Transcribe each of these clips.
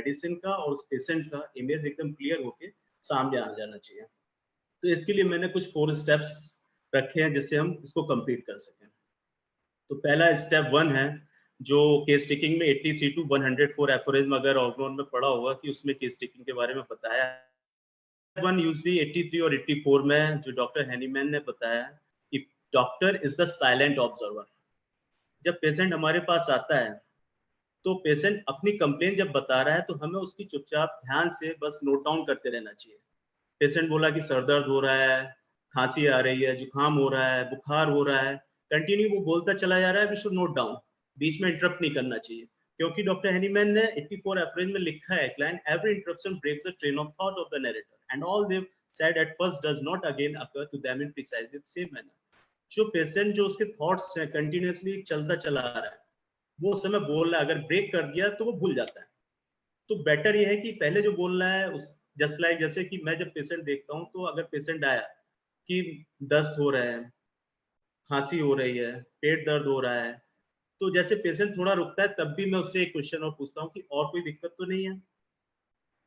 Medicine का और उस पेशेंट का इमेज एकदम क्लियर होके सामने आ जाना चाहिए। तो इसके लिए मैंने कुछ 4 स्टेप्स रखे हैं जिससे हम इसको कंप्लीट कर सकें। तो पहला स्टेप 1 है जो केस टेकिंग में 83 टू 104 एफोरिज्म अगर ऑर्गन में पढ़ा होगा कि उसमें केस टेकिंग के बारे में बताया है। 1 यूजुअली 83 और 84 में जो डॉक्टर हैनीमैन ने बताया कि doctor is the silent observer. जब पेशेंट हमारे पास आता है तो पेशेंट अपनी कंप्लेंट जब बता रहा है तो हमें उसकी चुपचाप ध्यान से बस नोट डाउन करते रहना चाहिए। पेशेंट बोला कि सर दर्द हो रहा है, खांसी आ रही है, जुकाम हो रहा है, बुखार हो रहा है, कंटिन्यू वो बोलता चला जा रहा है, वी शुड नोट डाउन, बीच में इंटरप्ट नहीं करना चाहिए। क्योंकि डॉक्टर हैनीमैन ने 84 एवरेज में लिखा है, client every interruption breaks the train of thought of the narrator and all they said at first does not again occur to them in precisely the same manner। जो patient जो उसके thoughts हैं continuously चलता चला आ रहा है, वो उस समय बोल रहा है, अगर ब्रेक कर दिया तो वो भूल जाता है। तो बेटर ये है कि पहले जो बोल रहा है उस जस्ट लाइक जैसे कि मैं जब पेशेंट देखता हूँ तो अगर पेशेंट आया कि दस्त हो रहा है, खांसी हो रही है, पेट दर्द हो रहा है, तो जैसे पेशेंट थोड़ा रुकता है तब भी मैं उससे एक क्वेश्चन और पूछता हूँ कि और कोई दिक्कत तो नहीं है।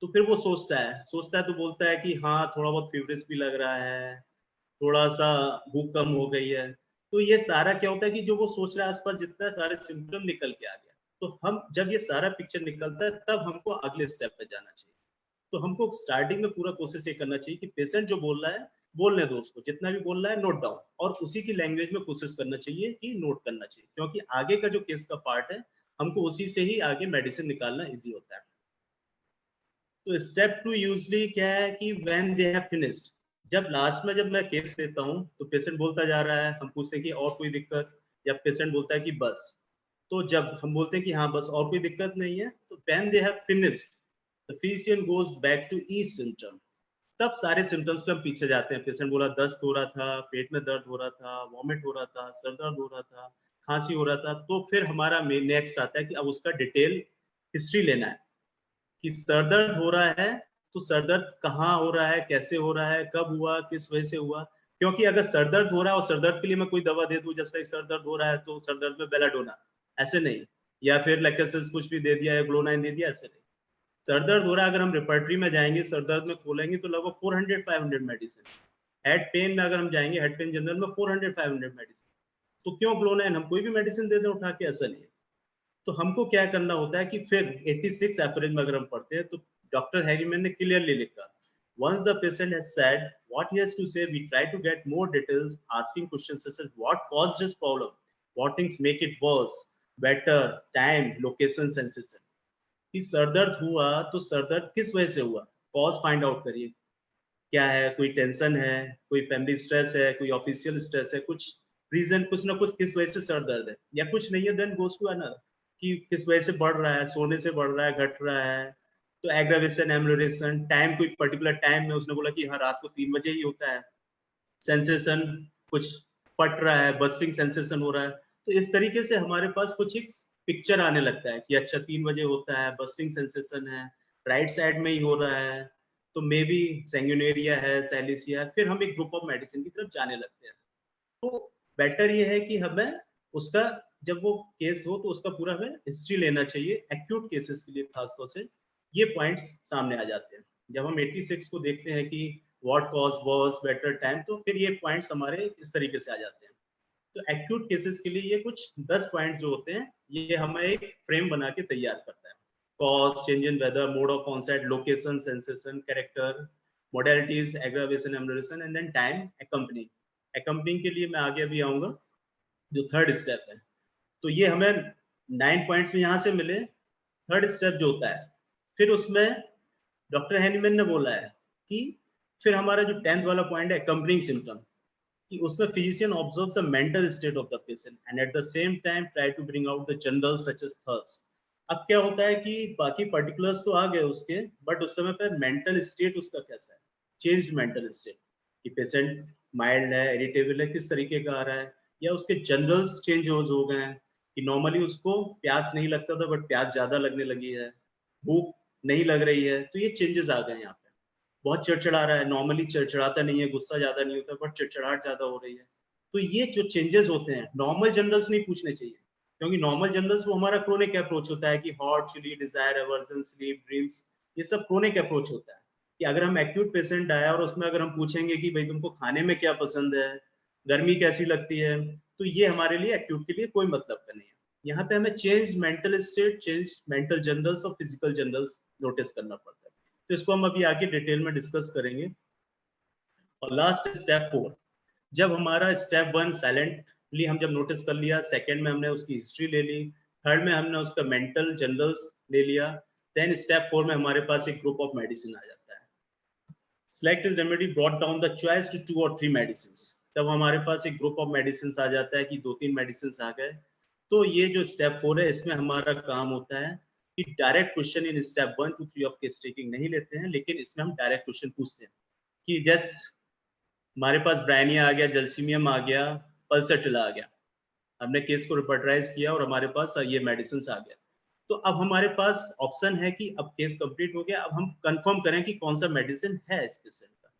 तो फिर वो सोचता है तो बोलता है कि हाँ थोड़ा बहुत फीवरिश भी लग रहा है, थोड़ा सा भूख कम हो गई है। तो ये सारा क्या होता है कि जो वो सोच रहा है आसपास जितना सारे सिम्टम निकल के आ गया। तो हम जब ये सारा पिक्चर निकलता है तब हमको अगले स्टेप पे जाना चाहिए। तो हमको स्टार्टिंग में पूरा कोशिश ये करना चाहिए कि पेशेंट जो बोल रहा है बोलने दो उसको, जितना भी बोल रहा है नोट डाउन, और उसी की लैंग्वेज में कोशिश करना चाहिए कि नोट करना चाहिए, क्योंकि आगे का जो केस का पार्ट है हमको उसी से ही आगे मेडिसिन निकालना इजी होता है। तो स्टेप 2 यूजली क्या है कि व्हेन दे हैव फिनिश्ड, जब लास्ट में जब मैं केस लेता हूँ तो पेशेंट बोलता जा रहा है, हम पूछते हैं कि और कोई दिक्कत, या पेशेंट बोलता है कि बस। तो जब हम बोलते हैं कि हाँ बस और कोई दिक्कत नहीं है, तो when they have finished the physician goes back to each symptom. तब सारे सिम्टम्स पे हम पीछे जाते हैं। पेशेंट बोला दस्त हो रहा था, पेट में दर्द हो रहा था, वॉमिट हो रहा था, सर दर्द हो रहा था, खांसी हो रहा था, तो फिर हमारा नेक्स्ट आता है कि अब उसका डिटेल हिस्ट्री लेना है कि सर दर्द हो रहा है तो सर दर्द कहाँ हो रहा है, कैसे हो रहा है, कब हुआ, किस वजह से हुआ। क्योंकि अगर सर दर्द हो रहा है और सर दर्द के लिए मैं कोई दवा दे दूं, जैसे सर दर्द हो रहा है तो सर दर्द में बेलाडोना, ऐसे नहीं, या फिर लेक्सेस कुछ भी दे दिया या ग्लोनाइन दे दिया, ऐसे नहीं। सर दर्द हो रहा है, अगर हम रिपर्टरी में जाएंगे, सर दर्द में खोलेंगे तो लगभग 400-500 मेडिसिन। हेड पेन में अगर हम जाएंगे, हेड पेन जनरल में 400-500 मेडिसिन। तो क्यों ग्लोनाइन, हम कोई भी मेडिसिन दे दें उठा के, ऐसा नहीं है। तो हमको क्या करना होता है कि फिर 86 एवरेज में अगर हम पढ़ते हैं तो डॉक्टर हैरीमैन ने क्लियरली लिखा, once the patient has said what he has to say, we try to get more details, asking questions such as what caused his problem, what things make it worse, better, time, location, sensation। कि sir दर्द हुआ तो sir दर्द किस वजह से हुआ, cause find out करिए, क्या है, कोई टेंशन है, कोई फैमिली स्ट्रेस है, कोई ऑफिशियल स्ट्रेस है, कुछ रीजन, कुछ ना कुछ किस वजह से सर दर्द है, या कुछ नहीं है देन गोस टू अनदर कि किस वजह से बढ़ रहा है, सोने से बढ़ रहा है, घट रहा है, तो एग्रावेशन, एम्लोरेशन, टाइम, कोई पर्टिकुलर टाइम में उसने बोला कि हाँ रात को 3 बजे ही होता है, सेंसेशन कुछ फट रहा है, बस्टिंग सेंसेशन हो रहा है। तो इस तरीके से हमारे पास कुछ एक पिक्चर आने लगता है कि अच्छा 3 बजे होता है, बस्टिंग सेंसेशन है, राइट साइड में ही हो रहा है, तो मे बी सैंग्यूनेरिया है, सैलिसिया, फिर हम एक ग्रुप ऑफ मेडिसिन की तरफ जाने लगते हैं। तो बेटर ये है कि हमें उसका जब वो केस हो तो उसका पूरा हमें हिस्ट्री लेना चाहिए। एक्यूट केसेस के लिए खासतौर से ये पॉइंट्स सामने आ जाते हैं। जब हम 86 को देखते हैं कि what cause was better time, तो फिर ये पॉइंट्स हमारे इस तरीके से आ जाते हैं। तो एक्यूट केसेस के लिए ये कुछ 10 पॉइंट जो होते हैं, ये हमें एक फ्रेम बना के तैयार करता है। Cause, change in weather, mode of onset, location, sensation, character, modalities, aggravation, amelioration, and then time, accompanying. Accompanying के लिए मैं आगे अभी आऊंगा, जो थर्ड स्टेप है। तो ये हमें 9 पॉइंट्स में यहाँ से मिले। थर्ड स्टेप जो होता है, फिर उसमें डॉक्टर हैनीमैन ने बोला है कि फिर हमारा जो 10th वाला पॉइंट है accompanying symptom, कि उसमें physician observes the mental state of the patient and at the same time try to bring out the general such as thirst। अब क्या होता है कि बाकी पर्टिकुलर्स तो आ गए उसके, बट उस समय पे मेंटल स्टेट उसका कैसा है, चेंज्ड मेंटल स्टेट, कि पेशेंट माइल्ड है, इरिटेबल है, किस तरीके का आ रहा है, या उसके जनरल्स चेंज हो गए हैं कि नॉर्मली उसको प्यास नहीं लगता था बट प्यास ज्यादा लगने लगी है, भूख नहीं लग रही है, तो ये चेंजेस आ गए यहाँ पे। बहुत चिड़चिड़ा रहा है, नॉर्मली चिड़चिड़ाता नहीं है, गुस्सा ज्यादा नहीं होता, बट चिड़चिड़ाहट ज्यादा हो रही है। तो ये जो चेंजेस होते हैं, नॉर्मल जनरल्स नहीं पूछने चाहिए, क्योंकि नॉर्मल जनरल्स वो हमारा क्रोनिक अप्रोच होता है कि hot, chilly, desire, aversion, sleep, dreams, ये सब क्रोनिक अप्रोच होता है। कि अगर हम एक्यूट पेशेंट आया और उसमें अगर हम पूछेंगे कि भाई तुमको खाने में क्या पसंद है, गर्मी कैसी लगती है, तो ये हमारे लिए एक्यूट के लिए कोई मतलब का नहीं है। यहाँ पे हमें change mental state, change mental generals और फिजिकल जनरल्स नोटिस करना पड़ता है। तो इसको हम अभी आगे डिटेल में डिस्कस करेंगे। और लास्ट स्टेप 4, जब हमारा स्टेप 1 साइलेंटली हम जब नोटिस कर लिया, सेकंड में हमने उसकी हिस्ट्री ले ली, थर्ड में हमने उसका मेंटल जनरल्स ले लिया, देन स्टेप 4 में हमारे पास एक ग्रुप ऑफ मेडिसिन आ जाता है। Select is remedy brought down the choice to 2 और 3 मेडिसिन। तब हमारे पास एक ग्रुप ऑफ मेडिसिन आ जाता है कि 2-3 मेडिसिन आ गए। तो ये जो स्टेप 4 है, इसमें हमारा काम होता है कि direct question in step 1 to 3 of case taking नहीं लेते हैं, लेकिन इसमें हम डायरेक्ट क्वेश्चन पूछते हैं कि जस्ट हमारे पास ब्रायनिया आ गया, जलसीमियम आ गया, पल्सटिला आ गया, हमने केस को रिपर्टराइज किया और हमारे पास ये मेडिसिन आ गया। तो अब हमारे पास ऑप्शन है कि अब केस कंप्लीट हो गया, अब हम कंफर्म करें कि कौन सा मेडिसिन है इस पेशेंट का।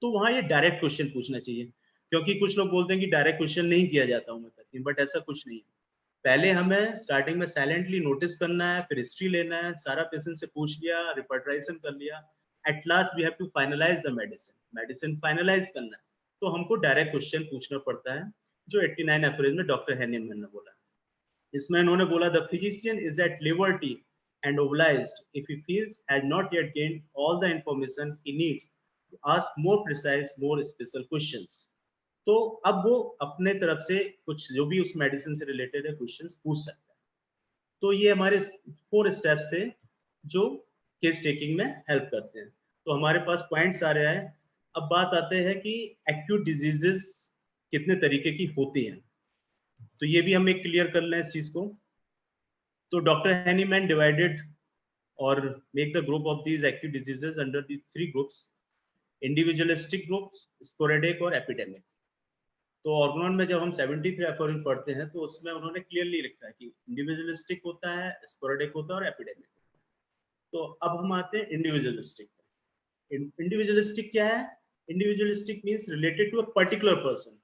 तो वहां ये डायरेक्ट क्वेश्चन पूछना चाहिए, क्योंकि कुछ लोग बोलते हैं कि डायरेक्ट क्वेश्चन नहीं किया जाता होम्योपैथी, बट ऐसा कुछ नहीं है। पहले हमें स्टार्टिंग में साइलेंटली नोटिस करना है, फिर हिस्ट्री लेना है, सारा पेशेंट से पूछ लिया, रिपर्टराइजेशन कर लिया, at last we have to finalise the medicine, medicine finalise करना है। तो हमको डायरेक्ट क्वेश्चन पूछना पड़ता है, जो 89 एप्रिल में डॉक्टर हैनीमैन ने बोला। इसमें इन्होंने बोला, the physician is at liberty and obliged if he feels has not yet gained all the information he needs to ask more precise, more special questions. तो अब वो अपने तरफ से कुछ जो भी उस मेडिसिन से रिलेटेड है क्वेश्चंस पूछ सकता है। तो ये हमारे 4 स्टेप्स थे जो केस टेकिंग में हेल्प करते हैं। तो हमारे पास पॉइंट्स आ रहा है। अब बात आते हैं कि एक्यूट डिजीजेस कितने तरीके की होती हैं, तो ये भी हम एक क्लियर कर लें इस चीज को। तो डॉक्टर हैनीमैन डिवाइडेड और make the group of these acute diseases under the 3 groups: individualistic groups, sporadic और एपिडेमिक। तो ऑर्गन में जब हम 73 एफोरिन पढ़ते हैं तो उसमें उन्होंने क्लियरली लिखा है कि इंडिविजुअलिस्टिक होता है, स्पोरेडिक होता है और एपिडेमिक। तो अब हम आते हैं इंडिविजुअलिस्टिक। इंडिविजुअलिस्टिक क्या है? Individualistic means related to a particular person,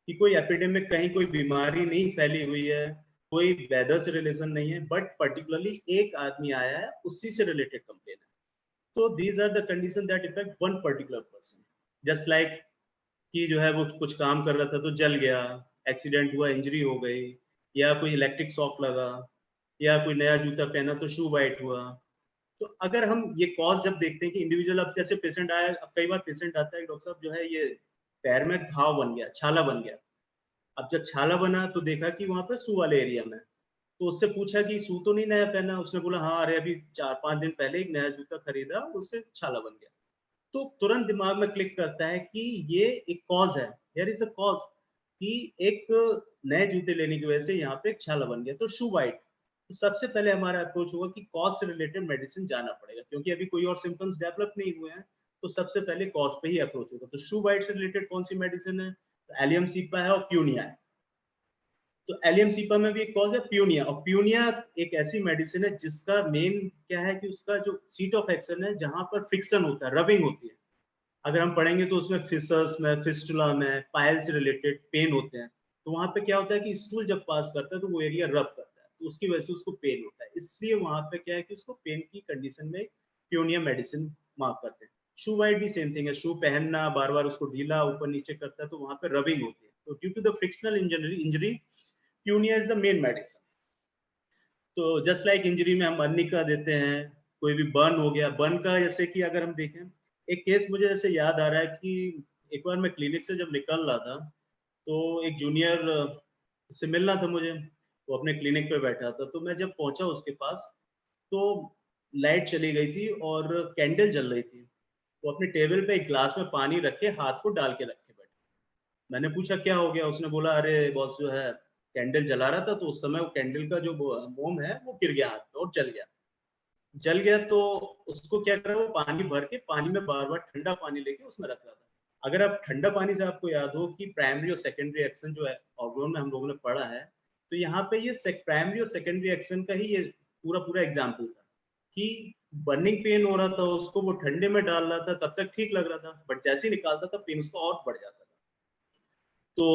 कि कोई एपिडेमिक, कहीं कोई बीमारी नहीं फैली हुई है, कोई वेदर से रिलेशन नहीं है, बट पर्टिकुलरली एक आदमी आया है, उसी से रिलेटेड कंप्लेन है। तो these are the condition that affect one particular person. Just like कि जो है वो कुछ काम कर रहा था तो जल गया, एक्सीडेंट हुआ, इंजरी हो गई, या कोई इलेक्ट्रिक शॉक लगा, या कोई नया जूता पहना तो शू वाइट हुआ। तो अगर हम ये कॉज जब देखते हैं कि इंडिविजुअल, अब जैसे पेशेंट आया, अब कई बार पेशेंट आता है, डॉक्टर साहब जो है ये पैर में घाव बन गया, छाला बन गया। अब जब छाला बना तो देखा कि वहां पर शू वाले एरिया में, तो उससे पूछा कि शू तो नहीं नया पहना, उसने बोला हाँ, अरे अभी 4-5 दिन पहले एक नया जूता खरीदा, उससे छाला बन गया। तो तुरंत दिमाग में क्लिक करता है कि ये एक कॉज है, देयर इज अ कॉज, कि एक नए जूते लेने की वजह से यहाँ पे एक छाला बन गया, तो शू वाइट। तो सबसे पहले हमारा अप्रोच होगा कि कॉज से रिलेटेड मेडिसिन जाना पड़ेगा, क्योंकि अभी कोई और सिम्टम्स डेवलप नहीं हुए हैं, तो सबसे पहले कॉज पे ही अप्रोच होगा। तो शू वाइट से रिलेटेड कौन सी मेडिसिन है? तो एलियम सीपा है और प्यूनिया है। तो एलियम सीपा में भी एक कॉज है प्यूनिया, और प्यूनिया एक ऐसी मेडिसिन है जिसका मेन क्या है कि उसका जो सीट ऑफ एक्शन है, जहां पर फ्रिक्शन होता है, रबिंग होती है। अगर हम पढ़ेंगे तो उसमें फिसस में, फिस्टुला में, पायल से रिलेटेड पेन होते हैं। तो वहां पे क्या होता है कि स्टूल जब पास करता है तो वो एरिया रब करता है, तो उसकी वजह से उसको पेन होता है। इसलिए वहां पे क्या है कि उसको पेन की कंडीशन में प्यूनिया मेडिसिन मार्क करते हैं। शू वाइट भी सेम थिंग है, शू पहनना, बार बार उसको ढीला ऊपर नीचे करता है, तो वहां पे रबिंग होती है। तो due to the frictional injury प्यूनिया इज द मेन मेडिसिन। तो जस्ट लाइक इंजरी में हम अर्निका देते हैं, कोई भी बर्न हो गया, बर्न का जैसे कि अगर हम देखें, एक केस मुझे जैसे याद आ रहा है कि एक बार मैं क्लिनिक से जब निकल रहा था, तो एक जूनियर से मिलना था मुझे, वो अपने क्लिनिक पे बैठा था। तो मैं जब पहुंचा उसके पास, तो लाइट चली गई थी और कैंडल जल रही थी। वो अपने टेबल पे एक ग्लास में पानी रख के हाथ को डाल के रखे बैठे। मैंने पूछा क्या हो गया? उसने बोला अरे बॉस जो है कैंडल जला रहा था, तो उस समय वो कैंडल का जो मोम है वो गिर गया हाथ पे और जल गया। जल गया तो उसको क्या करा, वो पानी भर के पानी में बार बार ठंडा पानी लेके उसमें रख रहा था। अगर आप ठंडा पानी से आपको याद हो कि प्राइमरी और सेकेंडरी एक्शन जो है ऑर्गन में हम लोगों ने पढ़ा है, तो यहाँ पे ये प्राइमरी और सेकेंडरी एक्शन का ही ये पूरा पूरा एग्जाम्पल था कि बर्निंग पेन हो रहा था, उसको वो ठंडे में डाल रहा था, तब तक ठीक लग रहा था, बट जैसे ही निकालता था पेन उसका और बढ़ जाता था। तो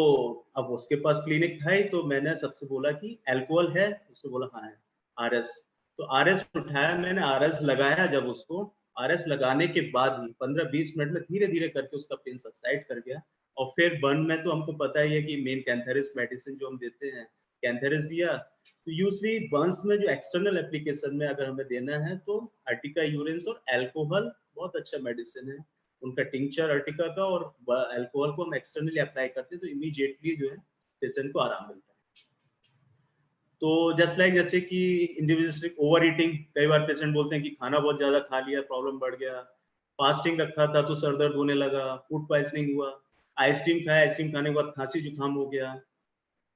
अब उसके पास क्लिनिक था ही, तो मैंने सबसे बोला कि अल्कोहल है, उसने बोला हाँ है, आरएस। तो आरएस उठाया मैंने, आरएस लगाया, जब उसको आरएस लगाने के बाद ही 15-20 मिनट में धीरे धीरे करके उसका पेन सबसाइड कर गया। और फिर बर्न में तो हमको पता ही है कि मेन कैंथेरिस मेडिसिन जो हम देते हैं, कैंथेरिस दिया। तो यूजली बर्न्स में जो एक्सटर्नल एप्लीकेशन में अगर हमें देना है तो अर्टिका यूरिन्स और अल्कोहल बहुत अच्छा मेडिसिन है। उनका टिंचर अर्टिका का और अल्कोहल को हम एक्सटर्नली अप्लाई करते हैं तो इमीडिएटली जो है पेशेंट को आराम मिलता है। तो जस्ट लाइक जैसे कि इंडिविजुअलिस्टिक ओवर ईटिंग, कई बार पेशेंट बोलते हैं कि खाना बहुत ज्यादा खा लिया, प्रॉब्लम बढ़ गया, फास्टिंग रखा था तो सर दर्द होने लगा, फूड पॉइजनिंग हुआ, आइसक्रीम खाया, आइसक्रीम खाने के बाद खांसी जुकाम हो गया।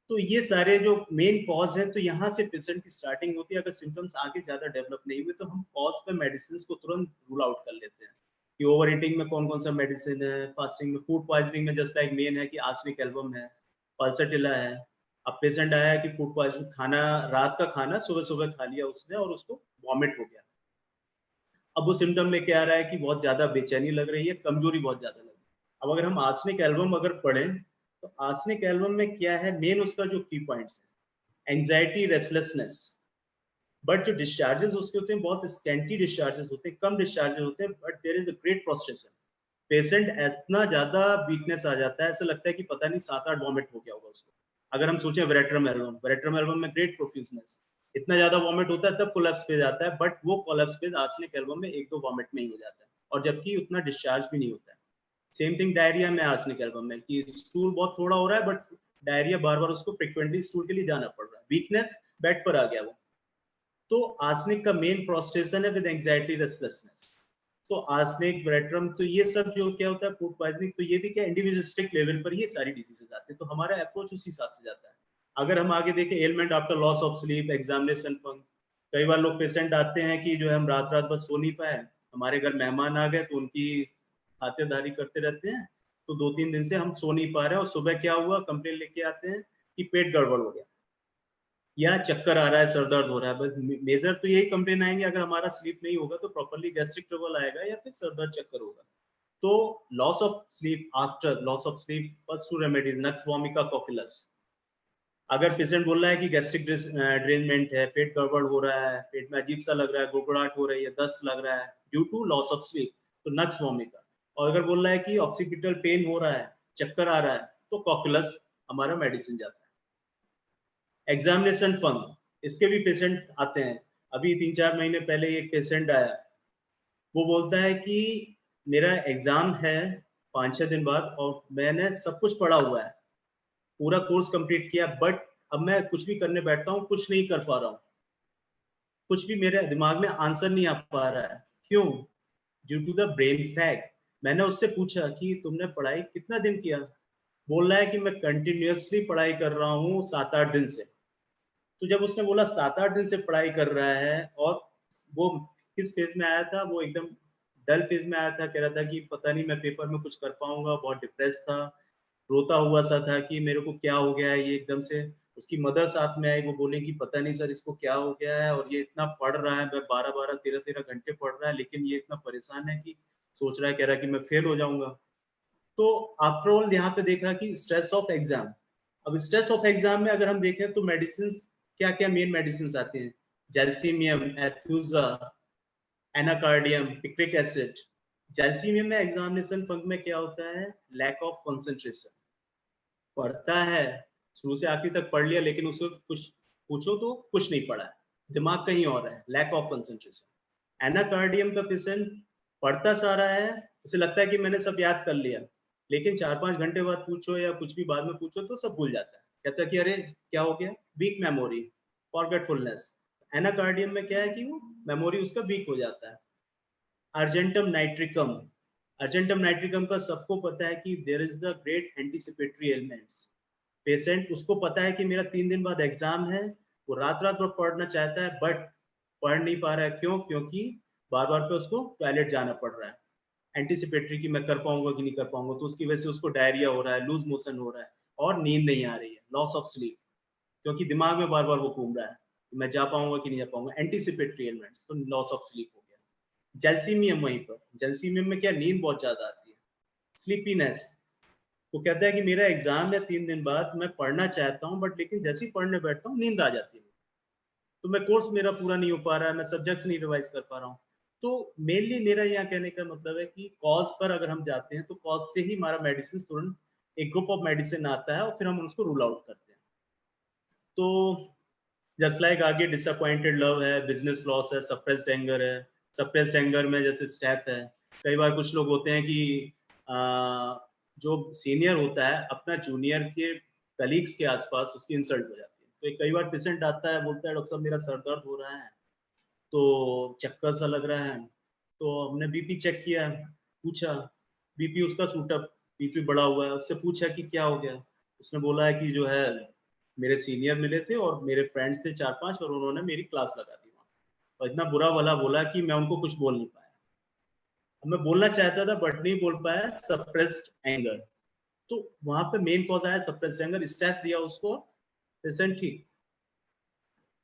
तो ये सारे जो मेन कॉज है, तो यहाँ से पेशेंट की स्टार्टिंग होती है। अगर सिम्टम्स आगे ज्यादा डेवलप नहीं हुए तो हम कॉज पे मेडिसिन को तुरंत रूल आउट कर लेते हैं कि ओवर ईटिंग में कौन कौन सा मेडिसिन है, फास्टिंग में, फूड पॉइजनिंग में जस्ट लाइक मेन है कि आर्सेनिक एल्बम है, पल्सटिला है। अब पेशेंट आया है कि फूड पॉइजन, खाना, रात का खाना सुबह सुबह खा लिया उसने और उसको वॉमिट हो गया। अब वो सिम्टम में क्या आ रहा है कि बहुत ज्यादा बेचैनी लग रही है, कमजोरी बहुत ज्यादा लग रही है। अब अगर हम आर्सेनिक एल्बम अगर पढ़ें तो आर्सेनिक एल्बम में क्या है, मेन उसका जो की पॉइंट्स है, एंजाइटी, रेस्टलेसनेस, बट जो डिस्चार्जेस उसके होते हैं बहुत स्कैंटी डिस्चार्जेस होते हैं, कम डिस्चार्जेस होते हैं, but there is a great prostration. Patient इतना ज्यादा वीकनेस आ जाता है, ऐसा लगता है कि पता नहीं 7-8 वॉमिट हो गया होगा उसको। अगर हम सोचें वेरेट्रम एल्बम में ग्रेट प्रोफ्यूजनेस, इतना ज्यादा वॉमिट होता है तब कोलैप्स पे जाता है, बट वो कोलैप्स पे आर्सेनिक एल्बम में 1-2 वॉमिट में ही हो जाता है, और जबकि उतना डिस्चार्ज भी नहीं होता है। सेम थिंग डायरिया में आर्सेनिक एल्बम में, कि स्टूल बहुत थोड़ा हो रहा है बट डायरिया बार बार उसको फ्रिक्वेंटली स्टूल के लिए जाना पड़ रहा है, वीकनेस, बेड पर आ गया वो। तो आर्सेनिक का मेन प्रोस्टेशन है विद एंजाइटी, रेस्टलेसनेस। तो आर्सेनिक, वेरेट्रम, तो ये सब जो क्या होता है फूड पॉइजनिंग, तो ये भी क्या इंडिविजुअलिस्टिक लेवल पर ये सारी डिजीजेस आते हैं, तो हमारा अप्रोच उस हिसाब से जाता है। अगर हम आगे देखें ailment after loss of sleep, examination funk, कई बार लोग पेशेंट आते हैं कि जो है हम रात रात बस सो नहीं पाए, हमारे घर मेहमान आ गए तो उनकी खातिरदारी करते रहते हैं, तो 2-3 दिन से हम सो नहीं पा रहे हैं, और सुबह क्या हुआ, कंप्लेन लेके आते हैं कि पेट गड़बड़ हो गया या चक्कर आ रहा है, सर दर्द हो रहा है। बस मेजर तो यही कंप्लेन आएंगे, अगर हमारा स्लीप नहीं होगा तो प्रॉपर्ली गैस्ट्रिक ट्रबल आएगा या फिर सर दर्द, चक्कर होगा। तो loss of sleep, after loss of sleep, first 2 remedies, nux vomica, cocculus. अगर पेशेंट बोल रहा है कि गैस्ट्रिक ड्रेनमेंट है, पेट गड़बड़ हो रहा है, पेट में अजीब सा लग रहा है, गुड़गुड़ाहट हो रही है, दस्त लग रहा है due to loss of sleep, तो नक्स वोमिका। और अगर बोल रहा है कि ऑक्सीपिटल पेन हो रहा है, चक्कर आ रहा है, तो कॉकुलस हमारा मेडिसिन जाता है। एग्जामिनेशन फंक, इसके भी पेशेंट आते हैं। अभी 3-4 महीने पहले एक पेशेंट आया, वो बोलता है कि मेरा एग्जाम है 5-6 दिन बाद और मैंने सब कुछ पढ़ा हुआ है, पूरा कोर्स कंप्लीट किया, बट अब मैं कुछ भी करने बैठता हूँ, कुछ नहीं कर पा रहा हूँ, कुछ भी मेरे दिमाग में आंसर नहीं आ पा रहा है। क्यों? Due to the brain fag. मैंने उससे पूछा कि तुमने पढ़ाई कितना दिन किया? बोल रहा है कि मैं कंटिन्यूअसली पढ़ाई कर रहा हूँ 7-8 दिन से। तो जब उसने बोला 7-8 दिन से पढ़ाई कर रहा है, और वो किस फेज में आया था, वो एकदम डल फेज में आया था, कह रहा था कि पता नहीं मैं पेपर में कुछ कर पाऊंगा, बहुत डिप्रेस था, रोता हुआ सा था कि मेरे को क्या हो गया है ये एकदम से। उसकी मदर साथ में आई, वो बोले कि पता नहीं सर इसको क्या हो गया है, और ये इतना पढ़ रहा है, मैं 12-12, 13-13 घंटे पढ़ रहा है, लेकिन ये इतना परेशान है कि सोच रहा है, कह रहा है कि मैं फेल हो जाऊंगा। तो आफ्टर ऑल यहाँ पे देखा कि स्ट्रेस ऑफ एग्जाम। अब स्ट्रेस ऑफ एग्जाम में अगर हम देखें तो मेडिसिन, क्या क्या मेन मेडिसिन आते हैं, जैल्सीमियम, एथुजा, एनाकार्डियम, पिक्रिक एसिड। जैल्सीमियम में एग्जामिनेशन फंक में क्या होता है, लैक ऑफ कंसंट्रेशन, पढ़ता है, शुरू से आखिर तक पढ़ लिया, लेकिन उसको कुछ पूछो तो कुछ नहीं पढ़ा है, दिमाग कहीं और है, लैक ऑफ कंसंट्रेशन। एनाकार्डियम का पेशेंट पढ़ता सारा है, उसे लगता है कि मैंने सब याद कर लिया, लेकिन 4-5 घंटे बाद पूछो या कुछ भी बाद में पूछो तो सब भूल जाता है, कहता है कि अरे क्या हो गया, वीक मेमोरी, फॉरगेटफुलनेस। एनाकार्डियम में क्या है कि वो मेमोरी उसका वीक हो जाता है। अर्जेंटम नाइट्रिकम, अर्जेंटम नाइट्रिकम का सबको पता है कि there is the great anticipatory elements. Patient उसको पता है कि मेरा 3 दिन बाद एग्जाम है, वो रात रात भर पढ़ना चाहता है, बट पढ़ नहीं पा रहा है। क्यों? क्योंकि बार बार पे उसको टॉयलेट जाना पड़ रहा है, एंटीसिपेटरी की मैं कर पाऊंगा कि नहीं कर पाऊंगा, तो उसकी वजह से उसको डायरिया हो रहा है, लूज मोशन हो रहा है, और नींद नहीं आ रही है, लॉस ऑफ स्लीप, क्योंकि दिमाग में बार बार वो घूम रहा है, मैं जा पाऊंगा कि नहीं जा पाऊंगा, एंटीसिपेटरी एलिमेंट्स, तो लॉस ऑफ स्लीप हो गया। जैल्सीमियम, वहीं पर जैल्सीमियम में क्या, नींद बहुत ज्यादा आती है, स्लीपीनेस, वो कहता है कि मेरा एग्जाम है 3 दिन बाद, मैं पढ़ना चाहता हूँ बट लेकिन जैसे ही पढ़ने बैठता हूँ नींद आ जाती है, तो मैं कोर्स मेरा पूरा नहीं हो पा रहा है, मैं सब्जेक्ट्स नहीं रिवाइज कर पा रहा हूँ। तो मेनली मेरा यहाँ कहने का मतलब है कि कॉज पर अगर हम जाते हैं तो कॉज से ही हमारा मेडिसिन तुरंत एक ग्रुप ऑफ मेडिसिन आता है और फिर हम उसको रूल आउट करते हैं। तो जस्ट लाइक आगे डिसअपॉइंटेड लव है, बिजनेस लॉस है, सप्रेस्ड एंगर है। सप्रेस्ड एंगर में जैसे स्टेप है, कई बार कुछ लोग होते हैं कि आ, जो सीनियर होता है अपना जूनियर के कलीग्स के आसपास उसकी इंसल्ट हो जाती है। तो एक कई बार पेशेंट आता है, बोलता है डॉक्टर साहब मेरा सर दर्द हो रहा है, तो चक्कर सा लग रहा है, तो हमने बीपी चेक किया, पूछा, बीपी उसका सूटअप, बीपी बढ़ा हुआ है। उससे पूछा कि क्या हो गया, उसने बोला है कि जो है मेरे सीनियर मिले थे और मेरे फ्रेंड्स थे 4-5 और उन्होंने मेरी क्लास लगा दी वहाँ, और इतना बुरा भला बोला कि मैं उनको कुछ बोल नहीं पाया। अब मैं बोलना चाहता था बट नहीं बोल पाया, सप्रेस्ड एंगर। तो वहां पे मेन कॉज आया सप्रेस्ड एंगर, स्टेप दिया उसको, पेशेंट ठीक।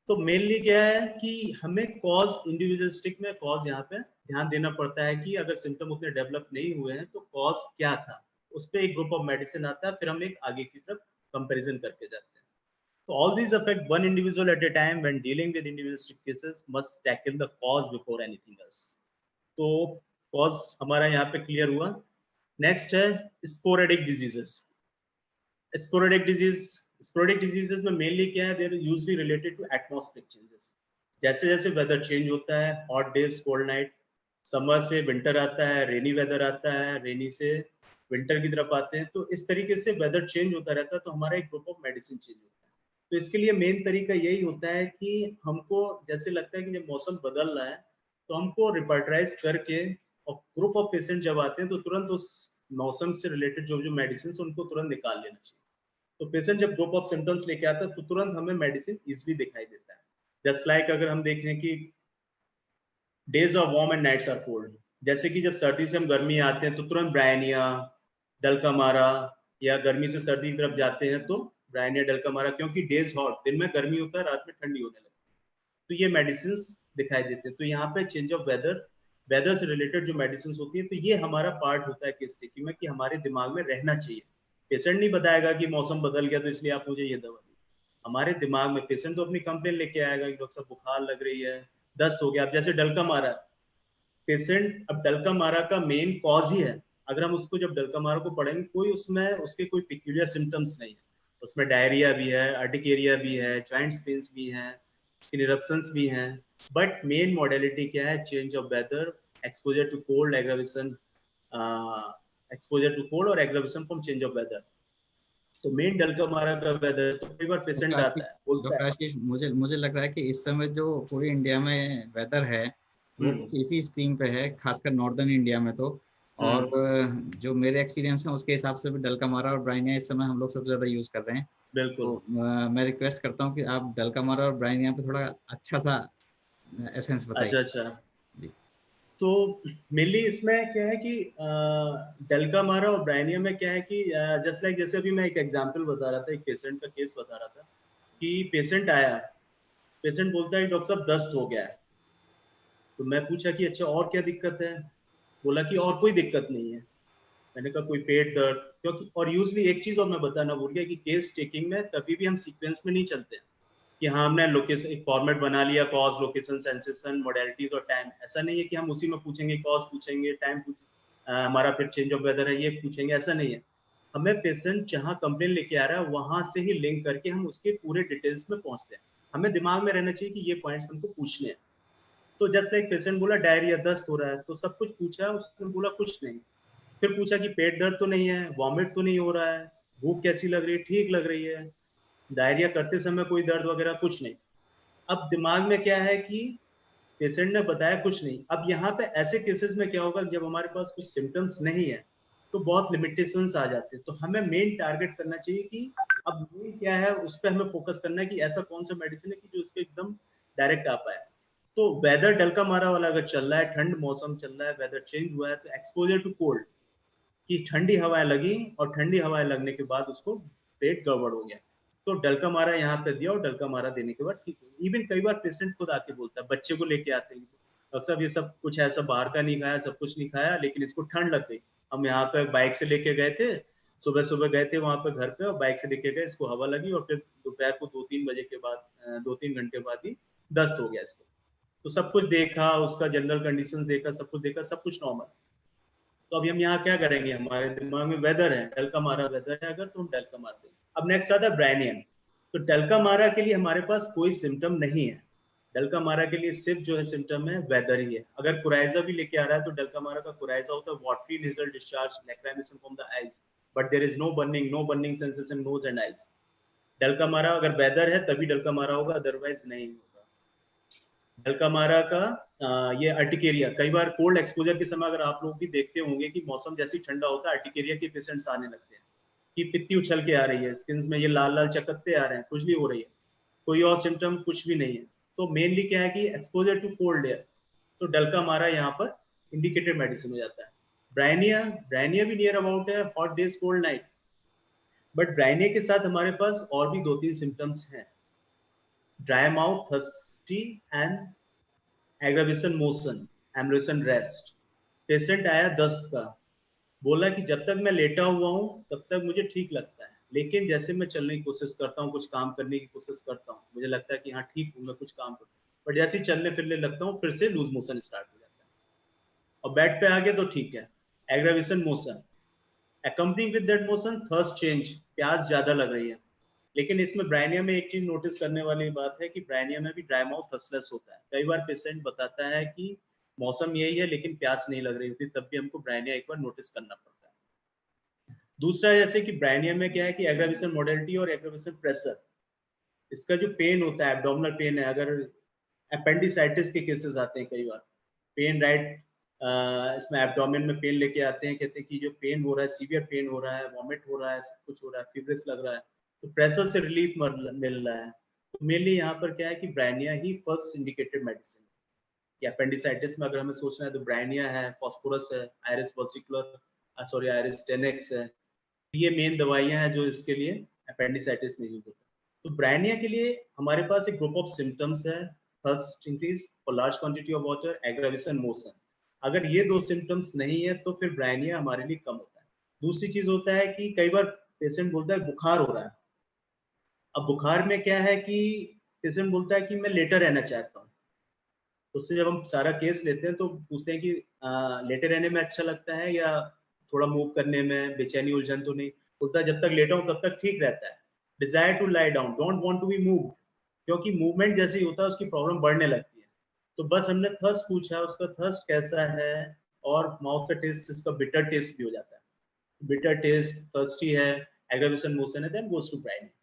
तो मेनली क्या है कि हमें कॉज इंडिविजुअलिस्टिक में कॉज यहाँ पे ध्यान देना पड़ता है कि अगर सिम्टम उतने डेवलप नहीं हुए हैं तो कॉज क्या था, उस पर एक ग्रुप ऑफ मेडिसिन आता है, फिर हम एक आगे की तरफ कंपैरिजन करके जाते हैं। तो all these affect one individual at a time. When dealing with individualistic cases, must tackle the cause before anything else. तो cause हमारा यहाँ पे क्लियर हुआ। नेक्स्ट है स्पोरेडिक डिजीजेस। स्पोरेडिक डिजीजेस में मेनली क्या है, there usually related to atmospheric changes. जैसे जैसे वेदर चेंज होता है, hot days cold night, summer से विंटर आता है, रेनी वेदर आता है, रेनी से विंटर की तरफ आते हैं, तो इस तरीके से वेदर चेंज होता रहता है, तो हमारा एक ग्रुप ऑफ मेडिसिन चेंज होता है। तो इसके लिए मेन तरीका यही होता है कि हमको जैसे लगता है कि जब मौसम बदल रहा है तो हमको रिपर्टराइज करके, और ग्रुप ऑफ पेशेंट जब आते हैं तो तुरंत उस मौसम से रिलेटेड जो जो मेडिसिन उनको तुरंत निकाल लेना चाहिए। तो पेशेंट जब ग्रुप ऑफ सिम्टम्स लेके आता है तो तुरंत हमें मेडिसिन इजिली दिखाई देता है। जस्ट लाइक अगर हम देखें कि days are warm and nights are cold, जैसे कि जब सर्दी से हम गर्मी आते हैं तो तुरंत ब्रायनिया, डलकामारा, या गर्मी से सर्दी की तरफ जाते हैं तो ब्रायनिया, डलकामारा, क्योंकि डेज हॉट, दिन में गर्मी होता है, रात में ठंडी होने लगती है, तो ये मेडिसिन दिखाई देते हैं। तो यहाँ पे चेंज ऑफ वेदर, वेदर से रिलेटेड जो मेडिसिन होती है, तो ये हमारा पार्ट होता है केस टेकिंग में कि हमारे दिमाग में रहना चाहिए। पेशेंट नहीं बताएगा कि मौसम बदल गया तो इसलिए आप मुझे ये दवा दी, हमारे दिमाग में पेशेंट तो अपनी कंप्लेन लेके आएगा कि डॉक्टर साहब बुखार लग रही है, दस्त हो गया। अब जैसे डलका मारा पेशेंट, अब डलका मारा का मेन कॉज ही है, अगर हम उसको जब डलका मारा को पढ़ेंगे, कोई उसमें उसके कोई पिक्यूलियर सिम्टम्स नहीं है, उसमें डायरिया भी है, अर्टिकेरिया भी है, जॉइंट पेन्स भी हैं, स्किन इरप्शंस भी हैं, बट मेन मॉडलिटी क्या है, change of weather, exposure to cold, aggravation, exposure to cold और aggravation from change of weather. तो मेन डलका मारा का वेदर, तो कई बार पेशेंट आता है बोलता डॉक्टर है। आशीष, मुझे मुझे लग रहा है कि इस समय जो पूरी इंडिया में वेदर है वो हम्म कुछ इसी स्ट्रीम पे है, खासकर नॉर्दर्न इंडिया में तो। और हम्म, जो मेरे एक्सपीरियंस है उसके हिसाब से भी डलकामारा और ब्राइनिया इस समय हम लोग सबसे ज़्यादा यूज़ कर रहे हैं। बिल्कुल। तो मैं रिक्वेस्ट करता हूँ कि आप डलकामारा और ब्राइनिया पे थोड़ा अच्छा सा एसेंस बताइए। अच्छा अच्छा। जी। तो मेनली इसमें क्या है कि डेल्का मारा और ब्राइनिया में क्या है कि जस्ट लाइक जैसे अभी मैं एक एग्जांपल बता रहा था, एक पेशेंट का केस बता रहा था कि पेशेंट आया, पेशेंट बोलता है डॉक्टर साहब दस्त हो गया है। तो मैं पूछा कि अच्छा और क्या दिक्कत है, बोला कि और कोई दिक्कत नहीं है। मैंने कहा कोई पेट दर्द, क्योंकि और यूजली एक चीज और मैं बताना भूल गया कि केस टेकिंग में कभी भी हम सीक्वेंस में नहीं चलते हैं कि हाँ हमने लोकेशन एक फॉर्मेट बना लिया, कॉज, लोकेशन, सेंसेशन, मोडेलिटीज और टाइम। ऐसा नहीं है कि हम उसी में पूछेंगे, कॉज पूछेंगे, टाइम हमारा फिर चेंज ऑफ वेदर है ये पूछेंगे, ऐसा नहीं है। हमें पेशेंट जहाँ कंप्लेन लेके आ रहा है वहां से ही लिंक करके हम उसके पूरे डिटेल्स में पहुंचते हैं। हमें दिमाग में रहना चाहिए कि ये पॉइंट्स हमको पूछने हैं। तो जस्ट लाइक पेशेंट बोला डायरिया, दस्त हो रहा है, तो सब कुछ पूछा, उसने बोला कुछ नहीं। फिर पूछा कि पेट दर्द तो नहीं है, वॉमिट तो नहीं हो रहा है, भूख कैसी लग रही है, ठीक लग रही है, डायरिया करते समय कोई दर्द वगैरह कुछ नहीं। अब दिमाग में क्या है कि पेशेंट ने बताया कुछ नहीं। अब यहाँ पे ऐसे केसेस में क्या होगा, जब हमारे पास कुछ सिम्टम्स नहीं है तो बहुत लिमिटेशंस आ जाते हैं। तो हमें मेन टारगेट करना चाहिए कि अब मेन क्या है, उस पर हमें फोकस करना है कि ऐसा कौन सा मेडिसिन है कि जो उसके एकदम डायरेक्ट आ पाए। तो वेदर डलका मारा वाला अगर चल रहा है, ठंड मौसम चल रहा है, वेदर चेंज हुआ है, तो एक्सपोजर टू कोल्ड कि ठंडी हवाएं लगी और ठंडी हवाएं लगने के बाद उसको पेट गड़बड़ हो गया, तो डलका मारा यहाँ पे दिया और डलका मारा देने के बाद ठीक है। इवन कई बार पेशेंट खुद आके बोलता है, बच्चे को लेके आते हैं, डॉक्टर साहब ये सब कुछ ऐसा बाहर का नहीं खाया, सब कुछ नहीं खाया, लेकिन इसको ठंड लग गई, हम यहाँ पे बाइक से लेके गए थे सुबह सुबह गए थे वहां पे घर पे और बाइक से लेके गए, इसको हवा लगी और फिर दोपहर को 2-3 बजे के बाद 2-3 घंटे बाद ही दस्त हो गया इसको। तो सब कुछ देखा, उसका जनरल कंडीशंस देखा, सब कुछ देखा, सब कुछ नॉर्मल। तो अभी हम यहाँ क्या करेंगे, हमारे दिमाग में वेदर है, डेल्कामारा वेदर है अगर, तो हम डेल्कामारा देंगे। अब नेक्स्ट आता है ब्रायनियन। तो डेल्कामारा के लिए हमारे पास कोई सिम्टम नहीं है। डेल्कामारा के लिए सिर्फ जो है सिम्टम है वेदर ही है। अगर कुराइजा भी लेके आ रहा है तो डेल्कामारा का कुराइजा होता है watery nasal discharge, lacrimation from the eyes, but there is no burning sensation nose and eyes. Dulcamara अगर वेदर है तभी डेल्कामारा होगा, अदरवाइज नहीं होगा। डेल्कामारा का ये अर्टिकेरिया, कई बार कोल्ड एक्सपोजर के समय अगर आप लोग भी देखते होंगे कि मौसम जैसे ठंडा होता है अर्टिकेरिया के पेशेंट्स आने लगते हैं कि पित्ती उछल के आ रही है, स्किन में ये लाल लाल चकत्ते आ रहे हैं, खुजली हो रही है, कोई और सिम्टम कुछ भी नहीं है। तो मेनली क्या है कि एक्सपोजर टू कोल्ड एयर, तो डेल्कामारा यहाँ पर इंडिकेटेड मेडिसिन हो जाता है। ब्रायनिया भी नियर अबाउट है hot days cold night, but Bryonia के साथ हमारे पास और भी 2-3 सिम्टम्स हैं, dry mouth, thirsty and aggravation motion, ambulation rest. Patient आया दस्त का, बोला कि जब तक मैं लेटा हुआ हूँ तब तक मुझे ठीक लगता है, लेकिन जैसे मैं चलने की कोशिश करता हूँ, कुछ काम करने की कोशिश करता हूँ, मुझे लगता है कि हाँ ठीक हूँ, मैं कुछ काम करूँ, बट जैसे ही चलने फिरने लगता हूँ फिर से लूज मोशन स्टार्ट हो जाता है। और बेड पे आ गया तो ठीक है, aggravation motion, accompanying with that motion thirst change, प्यास ज्यादा लग रही है। लेकिन इसमें ब्रायनिया में एक चीज नोटिस करने वाली बात है कि ब्रायनिया में भी ड्राई माउथ थर्स्टलेस होता है। कई बार पेशेंट बताता है कि मौसम यही है लेकिन प्यास नहीं लग रही होती, तब भी हमको ब्रायनिया एक बार नोटिस करना पड़ता है। दूसरा जैसे कि ब्रायनिया में क्या है कि एग्रावेशन मोडेलिटी और एग्रावेशन प्रेशर, इसका जो पेन होता है एब्डोमिनल पेन है, अगर अपेंडिसाइटिस के केसेस आते हैं कई बार, पेन राइट इसमें एब्डोमेन में पेन लेके आते हैं, कहते हैं कि जो पेन हो रहा है सीवियर पेन हो रहा है, वॉमिट हो रहा है, सब कुछ हो रहा है, फीवरिश लग रहा है, तो प्रेशर से रिलीफ मिल रहा है। तो मेनली यहाँ पर क्या है कि ब्रायनिया ही फर्स्ट इंडिकेटेड मेडिसिन है। अपेंडिसाइटिस में अगर हमें सोचना है तो ब्रायनिया है, फॉस्फोरस है, आयरिस वर्सिकुलर आयरिस टेनेक्स है, ये मेन दवाइयां हैं जो इसके लिए अपेंडिसाइटिस में यूज होता है। तो ब्रायनिया के लिए हमारे पास एक ग्रुप ऑफ सिम्टम्स है, thirst increase for large quantity of water, aggravation motion. अगर ये 2 सिम्टम्स नहीं है तो फिर ब्रायनिया हमारे लिए कम होता है। दूसरी चीज होता है कि कई बार पेशेंट बोलता है बुखार हो रहा है। अब बुखार में क्या है कि पेशेंट बोलता है कि मैं लेटा रहना चाहता हूँ, उससे जब हम सारा केस लेते हैं तो पूछते हैं कि लेटे रहने में अच्छा लगता है या थोड़ा मूव करने में, बेचैनी उलझन तो नहीं? बोलता है जब तक लेटा हूँ तब तक ठीक रहता है। Desire to lie down, don't want to be move, क्योंकि मूवमेंट जैसे ही होता है उसकी प्रॉब्लम बढ़ने लगती है। तो बस हमने थर्स्ट पूछा, उसका थर्स्ट कैसा है, और माउथ का टेस्ट इसका बिटर टेस्ट भी हो जाता है, बिटर टेस्ट, थर्स्टी है, एग्रावेशन मोशन है, देन गोस टू ब्रायनिया।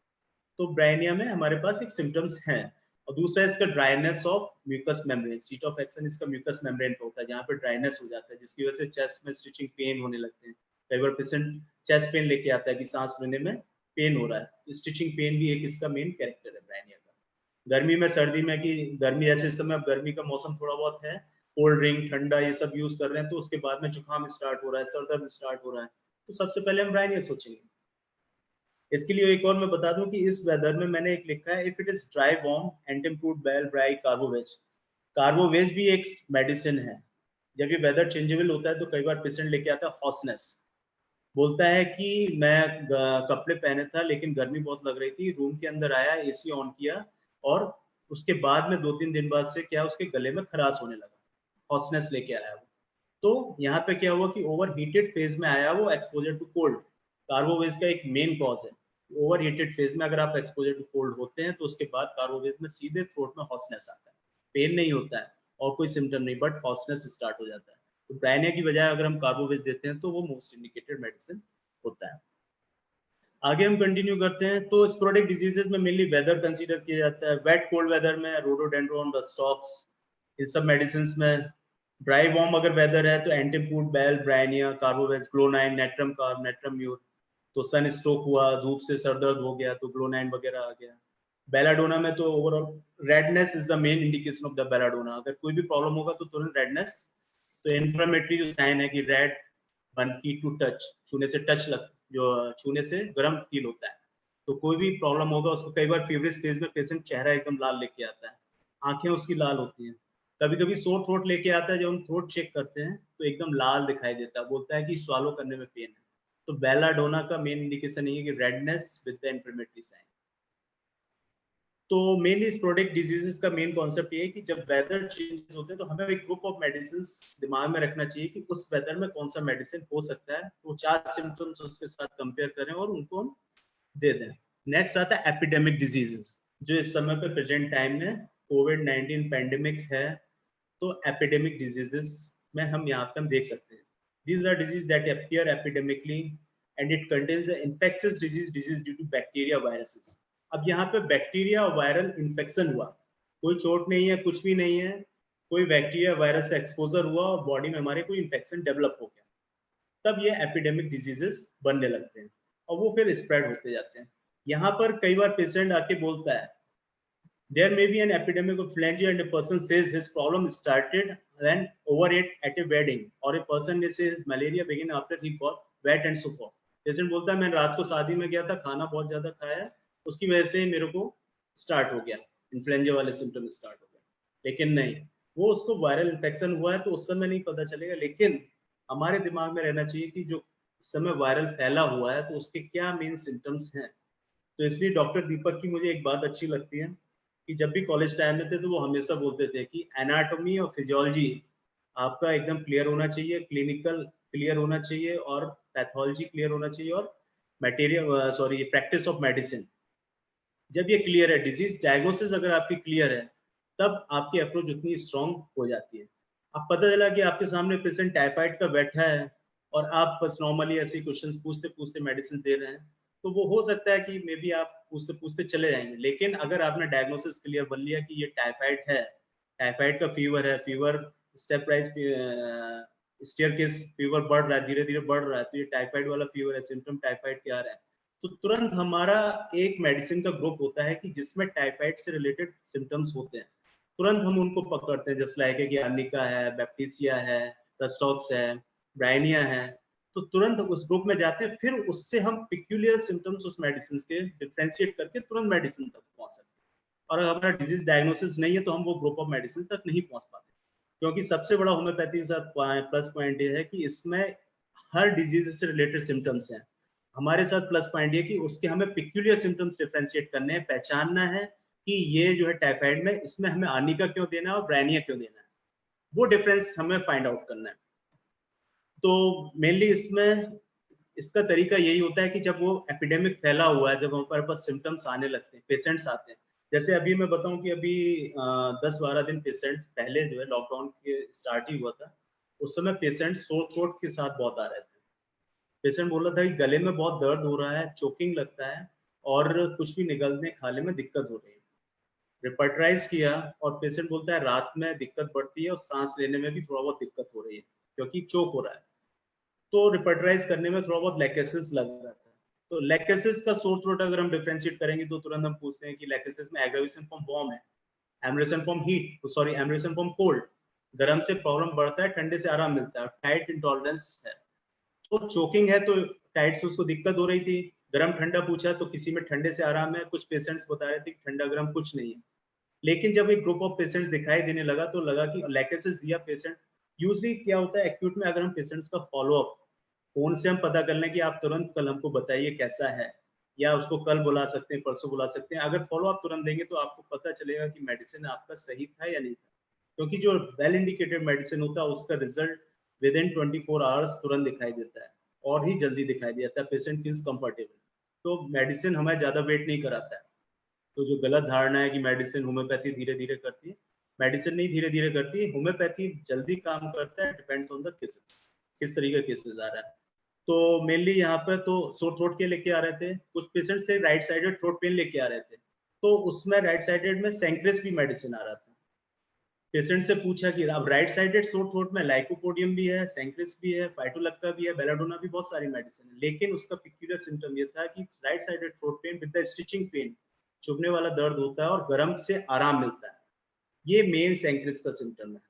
तो ब्रायनिया में हमारे पास एक सिम्टम्स हैं। और दूसरा इसका dryness of mucous membrane, seat of action इसका म्यूकस मेम्ब्रेन पे होता है, जहाँ पे ड्राइनेस हो जाता है, जिसकी वजह से चेस्ट में स्टिचिंग पेन होने लगते हैं। कई बार पेशेंट चेस्ट पेन लेके आता है कि सांस लेने में पेन हो रहा है, स्टिचिंग पेन भी एक इसका मेन कैरेक्टर है ब्रायनिया का। गर्मी में, सर्दी में, कि गर्मी जैसे इस समय अब गर्मी का मौसम थोड़ा बहुत है, कोल्ड ड्रिंक ठंडा ये सब यूज कर रहे हैं, तो उसके बाद में जुकाम स्टार्ट हो रहा है, सर दर्द स्टार्ट हो रहा है, तो सबसे पहले हम ब्रायनिया सोचेंगे। इसके लिए एक और मैं बता दूं कि इस वेदर में मैंने एक लिखा है, if it is dry warm antim crud bell dry carbo veg. Carbo veg भी एक मेडिसिन है। जब ये वेदर चेंजेबल होता है तो कई बार पेशेंट लेके आता है हॉर्सनेस, बोलता है कि मैं कपड़े पहने था लेकिन गर्मी बहुत लग रही थी, रूम के अंदर आया, एसी ऑन किया, और उसके बाद में 2-3 दिन बाद से क्या उसके गले में खराश होने लगा, हॉर्सनेस लेके आया वो। तो यहाँ पे क्या हुआ कि ओवर हीटेड फेज में आया वो, एक्सपोजर टू कोल्ड। कार्बोवेज का एक मेन कॉज है, ओवर हीटेड फेज में अगर आप एक्सपोजर टू कोल्ड होते हैं तो उसके बाद कार्बोवेज में सीधे थ्रोट में हॉर्सनेस आता है, पेन नहीं होता है और कोई सिम्टम नहीं, बट हॉर्सनेस स्टार्ट हो जाता है। तो ब्रायनिया की बजाय अगर हम कार्बोवेज देते हैं तो वो मोस्ट इंडिकेटेड मेडिसिन होता है। आगे हम कंटिन्यू करते हैं। तो स्पोरेडिक डिजीजेस में मेनली वेदर कंसीडर किया जाता है। वेट कोल्ड वेदर में रोडोडेंड्रोन, रस्टॉक्स, इन सब मेडिसिन में। ड्राई वार्म अगर वेदर है तो antim crud, bell, bryonia, carbo veg, glonoine, natrum carb, natrum mur. तो सन स्ट्रोक हुआ, धूप से सर दर्द हो गया तो ग्लोनाइन वगैरह आ गया। बेलाडोना में तो overall redness is the main indication of the belladonna. अगर कोई भी प्रॉब्लम होगा तो तुरंत रेडनेस, तो इन्फ्लेमेटरी जो साइन है कि रेड, वन की टू टच, छूने से टच लग, जो छूने से गर्म फील होता है। तो कोई भी प्रॉब्लम होगा उसको, कई बार फीवरिश फेज में पेशेंट चेहरा एकदम लाल लेके आता है, आंखें उसकी लाल होती हैं। कभी कभी सोर थ्रोट लेके आता है, जब हम थ्रोट चेक करते हैं तो एकदम लाल दिखाई देता है, बोलता है कि स्वालो करने में पेन है। तो बेलाडोना का मेन इंडिकेशन ये है कि redness with the inflammatory sign. तो मेनली इस प्रोडक्ट डिजीजेस का मेन कॉन्सेप्ट ये है कि जब वेदर चेंजेस होते हैं तो हमें एक ग्रुप ऑफ मेडिसिन दिमाग में रखना चाहिए कि उस वेदर में कौन सा मेडिसिन हो सकता है, तो 4 सिम्टम्स उसके साथ कंपेयर करें और उनको हम दे दें। नेक्स्ट आता है एपिडेमिक डिजीजेस, जो इस समय पे प्रेजेंट टाइम में कोविड-19 पैंडेमिक है, तो एपिडेमिक डिजीजेस में हम यहाँ पे हम देख सकते हैं। These are diseases that appear epidemically and it contains the infectious disease due to bacteria, viruses. अब यहाँ पे बैक्टीरिया वायरल इन्फेक्शन हुआ, कोई चोट नहीं है, कुछ भी नहीं है, कोई बैक्टीरिया वायरस से एक्सपोजर हुआ और बॉडी में हमारे कोई इन्फेक्शन डेवलप हो गया, तब ये एपिडेमिक डिजीजेस बनने लगते हैं और वो फिर स्प्रेड होते जाते हैं। यहाँ पर कई बार पेशेंट आके बोलता है there may be an epidemic of phalange and a person says his problem started when overate at a wedding, or a person may say his malaria began after he got wet and so forth. Patient बोलता है मैं रात को शादी में गया था, खाना बहुत ज्यादा खाया, उसकी वजह से मेरे को स्टार्ट हो गया, इन्फ्लुएंजा वाले सिम्टम स्टार्ट हो गया। लेकिन नहीं, वो उसको वायरल इन्फेक्शन हुआ है तो उस समय नहीं पता चलेगा, लेकिन हमारे दिमाग में रहना चाहिए कि जो इस समय वायरल फैला हुआ है तो उसके क्या मेन सिम्टम्स हैं। तो इसलिए डॉक्टर दीपक की मुझे एक बात अच्छी लगती है कि जब भी कॉलेज टाइम में थे तो वो हमेशा बोलते थे कि एनाटॉमी और फिजियोलॉजी आपका एकदम क्लियर होना चाहिए, क्लिनिकल क्लियर होना चाहिए और पैथोलॉजी क्लियर होना चाहिए और मटेरियल प्रैक्टिस ऑफ मेडिसिन जब ये क्लियर है, डिजीज डायग्नोसिस अगर आपकी क्लियर है, तब आपकी अप्रोच उतनी स्ट्रांग हो जाती है। अब पता चला कि आपके सामने पेशेंट टाइफाइड का बैठा है और आप बस नॉर्मली ऐसे क्वेश्चंस पूछते पूछते मेडिसिन दे रहे हैं, तो वो हो सकता है कि मे बी आप पूछते पूछते चले जाएंगे। लेकिन अगर आपने डायग्नोसिस क्लियर बन लिया कि ये टाइफाइड है, टाइफाइड का फीवर है, fever step wise staircase fever बढ़ रहा है, धीरे धीरे बढ़ रहा है, तो ये टाइफाइड वाला फीवर है, सिम्टम टाइफाइड के आ रहा है, तो तुरंत हमारा एक मेडिसिन का ग्रुप होता है कि जिसमें टाइफाइड से रिलेटेड सिम्टम्स होते हैं, तुरंत हम उनको पकड़ते हैं, जैसे लाइक आर्निका है, बैप्टिसिया है, रस्टॉक्स है, ब्राइनिया है, तो तुरंत उस ग्रुप में जाते हैं, फिर उससे हम पिक्यूलियर सिम्टम्स उस मेडिसिन के डिफरेंशिएट करके तुरंत मेडिसिन तक पहुंच सकते हैं। और अगर हमारा डिजीज डायग्नोसिस नहीं है तो हम वो ग्रुप ऑफ मेडिसिन तक नहीं पहुंच पाते, क्योंकि सबसे बड़ा होम्योपैथी के साथ प्लस पॉइंट ये है कि इसमें हर डिजीज से रिलेटेड सिम्टम्स हैं। हमारे साथ प्लस पॉइंट ये कि उसके हमें पिक्यूलियर सिम्टम्स डिफरेंशिएट करने हैं, पहचानना है कि ये जो है टाइफाइड में, इसमें हमें आर्निका क्यों देना है और ब्राइनिया क्यों देना है, वो डिफरेंस हमें फाइंड आउट करना है। तो मेनली इसमें इसका तरीका यही होता है कि जब वो एपिडेमिक फैला हुआ है, जब हमारे पास सिम्टम्स आने लगते हैं, पेशेंट्स आते हैं, जैसे अभी मैं बताऊं कि अभी 10-12 दिन पेशेंट पहले जो है लॉकडाउन के स्टार्ट ही हुआ था, उस समय पेशेंट सोर थ्रोट के साथ बहुत आ रहे थे। पेशेंट बोल रहा था कि गले में बहुत दर्द हो रहा है, चोकिंग लगता है और कुछ भी निगलने खाने में दिक्कत हो रही है। रिपर्टराइज किया और पेशेंट बोलता है रात में दिक्कत बढ़ती है और सांस लेने में भी थोड़ा बहुत दिक्कत हो रही है क्योंकि चोक हो रहा है। तो रिपर्टराइज करने में थोड़ा बहुत लैकेसिस लग रहा था। तो लैकेसिस का सोर थ्रोट अगर हम डिफरेंशिएट करेंगे तो तुरंत हम पूछते हैं कि लैकेसिस में एग्रावेशन फ्रॉम वार्म है, amelioration from heat, sorry amelioration from cold, गर्म से प्रॉब्लम बढ़ता है, ठंडे से आराम मिलता है, टाइट इंटॉलरेंस है। तो चोकिंग है तो टाइट से उसको दिक्कत हो रही थी, गर्म ठंडा पूछा तो किसी में ठंडे से आराम है, कुछ पेशेंट्स बता रहे थे कि ठंडा गर्म कुछ नहीं है। लेकिन जब एक ग्रुप ऑफ पेशेंट्स दिखाई देने लगा तो लगा कि लैकेसिस दिया पेशेंट। यूजली क्या होता है एक्यूट में, अगर हम पेशेंट्स का फॉलोअप फोन से हम पता कर लें कि आप तुरंत कल हमको बताइए कैसा है, या उसको कल बुला सकते हैं, परसों बुला सकते हैं, अगर फॉलोअप तुरंत देंगे तो आपको पता चलेगा कि मेडिसिन आपका सही था या नहीं था, क्योंकि जो वेल इंडिकेटेड मेडिसिन होता है उसका रिजल्ट विद इन 24 आवर्स तुरंत दिखाई देता है और ही जल्दी दिखाई देता है, पेशेंट फील्स कंफर्टेबल। तो मेडिसिन हमें ज्यादा वेट नहीं कराता है। तो जो गलत धारणा है कि मेडिसिन होम्योपैथी धीरे धीरे करती है, मेडिसिन नहीं धीरे धीरे करती है, होम्योपैथी जल्दी काम करता है, डिपेंड्स ऑन द केसेस, किस तरीके के केसेस आ रहा है। तो मेनली यहाँ पर तो सोर थ्रोट के लेके आ रहे थे, कुछ पेशेंट्स से राइट साइडेड थ्रोट पेन लेके आ रहे थे, तो उसमें राइट साइडेड में सेंक्रेस की मेडिसिन आ रहा था। पेशेंट से पूछा कि अब राइट साइडेड सोर थ्रोट में लाइकोपोडियम भी है, सेंक्रेस भी है, फाइटोलक्का भी है, बेलाडोना भी, बहुत सारी मेडिसिन है, लेकिन उसका पिक्यूलियर सिम्टम ये था कि right sided throat pain with the stitching pain, चुभने वाला दर्द होता है और गर्म से आराम मिलता है, ये मेन सेंक्रेस का सिम्टम है।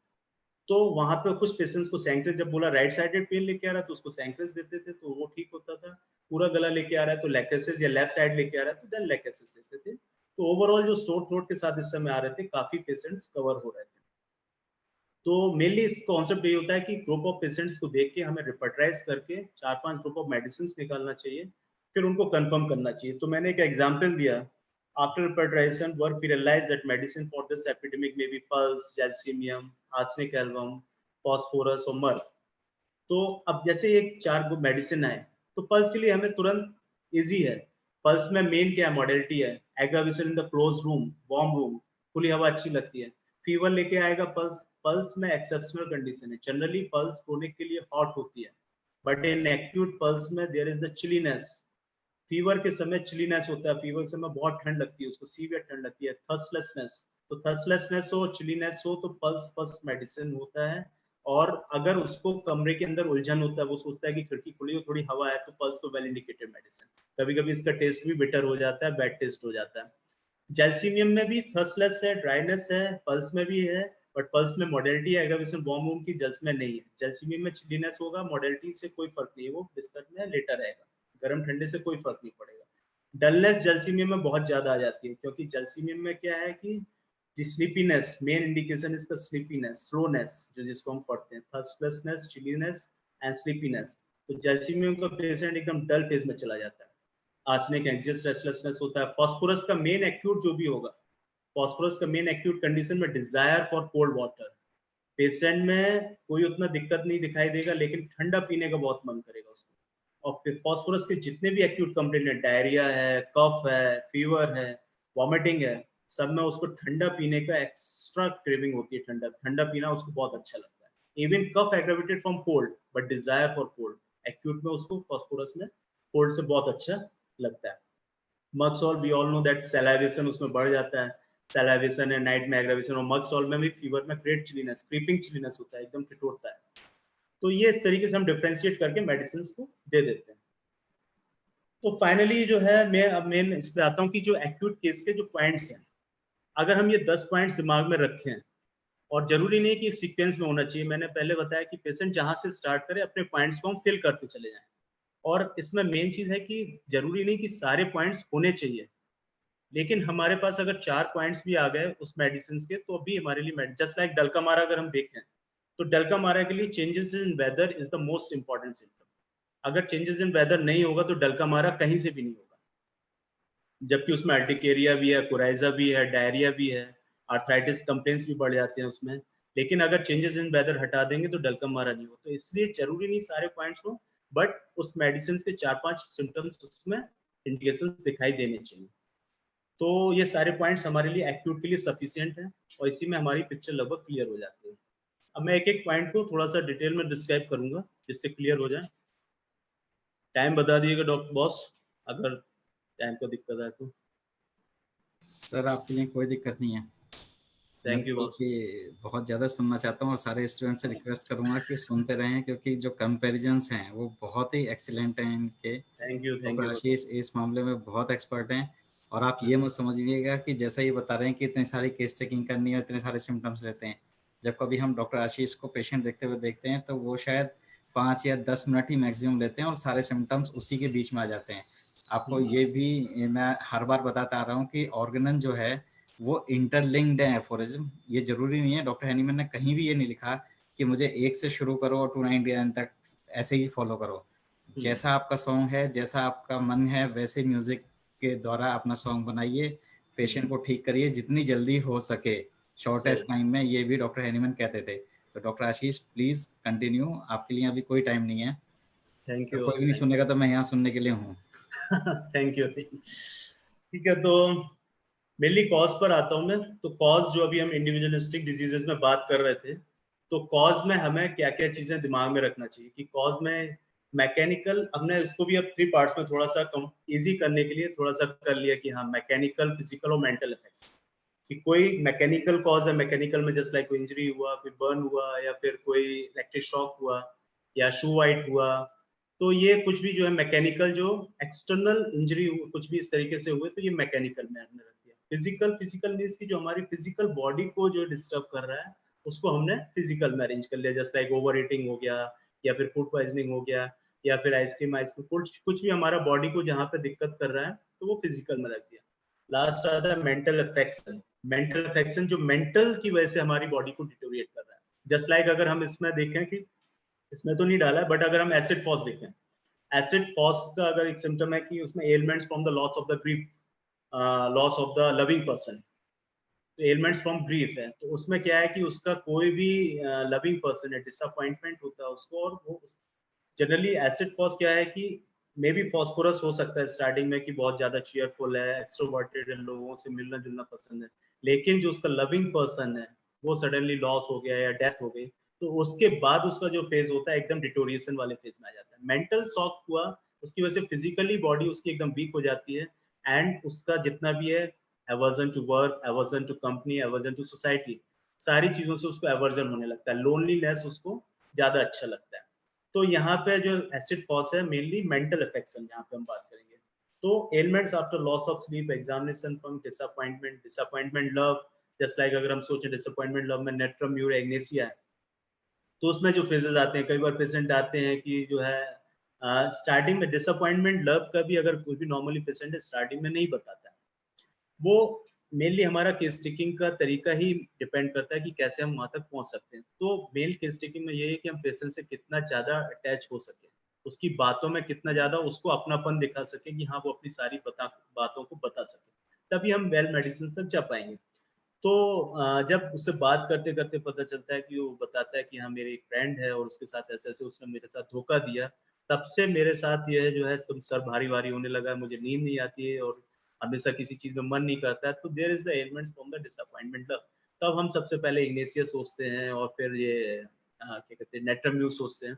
तो वहां पे कुछ पेशेंट्स को सेंक्रेस, जब बोला राइट साइडेड पेन लेके आ रहा है तो उसको सेंक्रेस देते थे तो वो ठीक होता था, पूरा गला लेके आ रहा है तो लैकेसिस, या लेफ्ट साइड लेके आ रहा है तो देन लैकेसिस देते थे। तो ओवरऑल जो सोर थ्रोट के साथ इस समय आ रहे थे, काफी पेशेंट्स कवर हो रहे थे। तो मेनली इस कॉन्सेप्ट ये होता है कि ग्रुप ऑफ पेशेंट्स को देख के हमें रिपर्टाइज करके 4-5 ग्रुप ऑफ मेडिसिन निकालना चाहिए, फिर उनको कंफर्म करना चाहिए। तो मैंने एक एग्जांपल दिया, after repertorization work we realize that medicine for this epidemic may be puls, gelsemium, arsenic album, phosphorus और मर्क। तो अब जैसे ये 4 मेडिसिन आए, तो पल्स के लिए हमें तुरंत इजी है। पल्स में मेन क्या मॉडलिटी है, aggravation in the close room, warm room, खुली हवा अच्छी लगती है। फीवर लेके आएगा पल्स, पल्स में एक्सेप्शनल कंडीशन है, जनरली पल्स क्रोनिक के लिए हॉट होती है, बट इन एक्यूट पल्स में there is the chilliness. Fever के समय चिलीनेस होता है, फीवर के समय बहुत ठंड लगती है, उसको सीवियर ठंड लगती है। थर्स्टलेसनेस, तो थर्स्टलेसनेस हो, चिलीनेस हो, तो पल्स फर्स्ट मेडिसिन होता है। और अगर उसको कमरे के अंदर उलझन होता है, वो सोचता है कि खिड़की खुली हो, थोड़ी हवा है, तो पल्स तो वेल इंडिकेटेड मेडिसिन। कभी कभी इसका टेस्ट भी बिटर हो जाता है, बैड टेस्ट हो जाता है। जैल्सीमियम में भी थर्स्टलेस है, ड्राइनेस है, पल्स में भी है, बट पल्स में मॉडलिटी है एग्रावेशन वार्म रूम की, जल्स में नहीं है। जैल्सीमियम में चिलीनेस होगा, मॉडलिटी से कोई फर्क नहीं है, वो बिस्तर में लेटा रहेगा, गर्म ठंडे से कोई फर्क नहीं पड़ेगा। डलनेस जैल्सीमियम में बहुत ज्यादा आ जाती है, क्योंकि जैल्सीमियम में क्या है कि स्लीपीनेस, मेन इंडिकेशन इसका स्लीपीनेस, स्लोनेस, जो जिसको हम पढ़ते हैं, थर्स्टलेसनेस, चिलीनेस एंड स्लीपीनेस। तो जैल्सीमियम का पेशेंट एकदम डल फेज में चला जाता है। आर्सेनिक एंग्जियस रेस्टलेसनेस होता है। फास्फोरस का मेन एक्यूट जो भी होगा, फास्फोरस का मेन एक्यूट कंडीशन में Dzire for cold water. Patient में कोई उतना दिक्कत नहीं दिखाई देगा, लेकिन ठंडा पीने का बहुत मन करेगा उसको। और फिर फास्फोरस के जितने भी एक्यूट कंप्लेंट है, डायरिया है, कफ है, फीवर है, वॉमिटिंग है, सब में उसको ठंडा पीने का एक्स्ट्रा क्रेविंग होती है। ठंडा ठंडा पीना उसको बहुत अच्छा लगता है। Even cough aggravated from cold, but desire for cold, acute में उसको फास्फोरस में कोल्ड से बहुत अच्छा लगता है। मक्सॉल वी ऑल नो दैट सैलाइवेशन उसमें बढ़ जाता है, सैलाइवेशन है नाइट में एग्रेवेशन, और मक्सॉल में भी फीवर में ग्रेट चिलीनेस, क्रीपिंग चिलीनेस होता है, एकदम ठिठुरता है। तो ये इस तरीके से हम डिफरेंशिएट करके मेडिसिन को दे देते हैं। तो फाइनली जो है, मैं अब मेन इस पे आता हूँ कि जो एक्यूट केस के जो पॉइंट्स हैं, अगर हम ये 10 पॉइंट्स दिमाग में रखें, और जरूरी नहीं कि सीक्वेंस में होना चाहिए, मैंने पहले बताया कि पेशेंट जहां से स्टार्ट करे अपने पॉइंट्स को हम फिल करते चले जाएं। और इसमें मेन चीज है कि जरूरी नहीं कि सारे पॉइंट्स होने चाहिए, लेकिन हमारे पास अगर 4 पॉइंट्स भी आ गए उस मेडिसिन के, तो अभी हमारे लिए जस्ट लाइक डलकामारा अगर हम देखें, तो डलकामारा के लिए changes in weather is the most important symptom. अगर चेंजेस इन वेदर नहीं होगा तो डलकामारा कहीं से भी नहीं होगा, जबकि उसमें अर्टिकेरिया भी है, कोराइजा भी है, डायरिया भी है, आर्थराइटिस कंप्लेंट्स भी बढ़ जाते हैं उसमें। लेकिन अगर चेंजेस इन वेदर हटा देंगे तो डलकामारा नहीं हो। तो इसलिए जरूरी नहीं सारे पॉइंट्स हो, बट उस मेडिसिन के 4-5 सिम्टम्स उसमें इंडिकेशन दिखाई देने चाहिए। तो ये सारे पॉइंट्स हमारे लिए एक्यूट के लिए सफिशिएंट हैं, और इसी में हमारी पिक्चर लगभग क्लियर हो जाती है। अब मैं एक एक पॉइंट को थोड़ा सा डिटेल में डिस्क्राइब करूंगा जिससे क्लियर हो जाए। टाइम बता दिएगा डॉक्टर बॉस, अगर टाइम को दिक्कत है तो। सर आपके लिए कोई दिक्कत नहीं है। मैं थैंक यू बॉस। बहुत ज़्यादा सुनना चाहता हूँ, और सारे स्टूडेंट से रिक्वेस्ट करूँगा कि सुनते रहें, क्योंकि जो कंपैरिजंस हैं वो बहुत ही एक्सीलेंट हैं इनके। थैंक यू डॉक्टर आशीष इस मामले में बहुत एक्सपर्ट हैं। और आप ये मत समझिएगा कि जैसा ये बता रहे हैं कि इतनी सारी केस टेकिंग करनी है और इतने सारे सिम्टम्स लेते हैं, जब कभी हम डॉक्टर आशीष को पेशेंट देखते हुए देखते हैं तो वो शायद 5 या 10 मिनट ही मैक्सिमम लेते हैं और सारे सिम्टम्स उसी के बीच में आ जाते हैं। आपको ये भी मैं हर बार बताता आ रहा हूँ कि ऑर्गेनन जो है वो इंटरलिंक्ड है एफोरिज्म। ये जरूरी नहीं है, डॉक्टर हैनीमैन ने कहीं भी ये नहीं लिखा कि मुझे 1 से शुरू करो और 299 तक ऐसे ही फॉलो करो। जैसा आपका सॉन्ग है, जैसा आपका मन है, वैसे म्यूजिक के द्वारा अपना सॉन्ग बनाइए, पेशेंट को ठीक करिए जितनी जल्दी हो सके, शॉर्टेस्ट टाइम में। ये भी डॉक्टर हैनीमैन कहते थे। तो डॉक्टर आशीष प्लीज कंटिन्यू, आपके लिए अभी कोई टाइम नहीं है। थैंक तो यू कोई भी नहीं सुनेगा तो मैं यहाँ सुनने के लिए हूँ। Thank you. ठीक है, तो मेनली कॉज पर आता हूँ मैं। तो कॉज जो अभी हम इंडिविजुअलिस्टिक डिजीजेस में बात कर रहे थे, तो कॉज में हमें क्या क्या चीजें दिमाग में रखना चाहिए कि कॉज में मैकेनिकल, हमने इसको भी अब 3 पार्ट्स में थोड़ा सा कम इजी करने के लिए थोड़ा सा कर लिया कि हाँ मैकेनिकल, फिजिकल और मेंटल इफेक्ट्स। कि कोई मैकेनिकल कॉज है, मैकेनिकल में जस्ट लाइक कोई इंजरी हुआ, कोई बर्न हुआ, या फिर कोई इलेक्ट्रिक शॉक हुआ, या शू वाइट हुआ, तो ये कुछ भी जो है मैकेनिकल, जो एक्सटर्नल इंजरी कुछ भी इस तरीके से हुए, तो ये मैकेनिकल में हमने रख दिया। फिजिकल, फिजिकल मीन्स की जो हमारी फिजिकल बॉडी को जो डिस्टर्ब कर रहा है उसको हमने फिजिकल में अरेंज कर लिया, जस्ट लाइक ओवर ईटिंग हो गया, या फिर फूड पॉइजनिंग हो गया, या फिर आइसक्रीम कुछ भी हमारा बॉडी को जहाँ पे दिक्कत कर रहा है तो वो फिजिकल में रख दिया। लास्ट आता है मेंटल अफेक्शन। मेंटल अफेक्शन जो मेंटल की वजह से हमारी बॉडी को डिटोरिएट कर रहा है, जस्ट लाइक अगर हम इसमें देखें कि इसमें तो नहीं डाला है, बट अगर हम एसिड फॉस देखें, एसिड फॉस का अगर एक सिम्टम है कि उसमें elements from the loss of the grief, loss of the loving person, तो एलिमेंट्स फ्रॉम ग्रीफ है, तो उसमें क्या है कि उसका कोई भी लविंग पर्सन है, डिसअपॉइंटमेंट होता है उसको, और वो जनरली एसिड फॉस क्या है कि मे बी फॉस्फोरस हो सकता है स्टार्टिंग में कि बहुत ज्यादा चीयरफुल है, एक्सट्रोवर्टेड है, लोगों से मिलना जुलना पसंद है, लेकिन जो उसका लविंग पर्सन है वो सडनली लॉस हो गया या डेथ हो गई, तो उसके बाद उसका जो फेज होता है एकदम डिटोरिएशन वाले फेज में आ जाता है। मेंटल शॉक हुआ, उसकी वजह से फिजिकली बॉडी उसकी एकदम वीक हो जाती है, एंड उसका जितना भी है aversion to work, aversion to company, aversion to society, सारी चीजों से उसको एवर्जन होने लगता है, लोनलीनेस उसको ज्यादा अच्छा लगता है। तो यहाँ पे जो एसिड फॉस है मेनली मेंटल इफेक्ट्स यहाँ पे हम बात करेंगे। तो elements after loss of sleep, examination from disappointment, disappointment love, just like अगर हम सोचे डिसअपॉइंटमेंट लव में नेट्रम यूर एग्नेसिया है, तो उसमें जो फेजेस आते हैं, कई बार पेशेंट आते हैं कि जो है स्टार्टिंग में डिसअपॉइंटमेंट लव का भी अगर कोई भी नॉर्मली पेशेंट है स्टार्टिंग में नहीं बताता है, वो मेनली हमारा केस टेकिंग का तरीका ही डिपेंड करता है कि कैसे हम वहां तक पहुंच सकते हैं। तो मेल केस टेकिंग में ये है कि हम पेशेंट से कितना ज्यादा अटैच हो सके, उसकी बातों में कितना ज्यादा उसको अपनापन दिखा सके कि हाँ वो अपनी सारी बातों को बता सके, तभी हम वेल मेडिसिन तक जा पाएंगे। तो जब उससे बात करते करते पता चलता है कि वो बताता है कि हाँ मेरी एक फ्रेंड है और उसके साथ ऐसे ऐसे उसने मेरे साथ धोखा दिया, तब से मेरे साथ ये जो है तुम सर भारी भारी होने लगा है, मुझे नींद नहीं आती है और हमेशा किसी चीज में मन नहीं करता है, तो there is the elements from the disappointment love. तब हम सबसे पहले इग्नेशिया सोचते हैं और फिर ये क्या कहते हैं नेट्रम सोचते हैं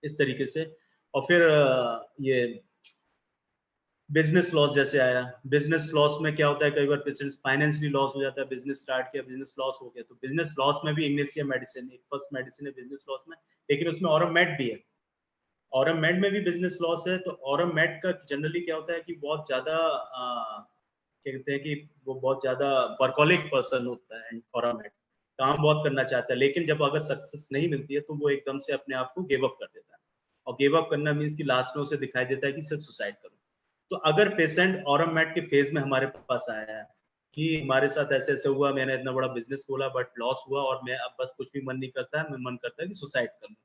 इस तरीके से। और फिर ये बिजनेस लॉस जैसे आया, बिजनेस लॉस में क्या होता है, कई बार पेशेंट्स फाइनेंशियली लॉस हो जाता है, बिजनेस स्टार्ट किया बिजनेस लॉस हो गया, तो बिजनेस लॉस में भी इग्नेशिया मेडिसिन एक फर्स्ट मेडिसिन है बिजनेस लॉस में, लेकिन उसमें ऑरमेड भी है, ऑरमेड में भी बिजनेस लॉस है। तो ऑरमेड का जनरली क्या होता है कि बहुत ज्यादा क्या कहते हैं कि वो बहुत ज्यादा वर्कोलिक पर्सन होता है, ऑरमेड काम बहुत करना चाहता है, लेकिन जब अगर सक्सेस नहीं मिलती है तो वो एकदम से अपने आप को गिव अप कर देता है, और गिव अप करना मीन्स कि लास्ट में उसे दिखाई देता है कि सिर्फ सुसाइड करो। तो अगर पेशेंट ऑरमेड के फेज में हमारे पास आया है कि हमारे साथ ऐसे ऐसे हुआ, मैंने इतना बड़ा बिजनेस खोला बट लॉस हुआ और मैं अब बस कुछ भी मन नहीं करता है, मैं मन करता है कि सुसाइड कर लूं,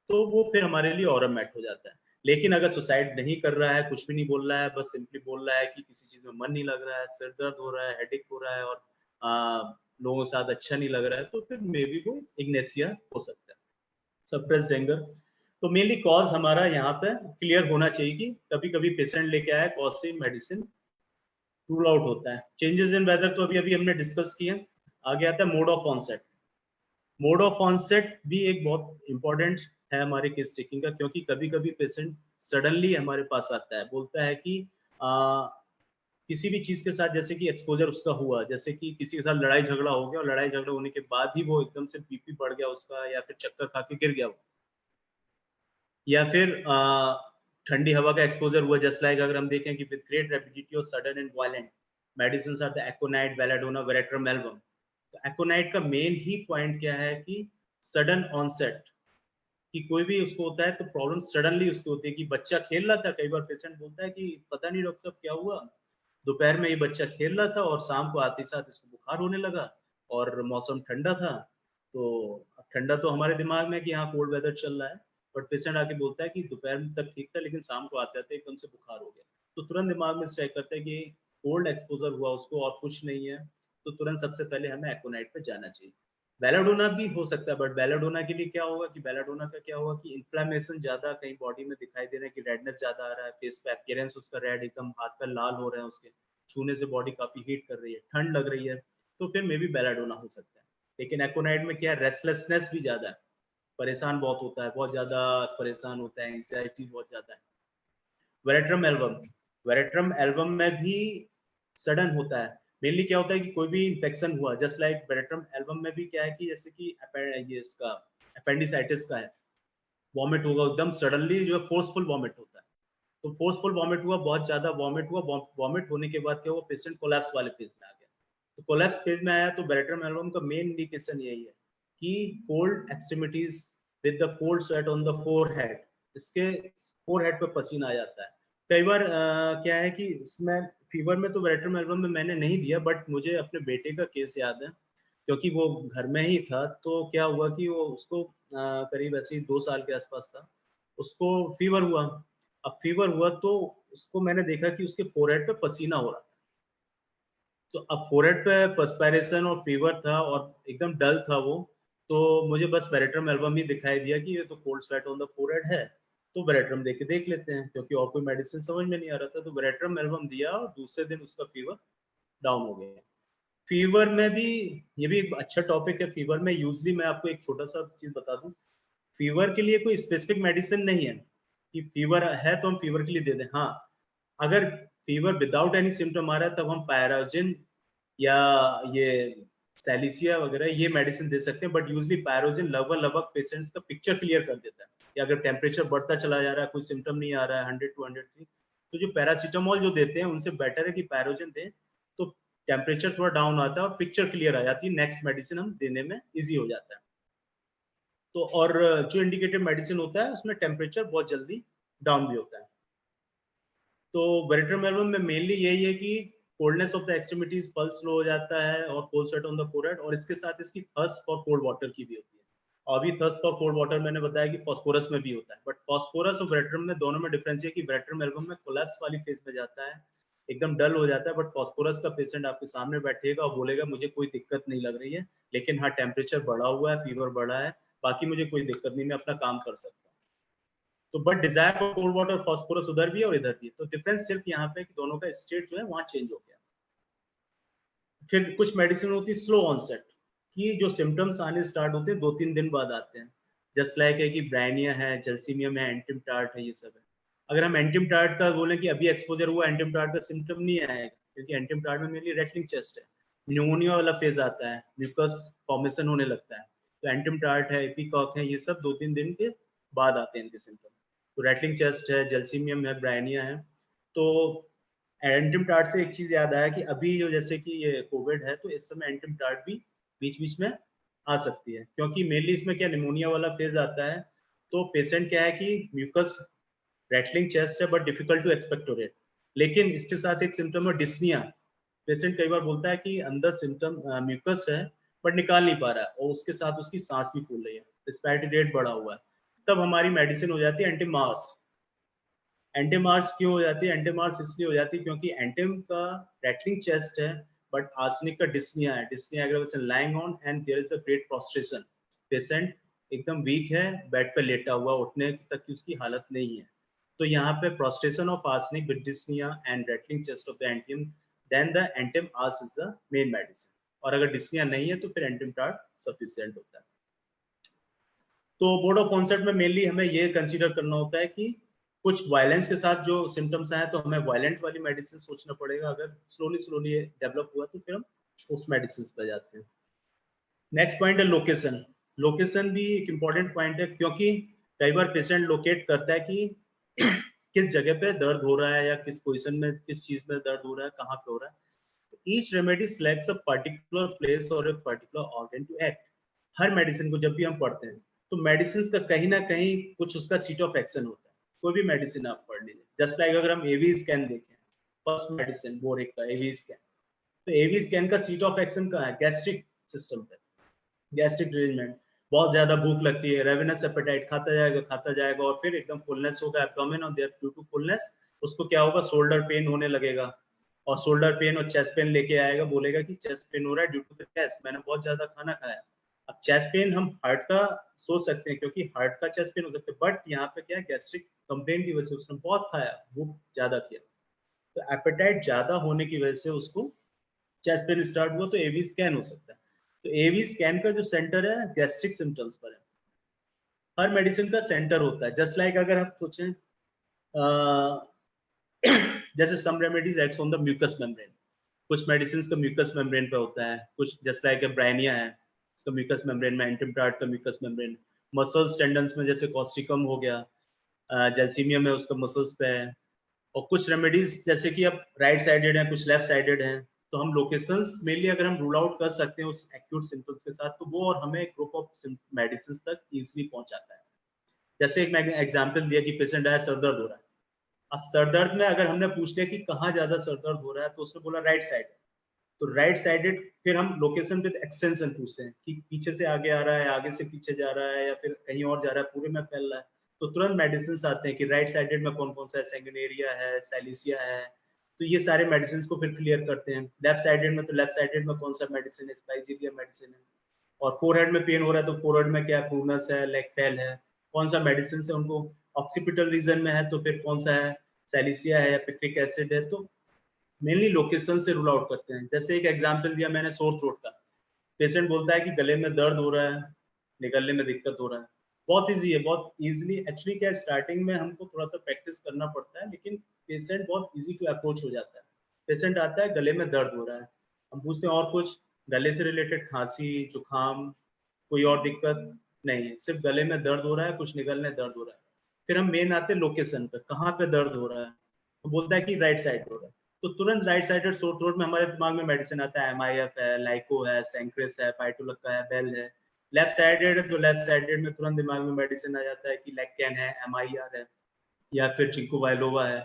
तो वो फिर हमारे लिए ऑरमेट हो जाता है। लेकिन अगर सुसाइड नहीं कर रहा है, कुछ भी नहीं बोल रहा है, बस सिंपली बोल रहा है कि किसी चीज में मन नहीं लग रहा है, सिर दर्द हो रहा है, हेडेक हो रहा है और लोगों के साथ अच्छा नहीं लग रहा है, तो फिर मे बी वो इग्नेशिया हो सकता है, सप्रेस्ड एंगर। तो मेनली कॉज हमारा यहाँ पे क्लियर होना चाहिए कि कभी कभी पेशेंट लेके आया कॉज से मेडिसिन रूल आउट होता है। चेंजेस इन वेदर तो अभी अभी हमने डिस्कस किया। आगे आता है mode of onset. Mode of onset भी एक बहुत इंपॉर्टेंट है हमारे केस टेकिंग का, क्योंकि कभी कभी पेशेंट सडनली हमारे पास आता है, बोलता है कि किसी भी चीज के साथ जैसे कि एक्सपोजर उसका हुआ, जैसे कि किसी के साथ लड़ाई झगड़ा हो गया और लड़ाई झगड़ा होने के बाद ही वो एकदम से बीपी बढ़ गया उसका, या फिर चक्कर खा के गिर गया वो, या फिर ठंडी हवा का एक्सपोजर हुआ, जस्ट लाइक अगर हम देखें कि विद ग्रेट रैपिडिटी और sudden and violent medicines are the aconite, belladonna, veratrum album. तो एकोनाइट का मेन ही पॉइंट क्या है कि सडन ऑनसेट, कि कोई भी उसको होता है तो प्रॉब्लम सडनली उसको होती है, कि बच्चा खेल रहा था, कई बार पेशेंट बोलता है कि पता नहीं डॉक्टर साहब क्या हुआ, दोपहर में ये बच्चा खेल रहा था और शाम को आते साथ इसको बुखार होने लगा और मौसम ठंडा था, तो अब ठंडा तो हमारे दिमाग में कि हाँ कोल्ड वेदर चल रहा है, बट पेशेंट आके बोलता है कि दोपहर तक ठीक था लेकिन शाम को आते आते एकदम से बुखार हो गया, तो तुरंत दिमाग में स्ट्राइक करता है कि कोल्ड एक्सपोजर हुआ उसको और कुछ नहीं है, तो तुरंत सबसे पहले हमें एक्ोनाइट पे जाना चाहिए। बेलाडोना भी हो सकता है, बट बेलाडोना के लिए क्या होगा कि बेलाडोना का क्या होगा कि इन्फ्लेमेशन ज्यादा कहीं बॉडी में दिखाई दे रहा है, कि रेडनेस ज्यादा आ रहा है, फेस पे अपीयरेंस उसका रेड, एकदम हाथ पर लाल हो रहे हैं उसके, छूने से बॉडी काफी हीट कर रही है, ठंड लग रही है, तो फिर मे बी बेलाडोना हो सकता है। लेकिन एक्ोनाइट में क्या है, रेस्टलेसनेस भी ज्यादा है, परेशान बहुत होता है, बहुत ज्यादा परेशान होता है, एंग्जाइटी बहुत ज्यादा है। वेरेट्रम एल्बम, वेरेट्रम एल्बम में भी सडन होता है। मेनली क्या होता है कि कोई भी इंफेक्शन हुआ, जस्ट लाइक वेरेट्रम एल्बम में भी क्या है कि जैसे कि ये इसका अपेंडिसाइटिस का है, वॉमिट होगा एकदम सडनली, जो है फोर्सफुल वॉमिट होता है, तो फोर्सफुल वॉमिट हुआ, बहुत ज्यादा वॉमिट हुआ, वॉमिट होने के बाद क्या हुआ, पेशेंट कोलैप्स वाले फेज में आ गया। तो कोलैप्स फेज में आया तो वेरेट्रम एल्बम का मेन इंडिकेशन यही है कि cold extremities with the cold sweat on the forehead, इसके फोरहेड पे पसीना आ जाता है। कई बार क्या है कि इसमें फीवर में तो वेरेट्रम एल्बम में मैंने नहीं दिया, बट मुझे अपने बेटे का केस याद है, क्योंकि वो घर में ही था, तो क्या हुआ कि वो उसको करीब ऐसे ही 2 साल के आसपास था, उसको फीवर हुआ। अब फीवर हुआ तो उसको मैंने देखा कि उसके फोरहेड पे पसीना हो रहा था। तो अब फोरहेड पे पर्सपायरेशन और फीवर था और एकदम डल था वो, तो मुझे बस वेरेट्रम एल्बम ही दिखाई दिया कि ये तो cold sweat on the forehead है, तो वेरेट्रम देख के देख लेते हैं, क्योंकि और कोई मेडिसिन समझ में नहीं आ रहा था। तो वेरेट्रम एल्बम दिया और दूसरे दिन उसका फीवर डाउन हो गया। फीवर में भी ये भी एक अच्छा टॉपिक है। फीवर में यूजली मैं आपको एक छोटा सा चीज बता दूं, फीवर के लिए कोई स्पेसिफिक मेडिसिन नहीं है कि फीवर है तो हम फीवर के लिए दे दें। हाँ, अगर फीवर विदाउट एनी सिम्टम आ रहा है तब हम पैराजिन या ये सैलिसिया वगैरह ये मेडिसिन दे सकते हैं, बट यूजली पैरोजिन लगभग पेशेंट्स का पिक्चर क्लियर कर देता है कि अगर टेम्परेचर बढ़ता चला जा रहा है, कोई सिम्टम नहीं आ रहा है 100 to 103, तो जो पैरासीटामोल जो देते हैं उनसे बेटर है कि पैरोजिन दें, तो टेम्परेचर थोड़ा डाउन आता है और पिक्चर क्लियर आ जाती है, नेक्स्ट मेडिसिन हम देने में इजी हो जाता है। तो और जो इंडिकेटेड मेडिसिन होता है उसमें टेम्परेचर बहुत जल्दी डाउन भी होता है। तो वेरेट्रम एल्बम में मेनली यही है कि coldness of the extremities, pulse slow हो जाता है और cold sweat on the forehead, और इसके साथ इसकी थर्स्ट फॉर कोल्ड वाटर की भी होती है। और अभी थर्स्ट फॉर कोल्ड वाटर मैंने बताया कि फॉस्फोरस में भी होता है, बट फॉस्फोरस और वेरेट्रम में दोनों में डिफरेंस है कि वेरेट्रम एल्बम में कोलैप्स वाली फेज में जाता है, एकदम डल हो जाता है, बट फॉस्फोरस का पेशेंट आपके सामने बैठेगा और बोलेगा मुझे कोई दिक्कत नहीं लग रही है, लेकिन हाँ टेम्परेचर बढ़ा हुआ है, फीवर बढ़ा है, बाकी मुझे कोई दिक्कत नहीं, मैं अपना काम कर सकता हूँ। तो but desire for cold water phosphorus उधर भी है और इधर भी है, तो डिफरेंस सिर्फ यहाँ पे कि दोनों का स्टेट जो है वहां चेंज हो गया। फिर कुछ मेडिसिन होती है स्लो ऑनसेट, कि जो सिम्टम्स आने स्टार्ट होते हैं 2-3 दिन बाद आते हैं, जस्ट लाइक है कि ब्राइनिया है, जैल्सीमियम है, एंटिमटार्ट है, ये सब है। अगर हम एंटिमटार्ट का बोलें कि अभी एक्सपोजर हुआ, एंटिमटार्ट का सिम्टम नहीं आएगा, क्योंकि एंटिमटार्ट में मेनली रेटलिंग चेस्ट है, न्यूमोनिया वाला फेज आता है, म्यूकस फॉर्मेशन होने लगता है, तो एंटिमटार्ट है, एपिकॉक है, ये सब 2-3 दिन के बाद आते हैं इनके सिम्टम। तो रेटलिंग चेस्ट है, जैल्सीमियम है, ब्राइनिया है। तो एंटिमटार्ट से एक चीज याद आया कि अभी जो जैसे कि ये कोविड है, तो इस समय एंटिमटार्ट भी बीच बीच में आ सकती है, क्योंकि मेनली इसमें क्या निमोनिया वाला फेज आता है, तो पेशेंट क्या है कि म्यूकस रेटलिंग चेस्ट है बट डिफिकल्ट टू एक्सपेक्टोरेट, लेकिन इसके साथ एक सिम्टम है डिस्निया। पेशेंट कई बार बोलता है कि अंदर सिम्टम म्यूकस है बट निकाल नहीं पा रहा है, और उसके साथ उसकी सांस भी फूल रही है, रेस्पिरेटरी रेट बढ़ा हुआ है, तब हमारी मेडिसिन हो जाती है एंटीमास। एंटीमार्स क्यों हो जाती है? एंटीमार्स इसलिए हो जाती है क्योंकि एंटिम का रैटलिंग चेस्ट है, बट आर्सेनिक का डिस्निया है, dyspnoea aggravation lying on and there is the great prostration, patient एकदम वीक है, बेड पे लेटा हुआ, उठने तक की उसकी हालत नहीं है। तो यहाँ पे prostration of arsenic with dyspnoea and rattling chest of the antim, then the antim ars is the main medicine, और अगर डिस्निया नहीं है तो फिर एंटिम टार्ट सफिशिएंट होता है। तो बोर्ड ऑफ कॉन्सेप्ट में मेनली हमें ये कंसीडर करना होता है कि कुछ वायलेंस के साथ जो सिम्टम्स आए तो हमें वायलेंट वाली मेडिसिन सोचना पड़ेगा, अगर स्लोली डेवलप हुआ तो फिर हम उस मेडिसिन पे जाते हैं। नेक्स्ट पॉइंट है लोकेशन। लोकेशन भी एक इम्पॉर्टेंट पॉइंट है, क्योंकि कई बार पेशेंट लोकेट करता है कि किस जगह पे दर्द हो रहा है या किस पोजिशन में किस चीज में दर्द हो रहा है, कहाँ पे हो रहा है। Each remedy selects a particular place और a particular organ to act. हर मेडिसिन को जब भी हम पढ़ते हैं तो मेडिसिन का कहीं ना कहीं कुछ उसका सीट ऑफ एक्शन होता है। कोई भी मेडिसिन आप पढ़ लीजिए, जस्ट लाइक अगर हम एवी स्कैन देखें, फर्स्ट मेडिसिन बोरिक का एवी स्कैन, तो एवी स्कैन का सीट ऑफ एक्शन कहाँ है? गैस्ट्रिक सिस्टम पे, गैस्ट्रिक डिरीजमेंट, बहुत ज्यादा भूख लगती है, रेवेनस एपेटाइट, खाता जाएगा और फिर एकदम फुलनेस होगा एब्डोमेन, और देयर ड्यू टू फुलनेस उसको क्या होगा, शोल्डर पेन होने लगेगा, और शोल्डर पेन और चेस्ट पेन लेके आएगा, बोलेगा कि चेस्ट पेन हो रहा है ड्यू टू द गैस, मैंने बहुत ज्यादा खाना खाया। अब चेस्ट पेन हम हार्ट का सोच सकते हैं, क्योंकि हार्ट का चेस्ट पेन हो सकता है, बट यहाँ पे क्या है, गैस्ट्रिक कंप्लेन की वजह से उसने बहुत खाया, भूख ज्यादा किया, तो एपेटाइट ज्यादा होने की वजह से उसको चेस्ट पेन स्टार्ट हुआ, तो एवी स्कैन हो सकता है। तो एवी स्कैन का जो सेंटर है गैस्ट्रिक सिम्टम्स पर है। हर मेडिसिन का सेंटर होता है, जस्ट लाइक अगर आप सोचें जैसे some remedies acts on the mucous membrane, कुछ मेडिसिन का म्यूकस मेम्ब्रेन पे होता है, कुछ जस्ट लाइक ब्राइनिया है उसका म्यूकस मेम्ब्रेन में, एंटिमटार्ट का म्यूकस मेम्ब्रेन, मसल्स टेंडन्स में जैसे कॉस्टिकम हो गया, जैल्सीमियम है उसका मसल्स पे है, और कुछ रेमेडीज जैसे कि अब राइट साइडेड है, कुछ लेफ्ट साइडेड है, तो हम लोकेशंस मेनली अगर हम रूल आउट कर सकते हैं उस एक्यूट सिम्टम्स के साथ, तो वो और हमें ग्रुप ऑफ मेडिसिन तक इजिली पहुंचाता है। जैसे एक मैंने एग्जांपल दिया कि पेशेंट आया सर दर्द हो रहा है, अब सर दर्द में अगर हमने पूछ लिया कि कहाँ ज्यादा सर दर्द हो रहा है, तो उसने बोला राइट साइड, तो राइट साइडेड फिर हम लोकेशन विद एक्सटेंशन पूछते हैं कि पीछे से आगे आ रहा है, आगे से पीछे जा रहा है, या फिर कहीं और जा रहा है, पूरे में फैल रहा है, तो तुरंत मेडिसिन आते हैं कि राइट साइडेड में कौन कौन सा है, सैंगुनेरिया है, सैलिसिया है, तो ये सारे मेडिसिन को फिर क्लियर करते हैं। लेफ्ट साइडेड में तो लेफ्ट साइडेड में कौन सा मेडिसिन है, स्पाइजीलिया मेडिसिन है। और फोरहेड में पेन हो रहा है तो फोरहेड में क्या है, प्रूनस है, लेक्टेल है, कौन सा मेडिसिन है उनको। ऑक्सीपिटल रीजन में है तो फिर कौन सा है, सैलिसिया है या पिक्रिक एसिड है। तो मेनली लोकेशन से रूल आउट करते हैं। जैसे एक एग्जांपल दिया मैंने सोर थ्रोट का, पेशेंट बोलता है कि गले में दर्द हो रहा है, निकलने में दिक्कत हो रहा है, बहुत इजी है, बहुत इजीली। एक्चुअली क्या स्टार्टिंग में हमको थोड़ा सा प्रैक्टिस करना पड़ता है, लेकिन पेशेंट बहुत इजी टू अप्रोच हो जाता है। पेशेंट आता है गले में दर्द हो रहा है, हम पूछते हैं और कुछ, गले से रिलेटेड खांसी जुकाम कोई और दिक्कत नहीं है, सिर्फ गले में दर्द हो रहा है, कुछ निकलने दर्द हो रहा है। फिर हम मेन आते हैं लोकेशन पे, कहाँ पे दर्द हो रहा है, तो बोलता है कि राइट साइड हो रहा है, तो तुरंत राइट साइडेड सोर थ्रोट में हमारे दिमाग में मेडिसिन आता है, एमआईएफ है, लाइको है, सेंक्रेस है, फाइटोलक्का है, बेल है। लेफ्ट साइडेड है तो लेफ्ट साइडेड में तुरंत दिमाग में मेडिसिन आ जाता है कि लेक्केन है, एमआईआर है, या फिर चिंको वाइलोवा है,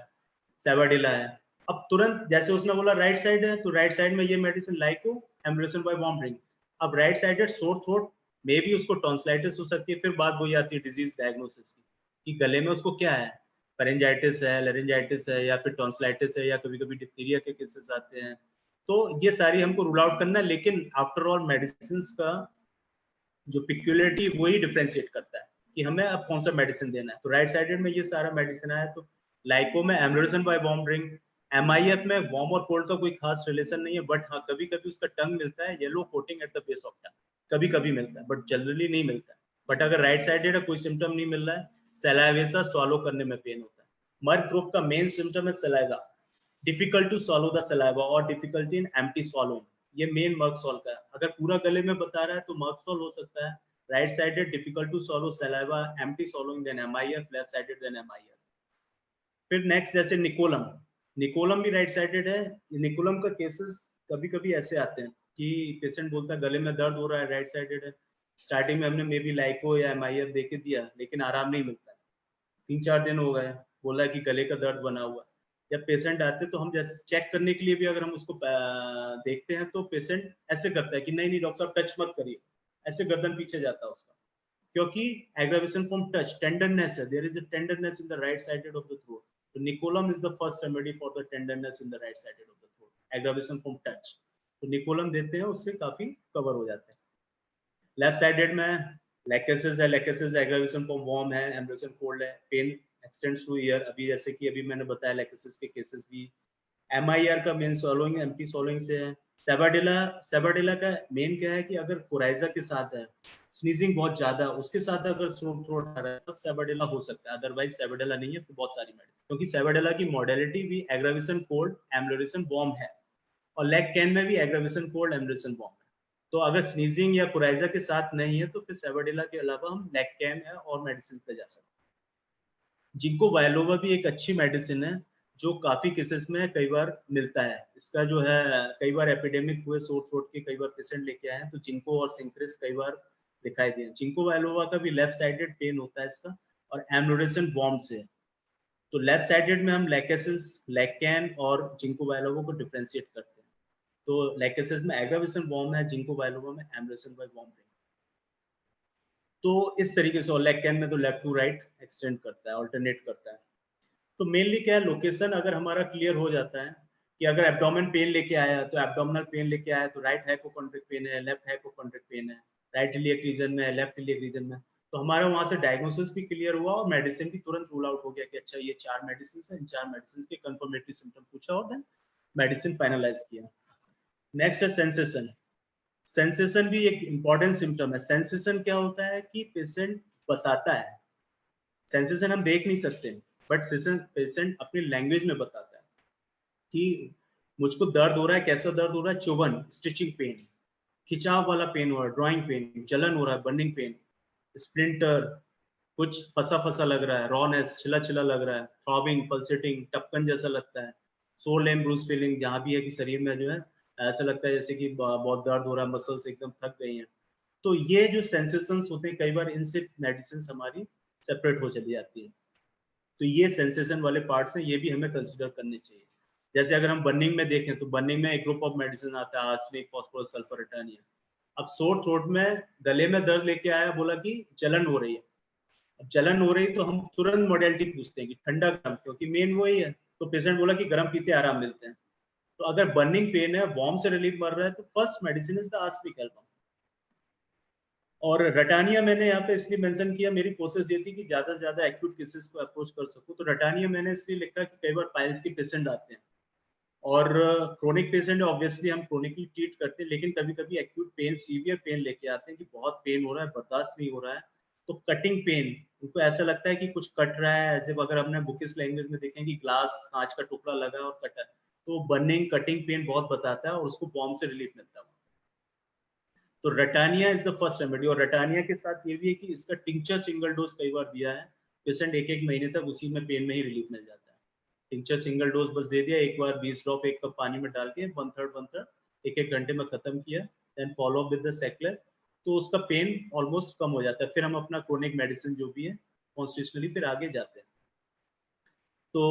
सेवाडिला है। अब तुरंत जैसे उसने बोला राइट साइड है तो राइट साइड में ये मेडिसिन लाइको, एम्ब्रोसिन बाय वॉम्ब्रिंग। अब राइट साइडेड सोर थ्रोट में भी उसको टॉन्सिलाइटिस हो सकती है, फिर बात वही आती है डिजीज डायग्नोसिस की कि गले में उसको क्या है, फेरेंजाइटिस है, लेरिंजाइटिस है, या फिर टॉन्सिलाइटिस है, या कभी कभी डिप्थीरिया के केसेस आते हैं। तो ये सारी हमको रूल आउट करना है, लेकिन आफ्टर ऑल मेडिसिन का जो पिक्यूलियरिटी वही डिफरेंशिएट करता है कि हमें अब कौन सा मेडिसिन देना है। तो राइट साइडेड में ये सारा मेडिसिन आया, तो लाइको में एम्ब्रोसिन बाय वॉम्ब्रिंग, एमआईएफ में वार्म और कोल्ड का कोई खास रिलेशन नहीं है, बट हाँ कभी कभी उसका टंग मिलता है, yellow coating at the base of tongue, कभी कभी मिलता है, बट जनरली नहीं मिलता है। बट अगर राइट साइडेड है, कोई सिम्टम नहीं मिल रहा है, सलाइवेसा स्वालो करने में पेन होता है। मर्क ग्रुप का मेन सिम्टम है saliva, difficult to swallow the saliva और डिफिकल्टी इन एम्प्टी swallowing, ये मेन मर्क सॉल्व का है। अगर पूरा गले में बता रहा है तो मर्क सॉल्व हो सकता है, right sided difficult to swallow saliva, empty swallowing then MIF, left sided then MIF. फिर नेक्स्ट जैसे निकोलम, निकोलम भी राइट साइडेड है। निकोलम का केसेस कभी कभी ऐसे आते हैं कि पेशेंट बोलता है गले में दर्द हो रहा है, राइट साइडेड है, स्टार्टिंग में हमने मे बी लाइको या एमआईएफ दे के दिया, लेकिन आराम नहीं मिलता है, 3-4 दिन हो गए, बोला है कि गले का दर्द बना हुआ। जब पेशेंट आते तो हम जैसे चेक करने के लिए भी अगर हम उसको देखते हैं तो पेशेंट ऐसे करता है कि नहीं नहीं डॉक्टर साहब टच मत करिए, ऐसे गर्दन पीछे जाता है उसका, क्योंकि एग्रावेशन फ्रॉम टच, टेंडरनेस है, there is a tenderness in the right sided of the throat. तो niccolum is the first remedy for the tenderness in the right sided of the throat, aggravation from touch. तो niccolum देते हैं, उससे काफी cover हो जाते हैं। Left sided में लेकेसिस है, लेकेसिस एग्रावेशन फ्रॉम वार्म है, एम्ब्रोसिन कोल्ड है, पेन एक्सटेंड्स टू ईयर। अभी जैसे कि अभी मैंने बताया लेकेसिस के केसेस भी। एमआईआर का मेन सॉलोइंग एम्प्टी सॉलोइंग से है। सेवाडिला, सेवाडिला का मेन क्या है कि अगर कोराइजा के साथ है, स्नीजिंग बहुत ज्यादा, उसके साथ अगर थ्रोट आ रहा है तब सेवाडिला हो सकता है, अदरवाइज सेवाडिला नहीं है। तो बहुत सारी मेडिसिन, क्योंकि सेवाडिला की मॉडलिटी भी एग्रावेशन कोल्ड एम्ब्लोरेशन वार्म है, और लेग कैन में भी एग्रावेशन कोल्ड एम्ब्लोरेशन वार्म है। तो अगर स्नीजिंग या कोराइजा के साथ नहीं है तो फिर सेवाडिला के अलावा हम लेग कैन है और मेडिसिन पे जा सकते हैं। जिंको बायलोवा भी एक अच्छी मेडिसिन है जो काफी केसेस में कई बार मिलता है। इसका जो है कई बार एपिडेमिक हुए सोर थ्रोट के, कई बार पेशेंट लेके आए हैं तो जिंको और सिंक्रिस कई बार दिखाई दिए। जिंको बायलोवा का भी लेफ्ट साइडेड पेन होता है इसका, और एम्ब्लोरेशन वार्म से। तो लेफ्ट साइडेड में हम लेकेसिस, लेगकैन और जिंको बायलोवा को डिफरेंशिएट करते हैं। तो लेकेसिस में एग्रावेशन वार्म है, जिंको बायलोवा में एम्ब्लोरेशन बाय वॉम्ब्रिंग। तो इस तरीके से, और लेगकैन में तो लेफ्ट टू राइट एक्सटेंड करता है, अल्टरनेट करता है। तो मेनली क्या है, लोकेशन अगर हमारा क्लियर हो जाता है कि अगर एब्डोमेन पेन लेके आया तो एब्डोमिनल पेन लेके आया तो राइट हाइपोकॉन्ड्रिक पेन है, लेफ्ट हाइपोकॉन्ड्रिक पेन है, राइट इलियक रीजन में है, लेफ्ट इलियक रीजन में, तो हमारा वहां से डायग्नोसिस भी क्लियर हुआ और मेडिसिन भी तुरंत रूल आउट हो गया कि अच्छा ये 4 मेडिसिन है, इन 4 मेडिसिन के कंफर्मेटरी सिम्टम पूछा और देन मेडिसिन फाइनलाइज किया। नेक्स्ट है सेंसेशन। सेंसेशन भी एक इंपॉर्टेंट सिम्टम है। सेंसेशन क्या होता है कि पेशेंट बताता है, सेंसेशन हम देख नहीं सकते, बट पेशेंट अपनी लैंग्वेज में बताता है कि मुझको दर्द हो रहा है, कैसा दर्द हो रहा है, चुभन, स्टिचिंग पेन, खिंचाव वाला पेन हो रहा है, ड्रॉइंग पेन, जलन हो रहा है, बर्निंग पेन, स्प्लिंटर, कुछ फंसा फंसा लग रहा है, रॉनेस, छिला छिला लग रहा है, थ्रॉबिंग, पल्सेटिंग, टपकन जैसा लगता है, सोर लेम ब्रूज फीलिंग, जहाँ भी है कि शरीर में जो है ऐसा लगता है जैसे कि बहुत दर्द हो रहा है, मसल्स एकदम थक गई हैं। तो ये जो सेंसेशंस होते हैं कई बार इनसे मेडिसिन हमारी सेपरेट हो चली जाती है। तो ये सेंसेशन वाले पार्ट्स हैं, ये भी हमें कंसिडर करने चाहिए। जैसे अगर हम बर्निंग में देखें तो बर्निंग में एक ग्रुप ऑफ मेडिसिन आता है, आर्सेनिक, फास्फोरस, सल्फर, रेटानिया। अब सोर थ्रोट में गले में दर्द लेके आया, बोला कि जलन हो रही है। अब जलन हो रही तो हम तुरंत मॉडलिटी पूछते हैं कि ठंडा गर्म, क्योंकि मेन वही है। तो पेशेंट बोला कि गर्म पीते आराम मिलते हैं। तो अगर बर्निंग पेन है, वार्म से रिलीफ मिल रहा है, तो first medicine is the arsenic album. और रटानिया मैंने यहाँ पे इसलिए मेंशन किया, मेरी कोशिश ये थी कि ज्यादा से ज्यादा एक्यूट केसेस को अप्रोच कर सकूं। तो रटानिया मैंने इसलिए लिखा कि कई बार पाइल्स के पेशेंट आते हैं और क्रोनिक पेशेंट ऑब्वियसली हम क्रोनिकली ट्रीट करते हैं, लेकिन कभी कभी एक्यूट पेन, सीवियर पेन लेके आते हैं कि बहुत पेन हो रहा है, बर्दाश्त नहीं हो रहा है। तो कटिंग पेन, उनको ऐसा लगता है कि कुछ कट रहा है, जब अगर हमने बुकिश लैंग्वेज में देखें कि ग्लास, कांच का टुकड़ा लगा और कटा है, तो बर्निंग, कटिंग पेन बहुत बताता है और उसको वार्म से रिलीफ मिलता है। तो रटानिया इज द फर्स्ट रेमेडी। और रटानिया के साथ ये भी है कि इसका टिंचर सिंगल डोज कई बार दिया है, पेशेंट एक एक महीने तक उसी में पेन में ही रिलीफ मिल जाता है। टिंचर सिंगल डोज बस दे दिया, एक बार 20 ड्रॉप एक कप पानी में डाल के 1/3 एक एक घंटे में खत्म किया, then follow up with the secular, तो उसका पेन ऑलमोस्ट कम हो जाता है। फिर हम अपना क्रोनिक मेडिसिन जो भी है कॉन्स्टिट्यूशनली फिर आगे जाते हैं। तो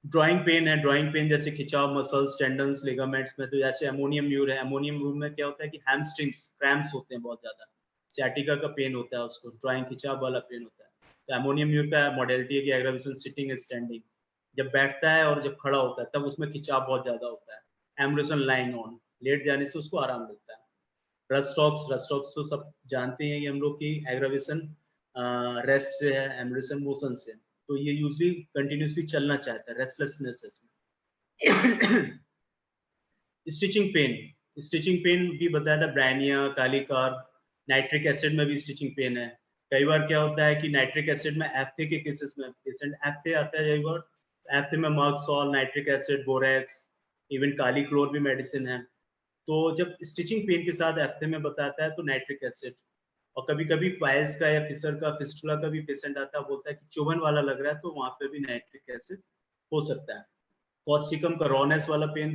ड्राइंग पेन है, ड्राइंग पेन जैसे खिंचाव मसल्स, टेंडन्स, लिगामेंट्स में, तो जैसे अमोनियम न्यूर है, अमोनियम न्यूर में क्या होता है कि हैमस्ट्रिंग्स क्रैम्प्स होते हैं बहुत ज्यादा, सियाटिका का पेन होता है, उसको ड्राइंग खिंचाव वाला पेन होता है। तो अमोनियम न्यूर का मॉडलिटी है कि एग्रावेशन सिटिंग स्टैंडिंग, जब बैठता है और जब खड़ा होता है तब उसमें खिंचाव बहुत ज्यादा होता है। एमरेशन लाइंग ऑन, लेट जाने से उसको आराम मिलता है। रस्टॉक्स, रस्टॉक्स तो सब जानते हैं कि हम लोग की एग्रावेशन रेस्ट से है, एमरेशन मोशन से, तो ये यूजली कंटिन्यूसली चलना चाहता है, रेस्टलेसनेस है। स्टिचिंग पेन, स्टिचिंग पेन भी बताया था, ब्रायनिया, कालीकार, नाइट्रिक एसिड में भी स्टिचिंग पेन है। कई बार क्या होता है कि नाइट्रिक एसिड में एफ्थे के केसेस में पेशेंट एफ्थे आता है, कई बार एफ्थे में merc sol, nitric acid, borax, even kali chlor भी मेडिसिन है। तो जब स्टिचिंग पेन के साथ एफ्थे में बताता है तो नाइट्रिक एसिड, और कभी कभी पाइल्स का या फिसर का, फिस्टुला का भी पेशेंट आता है, बोलता है कि चुभन वाला लग रहा है, तो वहां पे भी नाइट्रिक एसिड हो सकता है। कॉस्टिकम का रॉनेस वाला पेन,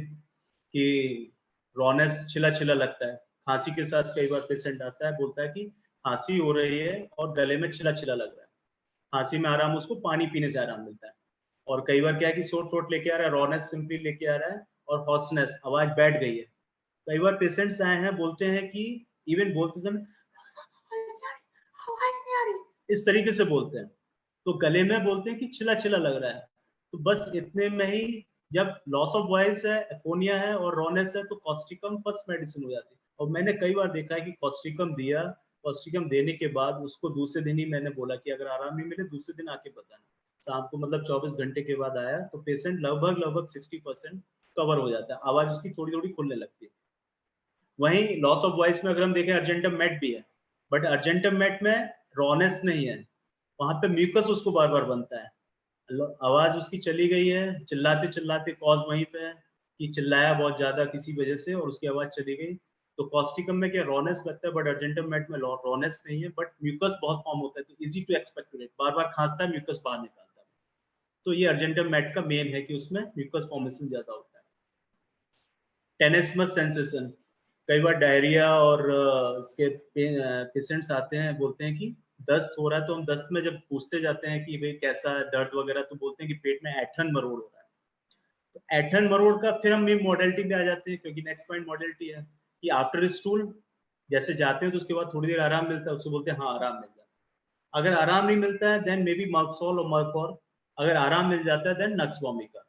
कि रॉनेस छिला छिला लगता है, खांसी के साथ कई बार पेशेंट आता है, बोलता है कि खांसी हो रही है और गले में छिला छिला लग रहा है, खांसी में आराम, उसको पानी पीने से आराम मिलता है। और कई बार क्या है कि शोर थ्रोट लेके आ रहा है, रॉनेस सिंपली लेके आ रहा है, और हॉर्सनेस, आवाज बैठ गई है। कई बार पेशेंट्स आए हैं, बोलते हैं कि इवन बोलते समय इस तरीके से बोलते हैं, तो गले में बोलते हैं कि छिला छिला लग रहा है। तो बस इतने में ही जब लॉस ऑफ वॉइस है, एफोनिया है और रॉनेस है, तो कॉस्टिकम फर्स्ट मेडिसिन हो जाती है। और मैंने कई बार देखा है कि कॉस्टिकम दिया, कॉस्टिकम देने के बाद उसको दूसरे दिन ही मैंने बोला कि अगर आराम नहीं मिले दूसरे दिन आके बताना, शाम को मतलब 24 घंटे के बाद आया तो पेशेंट लगभग लगभग 60% कवर हो जाता है, आवाज उसकी थोड़ी थोड़ी खुलने लगती है। वहीं लॉस ऑफ वॉइस में अगर हम देखें, अर्जेंटम मेट भी है, बट अर्जेंटम मेट में रॉनेस नहीं है, वहां पे म्यूकस उसको बार बार बनता है, आवाज उसकी चली गई है, चिल्लाते चिल्लाते कॉज वहीं पे है कि चिल्लाया बहुत ज्यादा किसी वजह से और उसकी आवाज चली गई। तो कॉस्टिकम में क्या रॉनेस लगता है, बट अर्जेंटम मेट में रॉनेस नहीं है, बट म्यूकस बहुत फॉर्म होता है, तो इजी टू एक्सपेक्ट, बार बार खांसता है, म्यूकस बाहर निकालता है। तो ये अर्जेंटम मेट का मेन है कि उसमें म्यूकस फॉर्मेशन ज्यादा होता है। टेनेस्मस सेंसेशन, कई बार डायरिया और इसके पेशेंट्स आते हैं, बोलते हैं कि दस्त हो रहा है, तो हम दस्त में जब पूछते जाते हैं कि भाई कैसा दर्द वगैरह, तो बोलते हैं कि पेट में ऐठन मरोड़ हो रहा है। तो ऐठन मरोड़ का फिर हम मॉडलिटी पे आ जाते हैं, क्योंकि नेक्स्ट पॉइंट मॉडलिटी है कि आफ्टर स्टूल जैसे जाते हैं तो उसके बाद थोड़ी देर आराम मिलता है, उसको बोलते हैं हाँ आराम मिल जाता है। अगर आराम नहीं मिलता है देन मे बी मर्कसॉल और मर्कॉर, अगर आराम मिल जाता है देन नक्स वोमिका।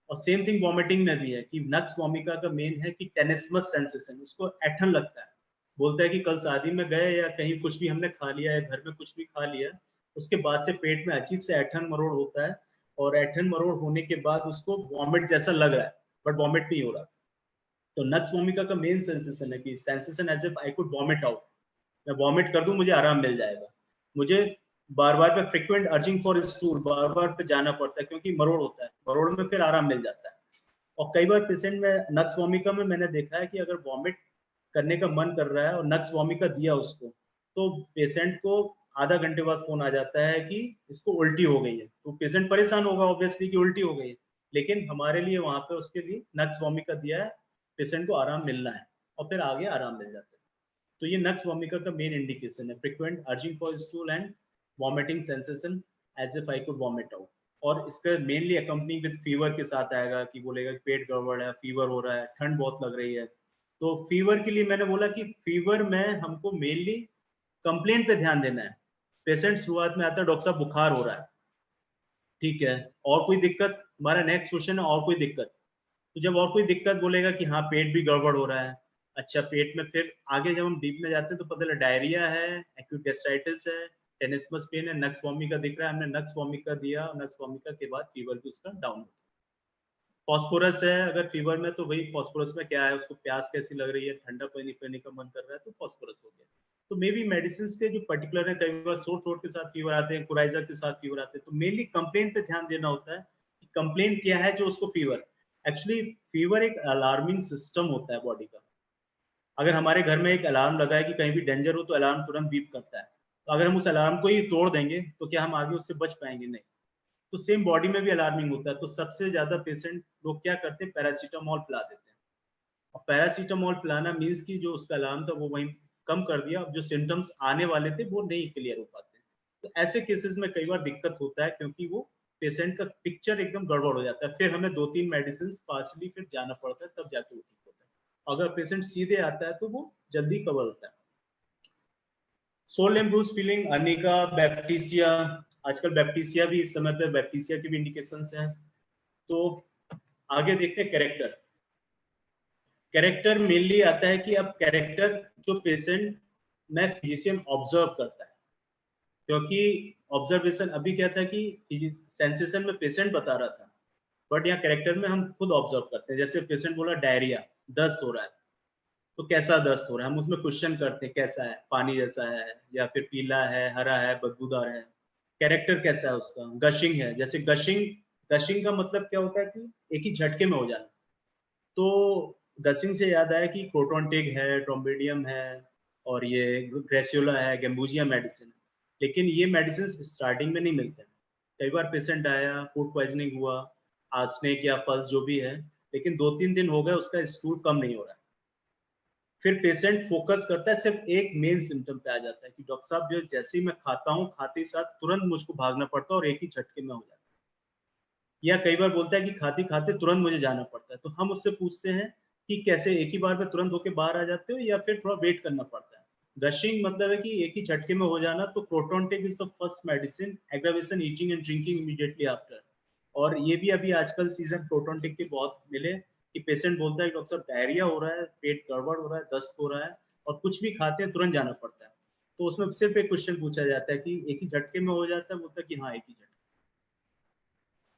और सेम थिंग वॉमिटिंग में भी है कि नक्स वोमिका का मेन है कि टेनेस्मस सेंसेशन, उसको ऐठन लगता है, बोलता है कि कल शादी में गए या कहीं कुछ भी हमने खा लिया या घर में कुछ भी खा लिया, उसके बाद से पेट में अजीब से ऐठन मरोड़ होता है, और ऐठन मरोड़ होने के बाद उसको वॉमिट जैसा लग रहा है, बट वॉमिट नहीं हो रहा। तो नक्स वोमिका का मेन सेंसेशन है कि sensation as if I could vomit out, मैं वॉमिट कर दूं मुझे आराम मिल जाएगा, मुझे बार बार पे फ्रिक्वेंट अर्जिंग फॉर स्टूल, बार बार पे जाना पड़ता है क्योंकि मरोड़ होता है, मरोड़ में फिर आराम मिल जाता है। और कई बार पेशेंट में नक्स वोमिका में मैंने देखा है कि अगर वॉमिट करने का मन कर रहा है और नक्स वोमिका दिया उसको, तो पेशेंट को आधा घंटे बाद फोन आ जाता है कि इसको उल्टी हो गई है, तो पेशेंट परेशान होगा ऑब्वियसली कि उल्टी हो गई है, लेकिन हमारे लिए वहां पे उसके लिए नक्स वोमिका दिया है, पेशेंट को आराम मिलना है और फिर आगे आराम मिल जाता है। तो ये नक्स वोमिका का मेन इंडिकेशन है, frequent urging for stool and vomiting sensation as if I could vomit out. और इसका मेनली अकम्पनी विद फीवर के साथ आएगा कि बोलेगा कि पेट गड़बड़ है, फीवर हो रहा है, ठंड बहुत लग रही है। तो फीवर के लिए मैंने बोला कि फीवर में हमको मेनली कंप्लेंट पे ध्यान देना है। पेशेंट शुरुआत में आता है, डॉक्टर साहब बुखार हो रहा है, ठीक है, और कोई दिक्कत? हमारा नेक्स्ट क्वेश्चन है और कोई दिक्कत? तो जब और कोई दिक्कत बोलेगा कि हाँ पेट भी गड़बड़ हो रहा है, अच्छा पेट में, फिर आगे जब हम डीप में जाते हैं तो पता चला डायरिया है, एक्यूट गैस्ट्राइटिस है, टेनिसमस पेन है, नक्स वोमिका दिख रहा है, हमने नक्स वोमिका दिया, नक्स वोमिका के बाद फीवर भी उसका डाउन हो। फॉस्फोरस है अगर फीवर में, तो वही फॉस्फोरस में क्या है, उसको प्यास कैसी लग रही है, ठंडा पानी पीने का मन कर रहा है, तो फॉस्फोरस हो गया। तो मे बी मेडिसिन के जो पर्टिकुलर है, कई बार सोर थ्रोट के साथ फीवर आते हैं, कुराइजा के साथ फीवर आते हैं, तो मेनली कंप्लेंट पे ध्यान देना होता है कि कंप्लेंट क्या है जो उसको फीवर। एक्चुअली फीवर एक अलार्मिंग सिस्टम होता है बॉडी का। अगर हमारे घर में एक अलार्म लगा है कि कहीं भी डेंजर हो तो अलार्म तुरंत बीप करता है, तो अगर हम उस अलार्म को ही तोड़ देंगे तो क्या हम आगे उससे बच पाएंगे? नहीं। तो सेम बॉडी में भी अलार्मिंग होता है। तो सबसे ज्यादा पेशेंट लोग क्या करते हैं, पैरासीटामोल पिला देते हैं, और पैरासीटामोल पिलाना मीन्स कि जो उसका अलार्म था वो वहीं कम कर दिया, अब जो सिम्टम्स आने वाले थे वो नहीं क्लियर हो पाते। तो ऐसे केसेस में कई बार दिक्कत होता है, क्योंकि वो पेशेंट का पिक्चर एकदम गड़बड़ हो जाता है, फिर हमें 2-3 मेडिसिन पार्सली फिर जाना पड़ता है, तब जाके वो ठीक होता है। अगर पेशेंट सीधे आता है तो वो जल्दी कवर होता है। सोल एम्ब्रूस फीलिंग, अर्निका, बैप्टीसिया, आजकल बैप्टीसिया भी, इस समय पे बैप्टीसिया की भी इंडिकेशंस हैं। तो आगे देखते हैं कैरेक्टर। कैरेक्टर मेनली आता है कि अब कैरेक्टर जो पेशेंट में फिजिशियन ऑब्जर्व करता है, क्योंकि ऑब्जर्वेशन अभी क्या था कि सेंसेशन में पेशेंट बता रहा था, बट यहाँ कैरेक्टर में हम खुद ऑब्जर्व करते हैं। जैसे पेशेंट बोला डायरिया, दस्त हो रहा है, तो कैसा दस्त हो रहा है, हम उसमें क्वेश्चन करते हैं, कैसा है, पानी जैसा है या फिर पीला है, हरा है, बदबूदार है। कैरेक्टर कैसा है उसका? गशिंग है, जैसे गशिंग, गशिंग का मतलब क्या होता है कि एक ही झटके में हो जाना। तो गशिंग से याद आया कि क्रोटोनटिक है, ट्रोम्बेडियम है, और ये ग्रेसियोला है, गेम्बूजिया मेडिसिन। लेकिन ये मेडिसिन स्टार्टिंग में नहीं मिलते हैं। कई बार पेशेंट आया, फूड पॉइजनिंग हुआ, आर्सेनिक या पल्स जो भी है, लेकिन 2-3 दिन हो गए, उसका स्टूल कम नहीं हो रहा है। फिर पेशेंट फोकस करता है सिर्फ एक मेन सिम्टम पे आ जाता है कि डॉक्टर साहब जो जैसे ही मैं खाता हूँ, खाते ही साथ तुरंत मुझको भागना पड़ता है और एक ही झटके में हो जाता है। या कई बार बोलता है कि खाते खाते तुरंत मुझे जाना पड़ता है। तो हम उससे पूछते हैं कि कैसे एक ही बार में तुरंत होके बाहर आ जाते हो या फिर थोड़ा वेट करना पड़ता है? गशिंग मतलब है कि एक ही झटके में हो जाना। तो प्रोटोनटिक is the first medicine, aggravation eating and drinking immediately after. और ये भी अभी आजकल सीजन प्रोटोनटिक के बहुत मिले कि पेशेंट बोलता है डॉक्टर साहब डायरिया हो रहा है, पेट गड़बड़ हो रहा है, दस्त हो रहा है, और कुछ भी खाते हैं तुरंत जाना पड़ता है। तो उसमें सिर्फ एक क्वेश्चन पूछा जाता है कि एक ही झटके में हो जाता है? बोलता है कि हाँ एक ही झटके।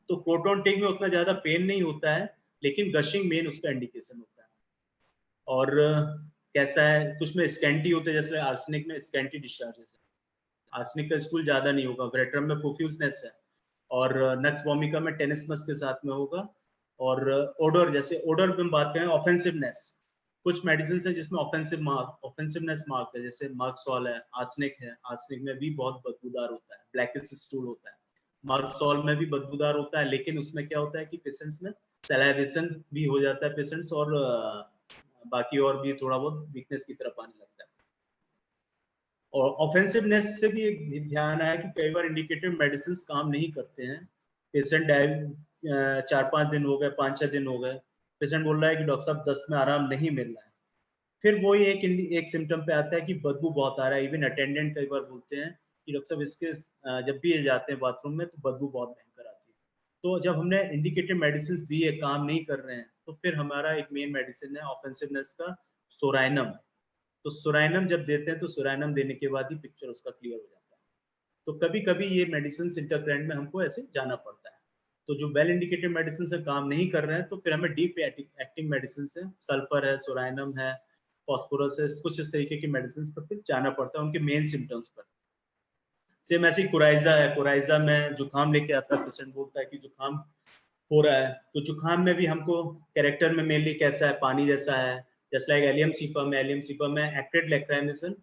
तो प्रोटोनटिक में उतना ज्यादा पेन नहीं होता है, लेकिन गशिंग मेन उसका इंडिकेशन होता है। और कैसा है, कुछ में स्कैंटी होते हैं, जैसे आर्सेनिक में स्कैंटी डिस्चार्जेस है। आर्सेनिक का स्टूल ज्यादा नहीं होगा, ग्रेटरम में प्रोफ्यूजनेस है, और नक्स वोमिका में टेनिसमस के साथ में होगा। और ओडर, जैसे ओडर में बात करें, ऑफेंसिवनेस, कुछ मेडिसिन है जिसमें ऑफेंसिवनेस मार्क है, जैसे मार्कसॉल है, आर्सेनिक है, आर्सेनिक में भी बहुत बदबूदार होता है, ब्लैकिश स्टूल होता है। मार्कसॉल में भी बदबूदार होता है, लेकिन उसमें क्या होता है कि पेशेंट्स में सैलाइवेशन भी हो जाता है पेशेंट्स, और बाकी और भी थोड़ा बहुत वीकनेस की तरफ आने लगता है। और ऑफेंसिवनेस से भी एक ध्यान आया कि कई बार इंडिकेटेड मेडिसिन काम नहीं करते हैं। पेशेंट 4-5 दिन हो गए, 5-6 दिन हो गए, पेशेंट बोल रहा है कि डॉक्टर साहब दस्त में आराम नहीं मिल रहा है। फिर वही एक सिम्टम पे आता है कि बदबू बहुत आ रहा है। इवन अटेंडेंट कई बार बोलते हैं कि डॉक्टर साहब इसके जब भी ये जाते हैं बाथरूम में तो बदबू बहुत भयंकर आती है। तो जब हमने इंडिकेटेड मेडिसिन दी है, काम नहीं कर रहे हैं, तो फिर हमारा एक मेन मेडिसिन है ऑफेंसिवनेस का, सोराइनम। तो सोराइनम जब देते हैं तो सोराइनम देने के बाद ही पिक्चर उसका क्लियर हो जाता है। तो कभी कभी ये मेडिसिन इंटरकरेंट में हमको ऐसे जाना पड़ता है। तो जो वेल इंडिकेटेड मेडिसिन से काम नहीं कर रहे हैं तो फिर हमें डीप एक्टिंग मेडिसिन है, सल्फर है, सोराइनम है, फॉस्फोरस है, कुछ इस तरीके की मेडिसिन पर फिर जाना पड़ता है उनके मेन सिम्टम्स पर। सेम ऐसी कुराइजा है, कुराइजा में जुकाम लेके आता है, पेशेंट बोलता है कि जुकाम हो रहा है। तो जुकाम में भी हमको कैरेक्टर में मेनली कैसा है, पानी जैसा है, जैसे लाइक एलियम सीपम में एक्टेड लैक्राइमेशन,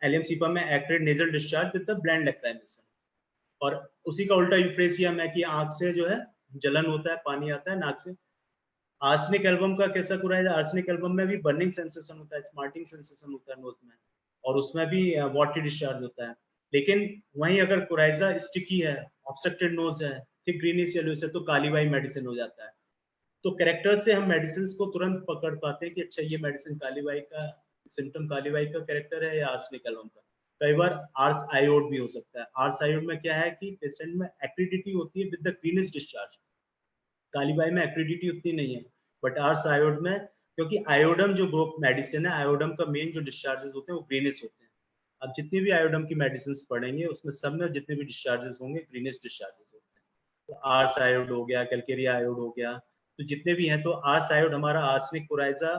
एलियम सीपम में acrid nasal discharge with the bland lacrimation. और उसी का उल्टा यूफ्रेसिया में कि आंख से जो है जलन होता है, पानी आता है नाक से। आर्सेनिक एल्बम का कैसा कुराइजा, आर्सेनिक एल्बम में भी बर्निंग सेंसेशन होता है, स्मार्टिंग सेंसेशन होता है नोज में, और उसमें भी वाटरी डिस्चार्ज होता है। लेकिन वहीं अगर कुराइजा स्टिकी है ऑब्स्ट्रक्टेड नोज है, थिक ग्रीनिश येलोइश है तो काली बाई मेडिसिन हो जाता है। तो कैरेक्टर से हम मेडिसिन को तुरंत पकड़ पाते हैं कि अच्छा ये मेडिसिन काली बाई का सिम्टम, काली बाई का कैरेक्टर है या आर्सेनिक एल्बम का। कई बार आर्स आयोड भी हो सकता है। आर्स आयोड में क्या है कि पेशेंट में एक्रिडिटी होती है with the greenish discharge. Kali Bai में एक्रिडिटी उतनी नहीं है, बट आर्स आयोड में, क्योंकि आयोडम जो ग्रुप मेडिसिन है, आयोडम का मेन जो डिस्चार्जेस होते हैं वो ग्रीनिश होते हैं। अब जितनी भी आयोडम की मेडिसिन पढ़ेंगे उसमें सब में जितने भी डिस्चार्जेस होंगे ग्रीनिश डिस्चार्जेस होते हैं। तो आर्स आयोड हो गया, कैलकेरिया आयोड हो गया, तो जितने भी हैं, तो आर्स आयोड हमारा आर्सेनिक कोराइजा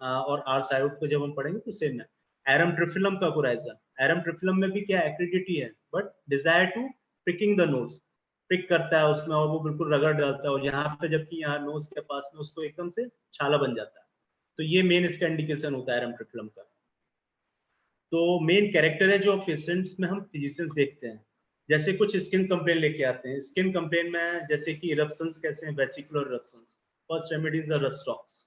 और आर्स आयोड को जब हम पढ़ेंगे तो सेम है। एरम ट्रिफिलम का कोराइजा, एरम ट्रिफिलम में भी क्या एक्रिडिटी है, but desire to pricking the nose, prick करता है उसमें और वो बिल्कुल रगड़ डालता है, और यहाँ पे जबकि यहाँ नोज के पास में उसको एकदम से छाला बन जाता है। तो ये मेन इसका इंडिकेशन होता है एरम ट्रिफिलम का। तो मेन कैरेक्टर है जो पेशेंट्स में हम फिजिशियंस देखते हैं। जैसे कुछ स्किन कंप्लेन लेके आते हैं, स्किन कंप्लेन में जैसे कि इरप्शंस कैसे हैं, vesicular eruptions, first remedy is the rhus tox.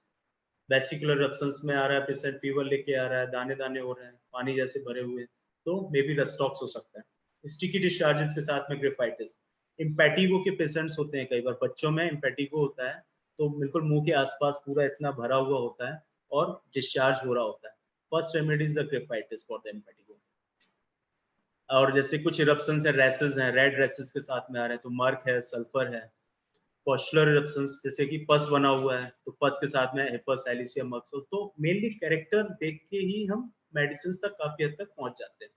Vesicular eruptions में आ रहा है पेशेंट, फीवर लेके आ रहा है, दाने दाने हो रहे हैं, पानी जैसे भरे हुए, तो मे बी रस्टॉक्स हो सकता है। स्टिकी डिस्चार्जेस के साथ में ग्रेफाइटिस। इम्पेटिगो के पेशेंट्स होते हैं, कई बार बच्चों में इम्पेटिगो होता है, तो बिल्कुल मुंह के आसपास पूरा इतना भरा हुआ होता है और डिस्चार्ज हो रहा होता है। First remedy is the graphites for the impetigo. और जैसे कुछ इरप्शंस है, रैसेस हैं, रेड रैसेस के साथ में आ रहे हैं, तो मर्क है, सल्फर है। पॉस्चुलर इरप्शंस जैसे कि पस बना हुआ है, तो पस के साथ में हेपस, एलिसियम, मक्सो। तो मेनली कैरेक्टर देख के ही हम मेडिसिन तक काफी हद तक पहुंच जाते हैं।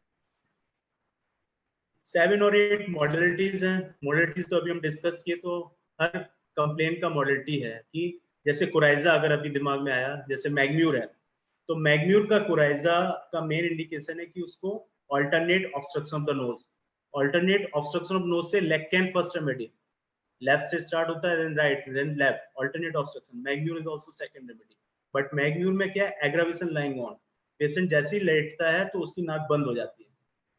7 और 8 मॉडलिटीज हैं। मॉडलिटीज तो अभी हम डिस्कस किए, तो हर कंप्लेन का मॉडलिटी है कि जैसे कोराइजा अगर अभी दिमाग में आया, जैसे मैग्म्यूर है, तो मैग्म्यूर का कोराइजा का मेन इंडिकेशन है कि उसको alternate obstruction of the nose, alternate obstruction of nose से lac can first remedy, left से स्टार्ट होता है, then right, then left, alternate obstruction. Mag mur is also second remedy. But mag mur में क्या है, एग्रावेशन लाइंग ऑन, पेशेंट जैसे ही लेटता है तो उसकी नाक बंद हो जाती है।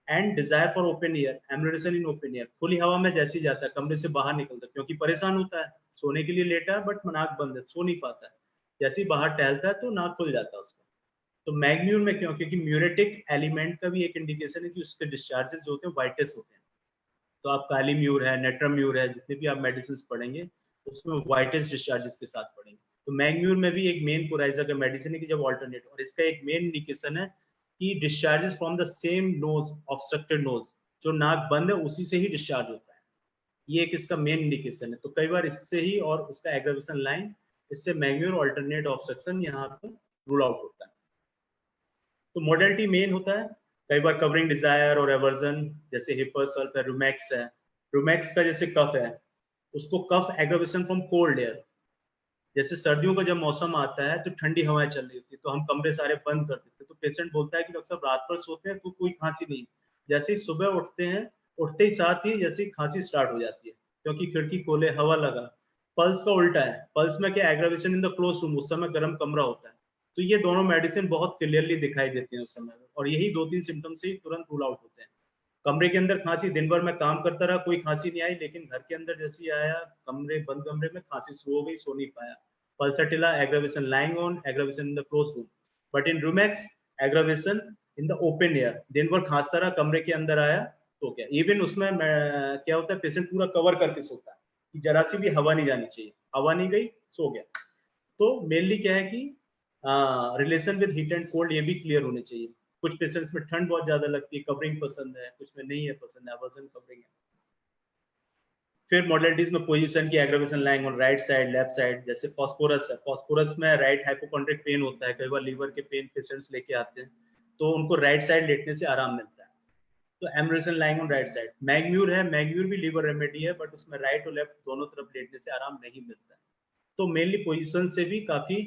And desire for open air, ambulation in open air, खुली हवा में जैसे ही जाता है, कमरे से बाहर निकलता है, क्योंकि परेशान होता है, सोने के लिए लेटा है बट नाक बंद है, सो नहीं पाता है, जैसे ही बाहर टहलता है तो नाक खुल जाता है उसका। तो मैग्म्यूर में क्यों, क्योंकि म्यूरेटिक एलिमेंट का भी एक इंडिकेशन है कि उसके डिस्चार्जेस जो होते हैं वाइटेस्ट होते हैं। तो आप काली म्यूर है, नेट्रम म्यूर है, जितने भी आप मेडिसिन पढ़ेंगे उसमें वाइटेस्ट डिस्चार्जेस के साथ पढ़ेंगे। तो मैग्म्यूर में भी एक मेन कोराइजा का मेडिसिन है कि जब ऑल्टरनेट, और इसका एक मेन इंडिकेशन है कि discharges from the same nose, obstructed nose, जो नाक बंद है उसी से ही डिस्चार्ज होता है। ये एक इसका मेन इंडिकेशन है। तो कई बार इससे ही, और उसका एग्रावेशन लाइन, इससे मैग्म्यूर ऑल्टरनेट ऑब्स्ट्रक्शन यहाँ पे रूल आउट होता है। तो मॉडलिटी मेन होता है, कई बार कवरिंग डिजायर और एवर्जन, जैसे हिपस और रूमैक्स है। रूमैक्स का जैसे कफ है, उसको कफ एग्रावेशन फ्रॉम कोल्ड एयर, जैसे सर्दियों का जब मौसम आता है तो ठंडी हवाएं चल रही होती है, तो हम कमरे सारे बंद कर देते हैं, तो पेशेंट बोलता है कि डॉक्टर साहब रात भर सोते हैं तो कोई खांसी नहीं, जैसे ही सुबह उठते हैं, उठते ही साथ ही जैसे ही खांसी स्टार्ट हो जाती है, क्योंकि खिड़की खोले, हवा लगा। पल्स का उल्टा है, पल्स में क्या, aggravation in the close room, उस समय गर्म कमरा होता है। तो ये दोनों मेडिसिन बहुत क्लियरली दिखाई देती है उस समय, और यही 2-3 सिम्टम से ही तुरंत रूल आउट होते हैं। कमरे के अंदर खांसी, दिन भर मैं काम करता रहा, कोई खांसी नहीं आई, लेकिन घर के अंदर जैसे ही आया, कमरे बंद कमरे में खांसी शुरू हो गई, सो नहीं पाया। Pulsatilla, aggravation lying on, aggravation in the closed room. But in Rumex, aggravation in the open air. दिन भर खांसता रहा, कमरे के अंदर आया तो क्या, इवन उसमें क्या होता है, पेशेंट पूरा कवर करके सोता है कि जरा सी भी हवा नहीं जानी चाहिए, हवा नहीं गई, सो गया। तो मेनली क्या है कि relation with heat and cold ये भी क्लियर होने चाहिए। कुछ पेशेंट्स में ठंड बहुत ज्यादा लगती है, कवरिंग पसंद है, कुछ में नहीं है पसंद है, एवर्जन कवरिंग है। फिर मॉडलिटीज में पोजीशन की, aggravation lying on right side, left side, जैसे फॉस्फोरस है, फॉस्फोरस में राइट हाइपोकॉन्ड्रिक पेन होता है, कई बार लीवर के पेन पेशेंट्स लेके आते हैं, तो उनको राइट साइड लेटने से आराम मिलता है, तो amelioration lying on right side. Mag mur है, मैग्म्यूर भी लीवर रेमेडी है, बट उसमें राइट और लेफ्ट दोनों तरफ लेटने से आराम नहीं मिलता है। तो मेनली पोजीशन से भी काफी,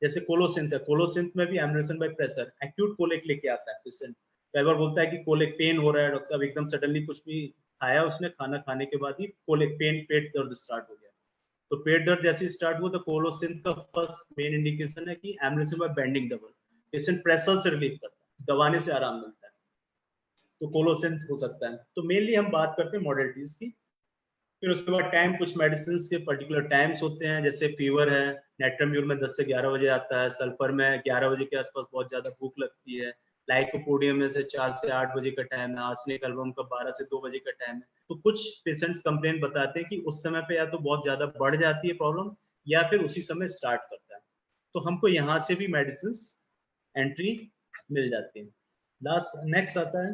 जैसे कोलोसिंथ है, कोलोसिंथ में भी ambulation by pressure, acute colic लेके आता है पेशेंट, कई बार बोलता है कि कोलिक पेन हो रहा है डॉक्टर साहब, एकदम सडनली कुछ भी खाया उसने, खाना खाने के बाद ही कोलिक पेन, पेट दर्द स्टार्ट हो गया। तो पेट दर्द जैसे स्टार्ट हुआ तो कोलोसिंथ का फर्स्ट मेन इंडिकेशन है कि ambulation by bending double, patient pressure से रिलीफ करता है, दबाने से आराम मिलता है, तो कोलोसिंथ हो सकता है। तो मेनली हम बात करते हैं मॉडलिटीज की। फिर उसके बाद टाइम, कुछ मेडिसिन के पर्टिकुलर टाइम्स होते हैं, जैसे फीवर है, नेट्रम्यूर में 10 से 11 बजे आता है, सल्फर में 11 बजे के आसपास बहुत ज्यादा भूख लगती है, लाइकोपोडियम में से 4 से 8 बजे का टाइम है, आर्सेनिक एल्बम का 12 से 2 बजे का टाइम है। तो कुछ पेशेंट्स कंप्लेंट बताते हैं कि उस समय पे या तो बहुत ज्यादा बढ़ जाती है प्रॉब्लम या फिर उसी समय स्टार्ट करता है, तो हमको यहाँ से भी मेडिसिन एंट्री मिल जाती है। लास्ट नेक्स्ट आता है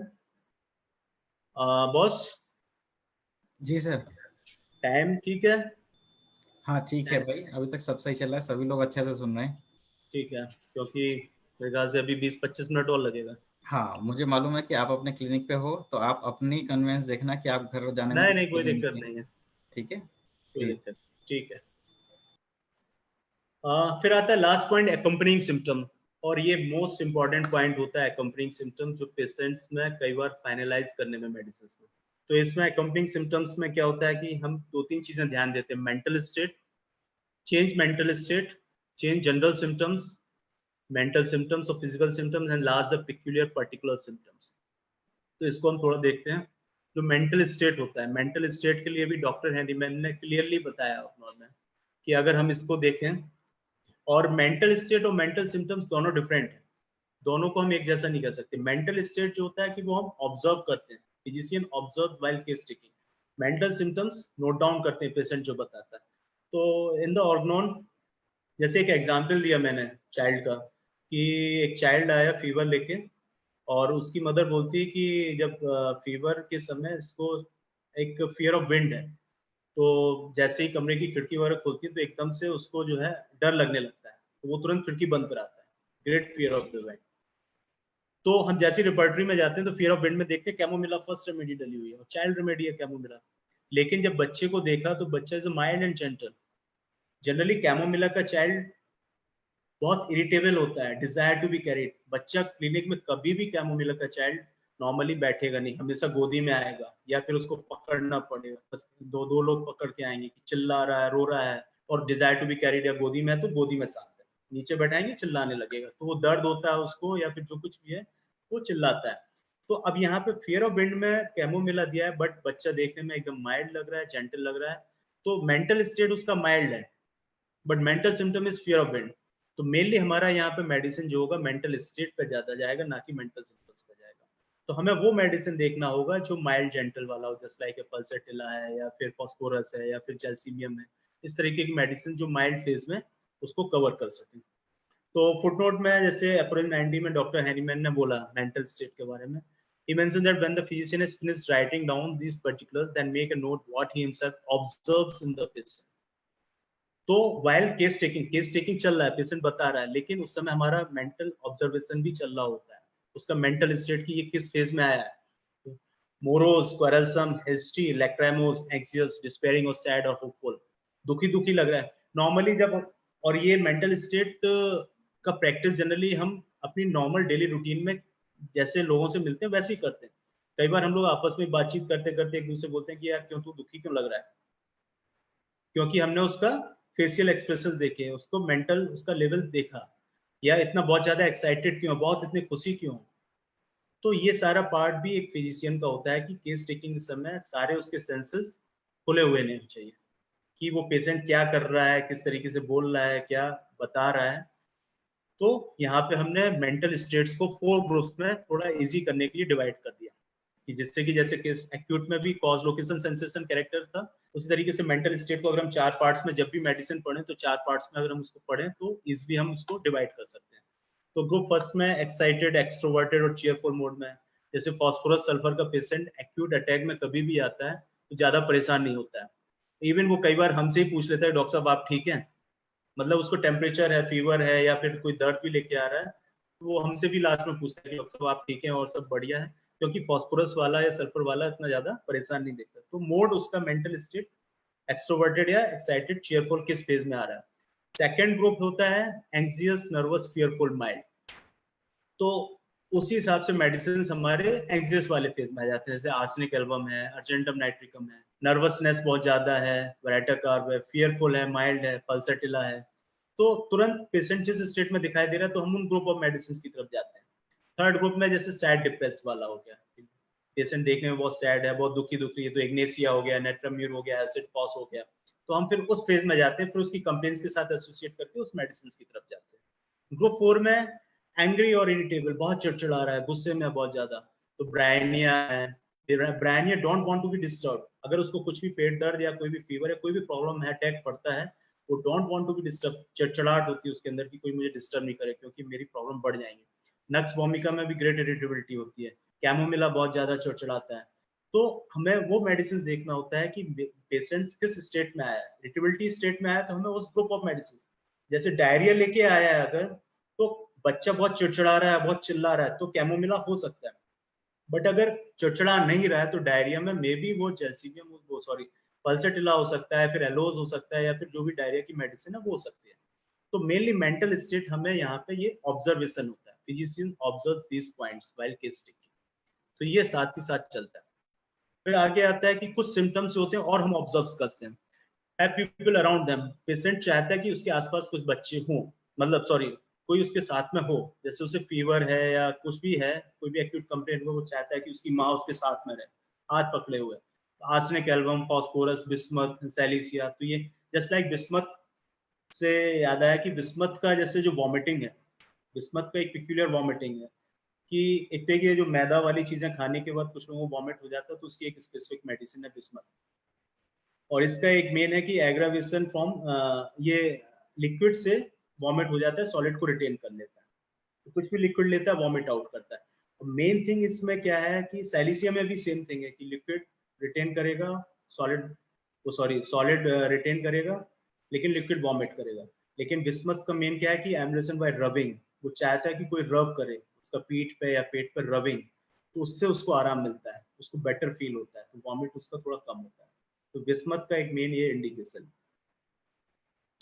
बॉस। जी सर। टाइम ठीक है? हाँ ठीक है भाई, अभी तक सब सही चल रहा है, सभी लोग अच्छे से सुन रहे हैं। ठीक है, क्योंकि मेरे ख्याल से अभी 20-25 मिनट और लगेगा। हाँ मुझे मालूम है कि आप अपने क्लिनिक पे हो, तो आप अपनी कन्वेंस देखना कि आप घर जाने में नहीं नहीं, कोई दिक्कत दिक्कत नहीं है। नहीं है, ठीक है कोई प्लीज। दिक्कत, ठीक है। फिर आता है लास्ट पॉइंट, अकम्पनिंग सिम्टम, और ये मोस्ट इंपॉर्टेंट पॉइंट होता है अकम्पनिंग सिम्टम, जो पेशेंट्स में कई बार फाइनलाइज करने में मेडिसिन में। तो इसमें अकम्पनिंग सिम्टम्स में क्या होता है कि हम 2-3 चीजें ध्यान देते हैं, mental state, mental state, change general symptoms, mental symptoms और physical symptoms, and last the peculiar particular symptoms. तो इसको हम थोड़ा देखते हैं। जो मेंटल स्टेट होता है, मेंटल स्टेट के लिए भी डॉक्टर हैंडीमैन ने क्लियरली बताया उन्होंने कि अगर हम इसको देखें, और मेंटल स्टेट और मेंटल सिम्टम्स दोनों डिफरेंट है, दोनों को हम एक जैसा नहीं कर सकते। मेंटल स्टेट जो होता है कि वो हम ऑब्जर्व करते हैं, physician observe while case taking, mental symptoms note down करते हैं पेशेंट जो बताता है। तो इन द ऑर्गनोन, जैसे एक एग्जांपल दिया मैंने चाइल्ड का, कि एक चाइल्ड आया फीवर लेके, और उसकी मदर बोलती है कि जब फीवर के समय इसको एक फियर ऑफ विंड है, तो जैसे ही कमरे की खिड़की वगैरह खुलती है तो एकदम से उसको जो है डर लगने लगता है, तो वो तुरंत खिड़की बंद कराता है, great fear of the wind. तो हम जैसी रिपर्टरी में जाते हैं तो फियर ऑफ विंड में देखते हैं कैमोमिला फर्स्ट रेमेडी डली हुई है, और चाइल्ड रेमेडी है कैमोमिला। लेकिन जब बच्चे को देखा तो बच्चा is mild and gentle. Generally chamomilla का चाइल्ड बहुत इरिटेबल होता है, डिजायर टू बी कैरिड। बच्चा क्लिनिक में कभी भी कैमोमिला का चाइल्ड नॉर्मली बैठेगा नहीं, हमेशा गोदी में आएगा या फिर उसको पकड़ना पड़ेगा, बस दो दो लोग पकड़ के आएंगे कि चिल्ला रहा है, रो रहा है, और डिजायर टू बी कैरिड या गोदी में है तो गोदी में शांत है, नीचे बैठाएंगे चिल्लाने लगेगा, तो वो दर्द होता है उसको या फिर जो कुछ भी है वो चिल्लाता है। तो अब यहाँ पे फियर ऑफ विंड में कैमोमिला दिया है, बट बच्चा देखने में एकदम माइल्ड लग रहा है, जेंटल लग रहा है, तो मेंटल स्टेट उसका माइल्ड है, but mental symptom is fear of wind. तो मेनली हमारा यहाँ पे मेडिसिन जो होगा मेंटल स्टेट पे ज्यादा जाएगा, ना कि मेंटल सिम्टम्स पे जाएगा। तो हमें वो मेडिसिन देखना होगा जो माइल्ड जेंटल वाला हो, जैसे लाइक पल्सेटिला है या फिर फॉस्फोरस है या फिर जैल्सीमियम है, इस तरीके की मेडिसिन जो माइल्ड फेज में उसको कवर कर सके। तो फुटनोट में जैसे अप्रैल 90 में डॉक्टर हैनीमैन ने बोला मेंटल स्टेट के बारे में, he mentioned that when the physician is finished writing down these particulars, then make a note what he himself observes in the patient। तो वाइल केस टेकिंग चल रहा है, पेशेंट बता रहा है, लेकिन उस समय हमारा मेंटल ऑब्जर्वेशन भी चल रहा होता है, उसका मेंटल स्टेट की ये किस फेज में आया है, मोरोस, क्वेरलसम, हेस्टी, लैक्राइमोस, एंग्जियस, डिस्पेयरिंग और सैड और होपफुल, दुखी दुखी लग रहा है नॉर्मली जब। और ये मेंटल स्टेट का प्रैक्टिस जनरली हम अपनी नॉर्मल डेली रूटीन में जैसे लोगों से मिलते हैं वैसे ही करते हैं। कई बार हम लोग आपस में बातचीत करते करते एक दूसरे बोलते हैं कि यार क्यों तू दुखी क्यों लग रहा है, क्योंकि हमने उसका फेशियल एक्सप्रेशन देखे, उसको मेंटल उसका लेवल देखा, या इतना बहुत ज्यादा एक्साइटेड क्यों, बहुत इतनी खुशी क्यों। तो ये सारा पार्ट भी एक फिजिशियन का होता है कि केस टेकिंग के समय सारे उसके सेंसेस खुले हुए नहीं चाहिए, कि वो पेशेंट क्या कर रहा है, किस तरीके से बोल रहा है, क्या बता रहा है। तो यहाँ पे हमने मेंटल स्टेट्स को 4 ग्रुप्स में थोड़ा इजी करने के लिए डिवाइड कर दिया, कि जिससे कि जैसे केस एक्यूट में भी कॉज, लोकेशन, सेंसेशन, कैरेक्टर था, उसी तरीके से मेंटल स्टेट को अगर हम 4 पार्ट्स में जब भी मेडिसिन पढ़ें तो 4 पार्ट्स में अगर हम उसको पढ़ें तो इजिली हम उसको डिवाइड कर सकते हैं। तो ग्रुप फर्स्ट में एक्साइटेड, एक्सट्रोवर्टेड और चीयरफुल मोड में। जैसे फास्फोरस सल्फर का पेशेंट एक्यूट अटैक में कभी भी आता है तो ज्यादा परेशान नहीं होता है, इवन वो कई बार हमसे ही पूछ लेता है डॉक्टर साहब आप ठीक हैं, मतलब उसको टेम्परेचर है, फीवर है या फिर कोई दर्द भी लेके आ रहा है, तो वो हमसे भी लास्ट में पूछता है कि डॉक्टर साहब आप ठीक हैं और सब बढ़िया है, क्योंकि फास्फोरस वाला या सल्फर वाला इतना ज्यादा परेशान नहीं देखता। तो मोड उसका मेंटल स्टेट एक्सट्रोवर्टेड या एक्साइटेड, चीयरफुल किस फेज में आ रहा है। सेकेंड ग्रुप होता है एंग्जियस, नर्वस, फियरफुल, माइल्ड। तो उसी हिसाब से मेडिसिन हमारे एंग्जियस वाले फेज में आ जाते हैं, जैसे आर्सेनिक एल्बम है, अर्जेंटम नाइट्रिकम है, नर्वसनेस बहुत ज्यादा है, वैराटाकार्ब है, फियरफुल है, माइल्ड है, पल्सेटिला है। तो तुरंत पेशेंट जिस स्टेट में दिखाई दे रहा है तो हम उन ग्रुप ऑफ मेडिसिन की तरफ जाते हैं। थर्ड ग्रुप में जैसे सैड डिप्रेस वाला हो गया, पेशेंट देखने में बहुत सैड है, बहुत दुखी दुखी है, तो इग्नेसिया हो गया, नेट्रम्यूर हो गया, एसिड पॉस हो गया, तो हम फिर उस फेज में जाते हैं, फिर उसकी कंप्लेंट्स के साथ एसोसिएट करके उस मेडिसिन की तरफ जाते हैं। ग्रुप 4 में एंग्री और इरिटेबल, बहुत चिड़चिड़ा रहा है, गुस्से में बहुत ज्यादा, तो ब्रायनिया है, bryonia don't want to be disturb, अगर उसको कुछ भी पेट दर्द या कोई भी फीवर या कोई भी प्रॉब्लम है, अटैक पड़ता है, वो don't want to be disturb, चिड़चिड़ाहट होती है उसके अंदर कि कोई मुझे डिस्टर्ब नहीं करे क्योंकि मेरी प्रॉब्लम बढ़ जाएंगी। नक्स वोमिका में भी ग्रेट इरिटेबिलिटी होती है, कैमोमिला बहुत ज्यादा चिड़चिड़ाता है। तो हमें वो मेडिसिन देखना होता है कि पेशेंट किस स्टेट में आया है। इरिटेबिलिटी स्टेट में आया तो हमें उस ग्रुप ऑफ मेडिसिन, जैसे डायरिया लेके आया है अगर, तो बच्चा बहुत चिड़चिड़ा रहा है, बहुत चिल्ला रहा है, तो कैमोमिला हो सकता है। बट अगर चिड़चिड़ा नहीं रहा है तो डायरिया में मे बी वो जैल्सीमियम, वो सॉरी पल्सेटिला हो सकता है, फिर एलोज हो सकता है, या फिर जो भी डायरिया की मेडिसिन है वो हो सकती है। तो मेनली मेंटल स्टेट हमें यहाँ पे ये ऑब्जर्वेशन होता है, physician observe these points while case taking, तो ये साथ ही साथ चलता है। फिर आगे आता है कि कुछ सिम्टम्स होते हैं और हम ऑब्जर्व करते हैं, have people around them, patient चाहता है कि उसके आसपास कुछ बच्चे हों, मतलब सॉरी कोई उसके साथ में हो, जैसे उसे फीवर है या कुछ भी है, कोई भी एक्यूट कंप्लेंट हो, वो चाहता है कि उसकी माँ उसके साथ में रहे, हाथ पकड़े हुए। Arsenic album, phosphorus, bismuth, silicea, तो ये जस्ट लाइक बिस्मथ से याद आया कि बिस्मथ का जैसे जो वॉमिटिंग है, बिस्मथ का एक पिक्यूलियर वॉमिटिंग है कि एक देखिए जो मैदा वाली चीजें खाने के बाद कुछ लोगों को वॉमिट हो जाता है, तो उसकी एक स्पेसिफिक मेडिसिन है बिस्मथ। और इसका एक मेन है कि एग्रावेशन फ्रॉम ये लिक्विड से वॉमिट हो जाता है, सॉलिड को रिटेन कर लेता है, तो कुछ भी लिक्विड लेता है वॉमिट आउट करता है। मेन थिंग इसमें क्या है कि सैलिसिया में भी सेम थिंग है कि लिक्विड रिटेन करेगा, सॉलिड वो सॉरी सॉलिड रिटेन करेगा, लेकिन लिक्विड वॉमिट करेगा। लेकिन बिस्मथ का मेन क्या है कि एम्बुलेशन बाय रबिंग, वो चाहता है कि कोई रब करे उसका पीठ पे या पेट पे रबिंग, तो उससे उसको आराम मिलता है, उसको बेटर फील होता है, तो वॉमिट उसका थोड़ा कम होता है। तो बिस्मथ का एक मेन ये इंडिकेशन,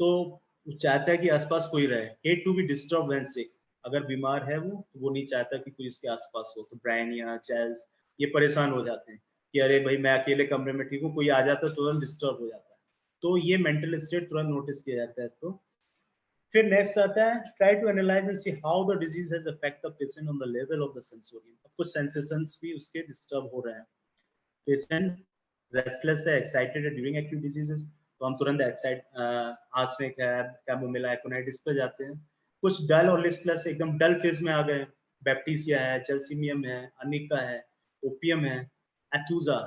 तो चाहता है कि आसपास कोई रहे, hate to be disturb when sick, अगर बीमार है वो तो वो नहीं चाहता कि कोई इसके आसपास हो। तो ब्रायन या चेल्स ये परेशान हो जाते हैं कि अरे भाई मैं अकेले कमरे में ठीक हूँ, कोई आ जाता है तुरंत डिस्टर्ब हो जाता है, तो ये मेंटल स्टेट तुरंत नोटिस किया जाता है। तो फिर नेक्स्ट आता है try to analyse and see how the disease has affect the patient on the level of the sensorium, कुछ सेंसेशंस भी उसके डिस्टर्ब हो रहे हैं। पेशेंट रेस्टलेस है, एक्साइटेड है ड्यूरिंग एक्यूट डिजीजेस, तो हम तुरंत आर्सेनिक है, कैमोमिला, एकोनाइटिस पे जाते हैं। कुछ डल और लिस्टलेस, एकदम डल फेज में आ गए, बैप्टीसिया है, जैल्सीमियम है, अनिका है, ओपियम है, एथूजा,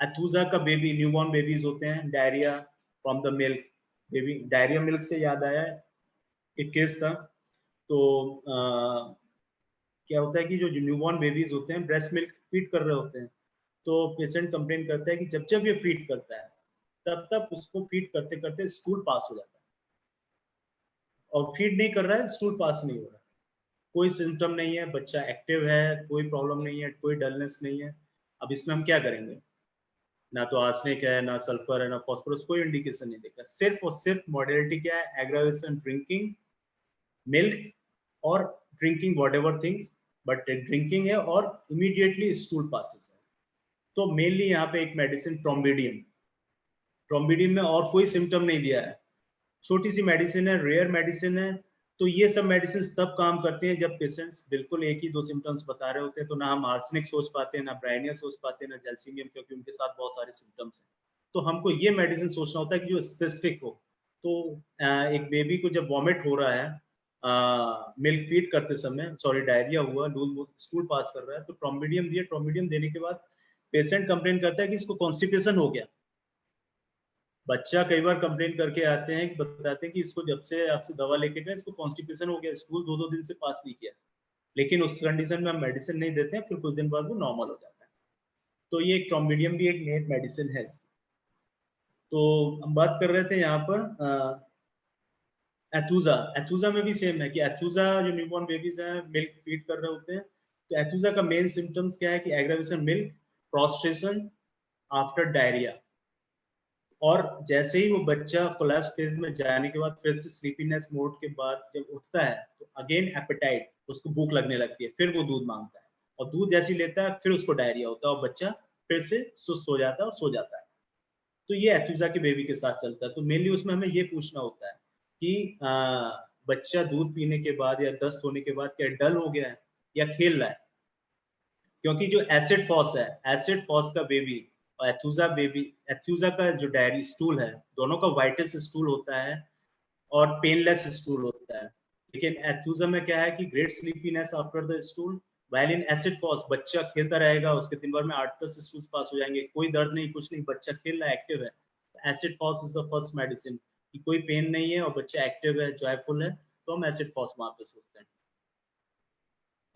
एथूजा का बेबी, न्यूबॉर्न बेबीज होते हैं, diarrhoea from the milk, baby diarrhoea milk से याद आया एक केस था। तो क्या होता है कि जो न्यूबॉर्न बेबीज होते हैं ब्रेस्ट मिल्क फीड कर रहे होते हैं, तो पेशेंट कंप्लेन करता है कि जब जब ये फीड करता है तब तब उसको फीड करते करते स्टूल पास हो जाता है, और फीड नहीं कर रहा है, स्टूल पास नहीं हो रहा, कोई सिम्टम नहीं है, बच्चा एक्टिव है, कोई प्रॉब्लम नहीं है, कोई डलनेस नहीं है। अब इसमें हम क्या करेंगे, ना तो आर्सेनिक है, ना सल्फर है, ना फॉस्फोरस, कोई इंडिकेशन नहीं देखा, सिर्फ और सिर्फ मॉडलिटी क्या है, एग्रावेशन ड्रिंकिंग मिल्क और drinking whatever things, but drinking है और इमीडिएटली स्टूल पासेस है। तो मेनली यहाँ पे एक मेडिसिन ट्रोम्बिडियम, ट्रोम्बिडियम में और कोई सिम्टम नहीं दिया है, छोटी सी मेडिसिन है, रेयर मेडिसिन है। तो ये सब मेडिसिन तब काम करते हैं जब पेशेंट्स बिल्कुल एक ही दो सिम्टम्स बता रहे होते हैं, तो ना हम आर्सेनिक सोच पाते हैं, ना ब्रायनिया सोच पाते हैं, ना जैल्सीमियम, क्योंकि उनके साथ बहुत सारे सिम्टम्स हैं। तो हमको ये मेडिसिन सोचना होता है कि जो स्पेसिफिक हो। तो एक बेबी को जब वॉमिट हो रहा है मिल्क फीड करते समय, सॉरी डायरिया हुआ, दूध स्टूल पास कर रहा है, तो ट्रोम्बिडियम दिया, ट्रोम्बिडियम देने के बाद पेशेंट कंप्लेन करता है कि इसको कॉन्स्टिपेशन हो गया। बच्चा कई बार कंप्लेन करके आते हैं, बताते हैं कि इसको जब से आपसे दवा लेके गए इसको कॉन्स्टिपेशन हो गया, स्कूल 2-2 दिन से पास नहीं किया, लेकिन उस कंडीशन में हम मेडिसिन नहीं देते हैं, फिर कुछ दिन बाद वो नॉर्मल हो जाता है। तो ये एक ट्रोम्बिडियम भी एक नेट मेडिसिन है। तो हम बात कर रहे थे यहाँ पर एथूजा, एथूजा में भी सेम है कि एथूजा जो न्यूबॉर्न बेबीज हैं मिल्क फीड कर रहे होते हैं, तो एथूजा का मेन सिम्टम्स क्या है कि aggravation milk, prostration after diarrhoea, और जैसे ही वो बच्चा कोलैप्स फेज में जाने के बाद फिर से स्लीपीनेस मोड के बाद जब उठता है तो अगेन एपेटाइट, उसको भूख लगने लगती है, फिर वो दूध मांगता है, और दूध जैसे लेता है फिर उसको डायरिया होता है और बच्चा फिर से सुस्त हो जाता है और सो जाता है। तो ये एथूजा के बेबी के साथ चलता है। तो मेनली उसमें हमें ये पूछना होता है कि बच्चा दूध पीने के बाद या दस्त होने के बाद क्या डल हो गया है या खेल रहा है, क्योंकि जो एसिड फॉस है, एसिड फॉस का बेबी और एथूजा बेबी, एथूजा का जो डायरी स्टूल है, दोनों का वाइटेस्ट स्टूल होता है और पेनलेस स्टूल होता है, लेकिन एथूजा में क्या है कि great sleepiness after the stool, while in acid phos बच्चा खेलता रहेगा, उसके दिन भर में 8-10 स्टूल्स पास हो जाएंगे, कोई दर्द नहीं, कुछ नहीं, बच्चा खेल रहा है, एक्टिव है। Acid FOSS is the first medicine कि कोई पेन नहीं है और बच्चा एक्टिव है, जॉयफुल है, तो हम एसिड फॉस वहां पे सोचते हैं।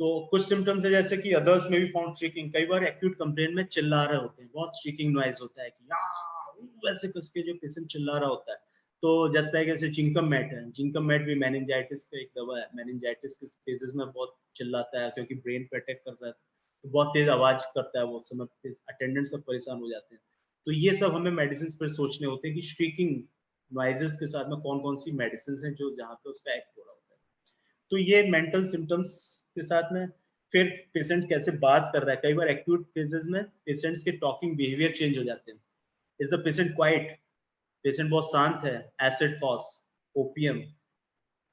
तो कुछ सिम्टम्स है जैसे कि अदर्स में भी फाउंड स्ट्रीकिंग, कई बार एक्यूट कंप्लेन में चिल्ला रहे होते हैं, बहुत स्ट्रीकिंग नॉइज होता है कि वैसे कसके जो पेशेंट चिल्ला रहा होता है। तो जस्ट लाइक ऐसे जिंकम मैट है, जिंकम मैट भी मेनिंजाइटिस का एक दवा है, मेनिंजाइटिस के केसेस में बहुत चिल्लाता है क्योंकि ब्रेन पे अटैक कर रहा है, तो बहुत तेज आवाज करता है, वो समय अटेंडेंट सब परेशान हो जाते हैं। तो ये सब हमें मेडिसिन पर सोचने होते हैं कि स्ट्रीकिंग नॉइजेस के साथ में कौन कौन सी मेडिसिन है जो जहाँ पे उसका एक्ट हो रहा होता है। तो ये मेंटल सिम्टम्स के साथ में फिर पेशेंट कैसे बात कर रहा है, कई बार एक्यूट फेजेस में पेशेंट्स के टॉकिंग बिहेवियर चेंज हो जाते हैं। Is the patient quiet, patient बहुत शांत है, एसिड फॉस, ओपीएम,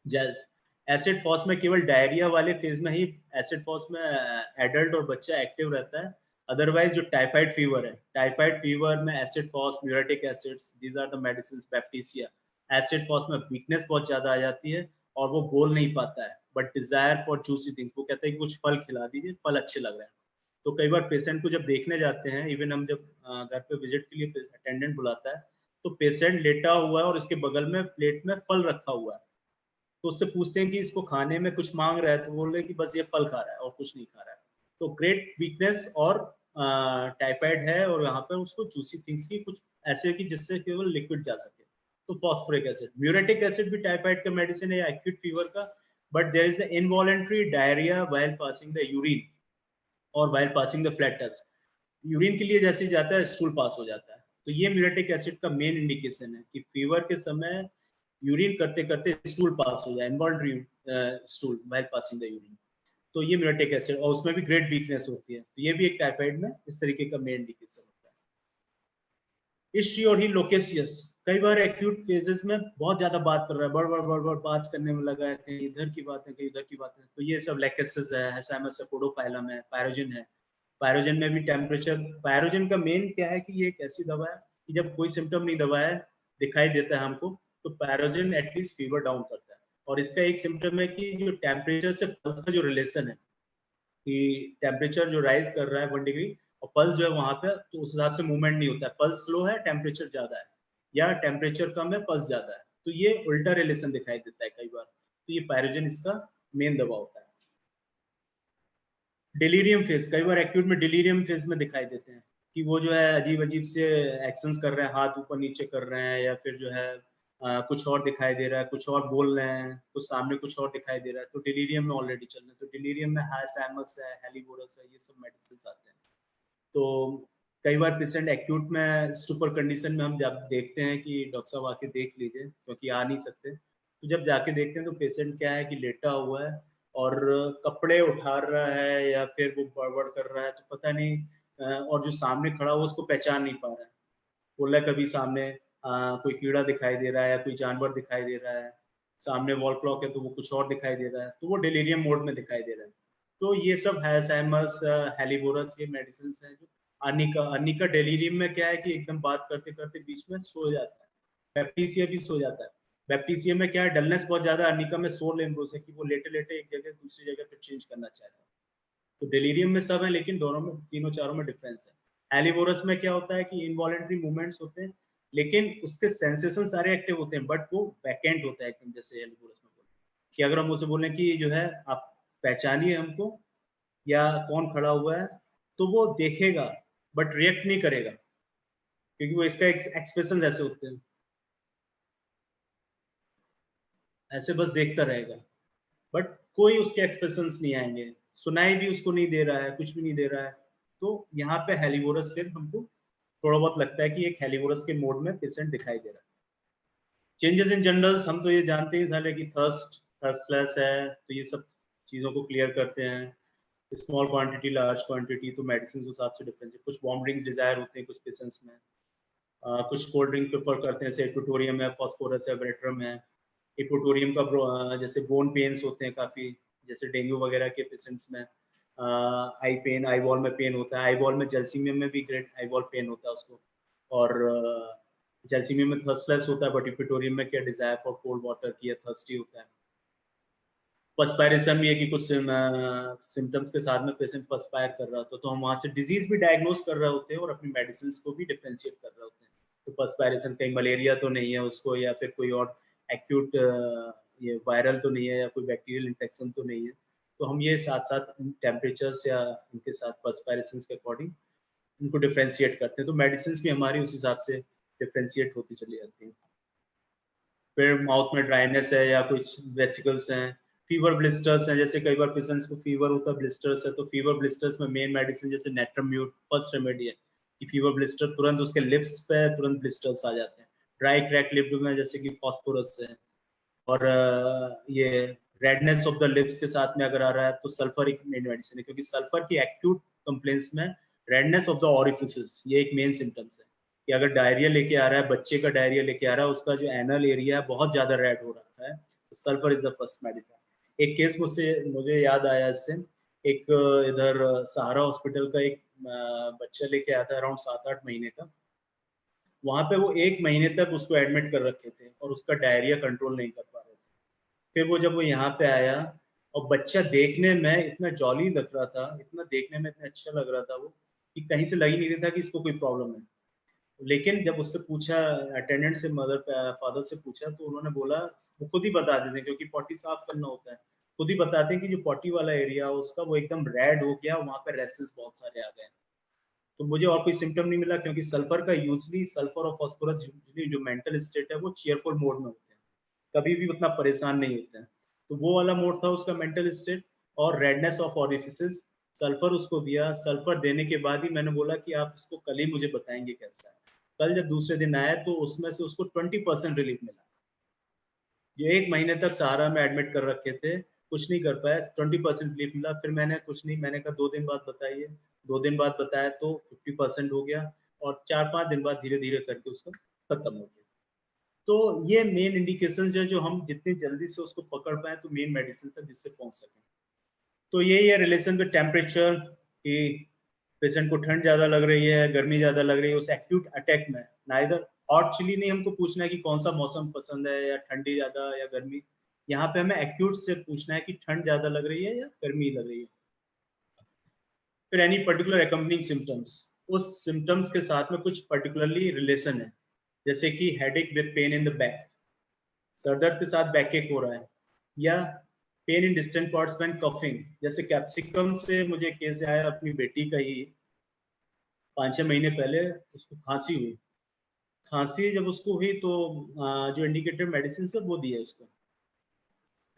जैज। एसिड फॉस में केवल डायरिया वाले फेज में ही एसिड फॉस में एडल्ट और बच्चा एक्टिव रहता है, अदरवाइज जो टाइफाइड फीवर है, टाइफाइड फीवर में acid phos, muriatic acids, these are the medicines, baptisia. Acid phos में वीकनेस बहुत ज्यादा आ जाती है और वो बोल नहीं पाता है, but desire for juicy things, वो कहते हैं कि कुछ फल खिला दीजिए, फल अच्छे लग रहे हैं। तो कई बार पेशेंट को जब देखने जाते हैं, इवन हम जब घर पे विजिट के लिए अटेंडेंट बुलाता है, तो पेशेंट लेटा हुआ है और इसके बगल में प्लेट में फल रखा हुआ है, तो उससे पूछते हैं कि इसको खाने में कुछ मांग रहा है, तो बोल रहे हैं कि बस ये फल खा रहा है और कुछ नहीं खा रहा है। तो ग्रेट वीकनेस और टाइफाइड है और यहाँ पर उसको जूसी थिंग्स की कुछ ऐसे कि जिससे केवल लिक्विड जा सके। तो फॉस्फोरिक एसिड, म्यूरेटिक एसिड भी टाइफाइड का मेडिसिन है या एक्यूट फीवर का, but there is involuntary diarrhoea while passing the urine और while passing the flatus. Urine के लिए जैसे ही जाता है स्टूल पास हो जाता है, तो ये म्यूरेटिक एसिड का मेन इंडिकेशन है कि फीवर के समय यूरिन करते करते स्टूल पास हो जाए, involuntary stool while passing the urine, तो ये म्यूरेटिक एसिड, और उसमें भी ग्रेट वीकनेस होती है, तो ये भी एक टाइफाइड में इस तरीके का मेन इंडिकेशन होता है। इश्यू और ही लोकेसियस, कई बार एक्यूट केसेस में बहुत ज्यादा बात कर रहा है, बड़ बात करने में लगा है, कहीं इधर की बात है कहीं उधर की बात है, तो ये सब लैकेसिस है, हेसाइमस है, पोडोफाइलम है, पायरोजिन है। पायरोजन में भी टेम्परेचर, पायरोजन का मेन क्या है कि ये एक ऐसी दवा है कि जब कोई सिम्टम नहीं दवा है दिखाई देता है हमको, तो पायरोजन एटलीस्ट फीवर डाउन करता है। और इसका एक सिम्टम है कि जो टेम्परेचर से पल्स का जो रिलेशन है, कि टेम्परेचर जो राइज कर रहा है 1 डिग्री और पल्स जो है वहां पे, तो उस हिसाब से मूवमेंट नहीं होता है, पल्स स्लो है टेम्परेचर ज्यादा है, या टेम्परेचर कम है पल्स ज्यादा है, तो ये उल्टा रिलेशन दिखाई देता है कई बार, तो ये पायरोजन इसका मेन दवा होता है। डिलीरियम फेज, कई बार एक्यूट में डिलीरियम फेज में दिखाई देते हैं कि वो जो है अजीब अजीब से एक्शंस कर रहे हैं, हाथ ऊपर नीचे कर रहे हैं, या फिर जो है कुछ और दिखाई दे रहा है, कुछ और बोल रहे हैं, कुछ सामने कुछ और दिखाई दे रहा है, तो डिलीरियम में ऑलरेडी चल रहे हैं। तो डिलीरियम में हाइसैमस है, हेलीबोरस है, ये सब मेडिसिन आते हैं। तो कई बार पेशेंट एक्यूट में सुपर कंडीशन में हम जब देखते हैं कि डॉक्टर साहब आके देख लीजिए क्योंकि आ नहीं सकते, तो जब जाके देखते हैं तो पेशेंट क्या है कि लेटा हुआ है और कपड़े उठा रहा है या फिर वो बड़बड़ कर रहा है, तो पता नहीं, और जो सामने खड़ा हुआ उसको पहचान नहीं पा रहा है, बोल रहा है कभी सामने कोई कीड़ा दिखाई दे रहा है या कोई जानवर दिखाई दे रहा है, सामने वॉल क्लॉक है तो वो कुछ और दिखाई दे रहा है, तो वो डिलीरियम मोड में दिखाई दे रहा है। तो ये सब हाइसैमस, हेलीबोरस, ये मेडिसिन है जो अनिका डेलीरियम में क्या है कि एकदम बात करते करते बीच में सो जाता है, बैप्टीसिया भी सो जाता है। बैप्टीसिया में क्या है, डलनेस बहुत ज्यादा, अनिका में सोर लेम्ब्रोस है कि वो लेटे लेटे एक जगह दूसरी जगह पे चेंज करना चाहता है। तो डेलीरियम में सब है लेकिन दोनों में, तीनों चारों में डिफरेंस है। एलिवोरस में क्या होता है कि इनवॉलेंटरी मूवमेंट्स होते हैं लेकिन उसके सेंसेशन सारे एक्टिव होते हैं, बट वो वैकेंट होता है एकदम, जैसे एलिवोरस में बोले कि अगर हम उसे बोलें कि जो है आप पहचानिए हमको या कौन खड़ा हुआ है, तो वो देखेगा बट रिएक्ट नहीं करेगा क्योंकि वो इसका एक्सप्रेशन ऐसे होते हैं, ऐसे बस देखता रहेगा बट कोई उसके एक्सप्रेशंस नहीं आएंगे, सुनाई भी उसको नहीं दे रहा है, कुछ भी नहीं दे रहा है। तो यहाँ पे हेलीवोरस फिर हमको थोड़ा बहुत लगता है कि एक हेलीवोरस के मोड में पेशेंट दिखाई दे रहा है। चेंजेस इन जनरल्स हम तो ये जानते ही साले कि थर्स्टलेस है, तो ये सब चीज़ों को क्लियर करते हैं। स्मॉल क्वांटिटी, लार्ज क्वांटिटी, तो मेडिसिन के हिसाब से डिफरेंस है। कुछ वार्म ड्रिंक्स डिजायर होते हैं कुछ पेशेंट्स में, कुछ कोल्ड ड्रिंक प्रेफर करते हैं, जैसे इक्वेटोरियम है, फॉस्फोरस है, वेट्रम है। इक्वेटोरियम का जैसे बोन पेन्स होते हैं काफ़ी, जैसे डेंगू वगैरह के पेशेंट्स में आई पेन, आई बॉल में पेन होता है, आई बॉल में जैल्सीमियम में भी ग्रेट आई बॉल पेन होता है उसको, और जैल्सीमियम में थर्स्टलेस होता है, बट इक्वेटोरियम में क्या डिजायर फॉर कोल्ड वाटर की थर्स्टी होता है। पर्सपायरेशन भी है कि कुछ सिम्टम्स के साथ में पेशेंट पर्सपायर कर रहा होता, तो हम वहाँ से डिजीज भी डायग्नोज कर रहे होते हैं और अपनी मेडिसिन को भी डिफरेंशिएट कर रहे होते हैं। तो पर्सपायरेशन कहीं मलेरिया तो नहीं है उसको, या फिर कोई और एक्यूट ये वायरल तो नहीं है, या कोई बैक्टीरियल इन्फेक्शन तो नहीं है। तो हम ये साथ साथ टेम्परेचर्स या उनके साथ पर्सपायरेशन के अकॉर्डिंग उनको डिफरेंशिएट करते हैं। तो मेडिसिन भी हमारी उस हिसाब से डिफरेंशिएट होती चली जाती है। फिर माउथ में ड्राइनेस है या कुछ वेसिकल्स हैं, फीवर ब्लिस्टर्स हैं, जैसे कई बार पेशेंट्स को फीवर होता है, ब्लिस्टर्स है, तो फीवर ब्लिस्टर्स में मेन मेडिसिन जैसे नेट्रम्यूट फर्स्ट रेमेडी है कि फीवर ब्लिस्टर तुरंत उसके लिप्स पे तुरंत ब्लिस्टर्स आ जाते हैं। ड्राई क्रैक लिप में जैसे कि फॉस्फोरस है, और ये रेडनेस ऑफ द लिप्स के साथ में अगर आ रहा है तो सल्फर एक मेन मेडिसिन है, क्योंकि सल्फर की एक्यूट कंप्लेंट्स में रेडनेस ऑफ द ऑरिफिसेस ये एक मेन सिम्टम्स है कि अगर डायरिया लेके आ रहा है, बच्चे का डायरिया लेके आ रहा है, उसका जो एनल एरिया है बहुत ज्यादा रेड हो रहा है, तो sulphur is the first medicine. एक केस मुझे याद आया इससे, एक इधर सहारा हॉस्पिटल का एक बच्चा लेके आया था अराउंड 7-8 महीने का। वहां पे वो 1 महीने तक उसको एडमिट कर रखे थे और उसका डायरिया कंट्रोल नहीं कर पा रहे थे। फिर जब वो यहाँ पे आया और बच्चा देखने में इतना जॉली लग रहा था, इतना देखने में इतना अच्छा लग रहा था वो, कि कहीं से लग ही नहीं रहा था कि इसको कोई प्रॉब्लम है। लेकिन जब उससे पूछा, अटेंडेंट से मदर फादर से पूछा, तो उन्होंने बोला, वो खुद ही बता देते हैं क्योंकि पॉटी साफ करना होता है, खुद ही बताते हैं कि जो पॉटी वाला एरिया उसका वो एकदम रेड हो गया, वहां पे रेसेस बहुत सारे आ गए। तो मुझे और कोई सिम्टम नहीं मिला, क्योंकि सल्फर का यूजली सल्फर और फास्फोरस जो मेंटल स्टेट है वो चीयरफुल मोड में होते हैं, कभी भी उतना परेशान नहीं होते हैं। तो वो वाला मोड था उसका मेंटल स्टेट। और रेडनेस ऑफ ऑरिफिसेस, सल्फर उसको दिया। सल्फर देने के बाद ही मैंने बोला कि आप इसको कल ही मुझे बताएंगे कैसा है। कल जब दूसरे दिन आया तो उसमें से उसको 20% रिलीफ मिला। जो 1 महीने तक सहारा में एडमिट कर रखे थे, कुछ नहीं कर पाया, 20% रिलीफ मिला। फिर मैंने कुछ नहीं, मैंने कहा 2 दिन बाद बताइए। 2 दिन बाद बताया तो 50% हो गया, और 4-5 दिन बाद धीरे धीरे करके उसका खत्म हो गया। तो ये मेन इंडिकेशंस है जो हम जितनी जल्दी से उसको पकड़ पाए तो मेन मेडिसिन तक जिससे पहुंच सकें। तो यही है रिलेशन विद टेम्परेचर, कि पेशेंट को ठंड ज्यादा लग रही है, गर्मी ज्यादा लग रही है, उस एक्यूट अटैक में नाइदर हॉट चिली नहीं हमको पूछना है कि कौन सा मौसम पसंद है, या ठंडी ज्यादा या गर्मी। यहाँ पे हमें एक्यूट से पूछना है कि ठंड ज्यादा लग रही है या गर्मी लग रही है। फिर एनी पर्टिकुलर अकम्पनिंग सिम्टम्स, उस सिम्टम्स के साथ में कुछ पर्टिकुलरली रिलेशन है, जैसे कि headache with pain in the back, सरदर्द के साथ बैक एक हो रहा है, या pain in distant parts when coughing. जैसे कैप्सिकम से मुझे केस आया अपनी बेटी का ही, 5-6 महीने पहले उसको खांसी हुई। खांसी जब उसको हुई तो जो इंडिकेटेड मेडिसिन है वो दिया उसको,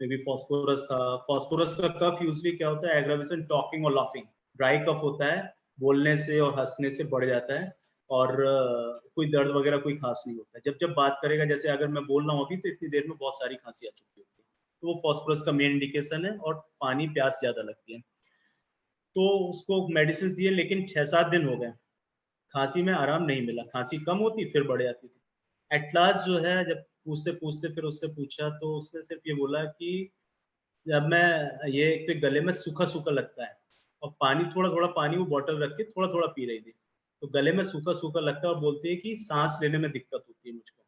मे बी फॉस्फोरस था। फॉस्फोरस का कफ यूजली क्या होता है, एग्रावेशन टॉकिंग और लाफिंग। ड्राई कफ होता है, बोलने से और हंसने से बढ़ जाता है, और कोई दर्द वगैरह कोई खास नहीं होता है। जब जब बात करेगा, जैसे अगर मैं बोल रहा हूँ अभी, तो इतनी देर में बहुत सारी खांसी आ चुकी होती है, तो वो फॉस्फोरस का मेन इंडिकेशन है। और पानी, प्यास ज्यादा लगती है, तो उसको मेडिसिन दिए, लेकिन 6-7 दिन हो गए, खांसी में आराम नहीं मिला। खांसी कम होती फिर बढ़ जाती थी। एट लास्ट जो है, जब पूछते पूछते फिर उससे पूछा, तो उसने सिर्फ ये बोला कि जब मैं ये एक तो गले में सूखा सूखा लगता है, और पानी, थोड़ा थोड़ा पानी वो बॉटल रख के थोड़ा थोड़ा पी रही थी, तो गले में सूखा सूखा लगता है, और बोलती है कि सांस लेने में दिक्कत होती है मुझको,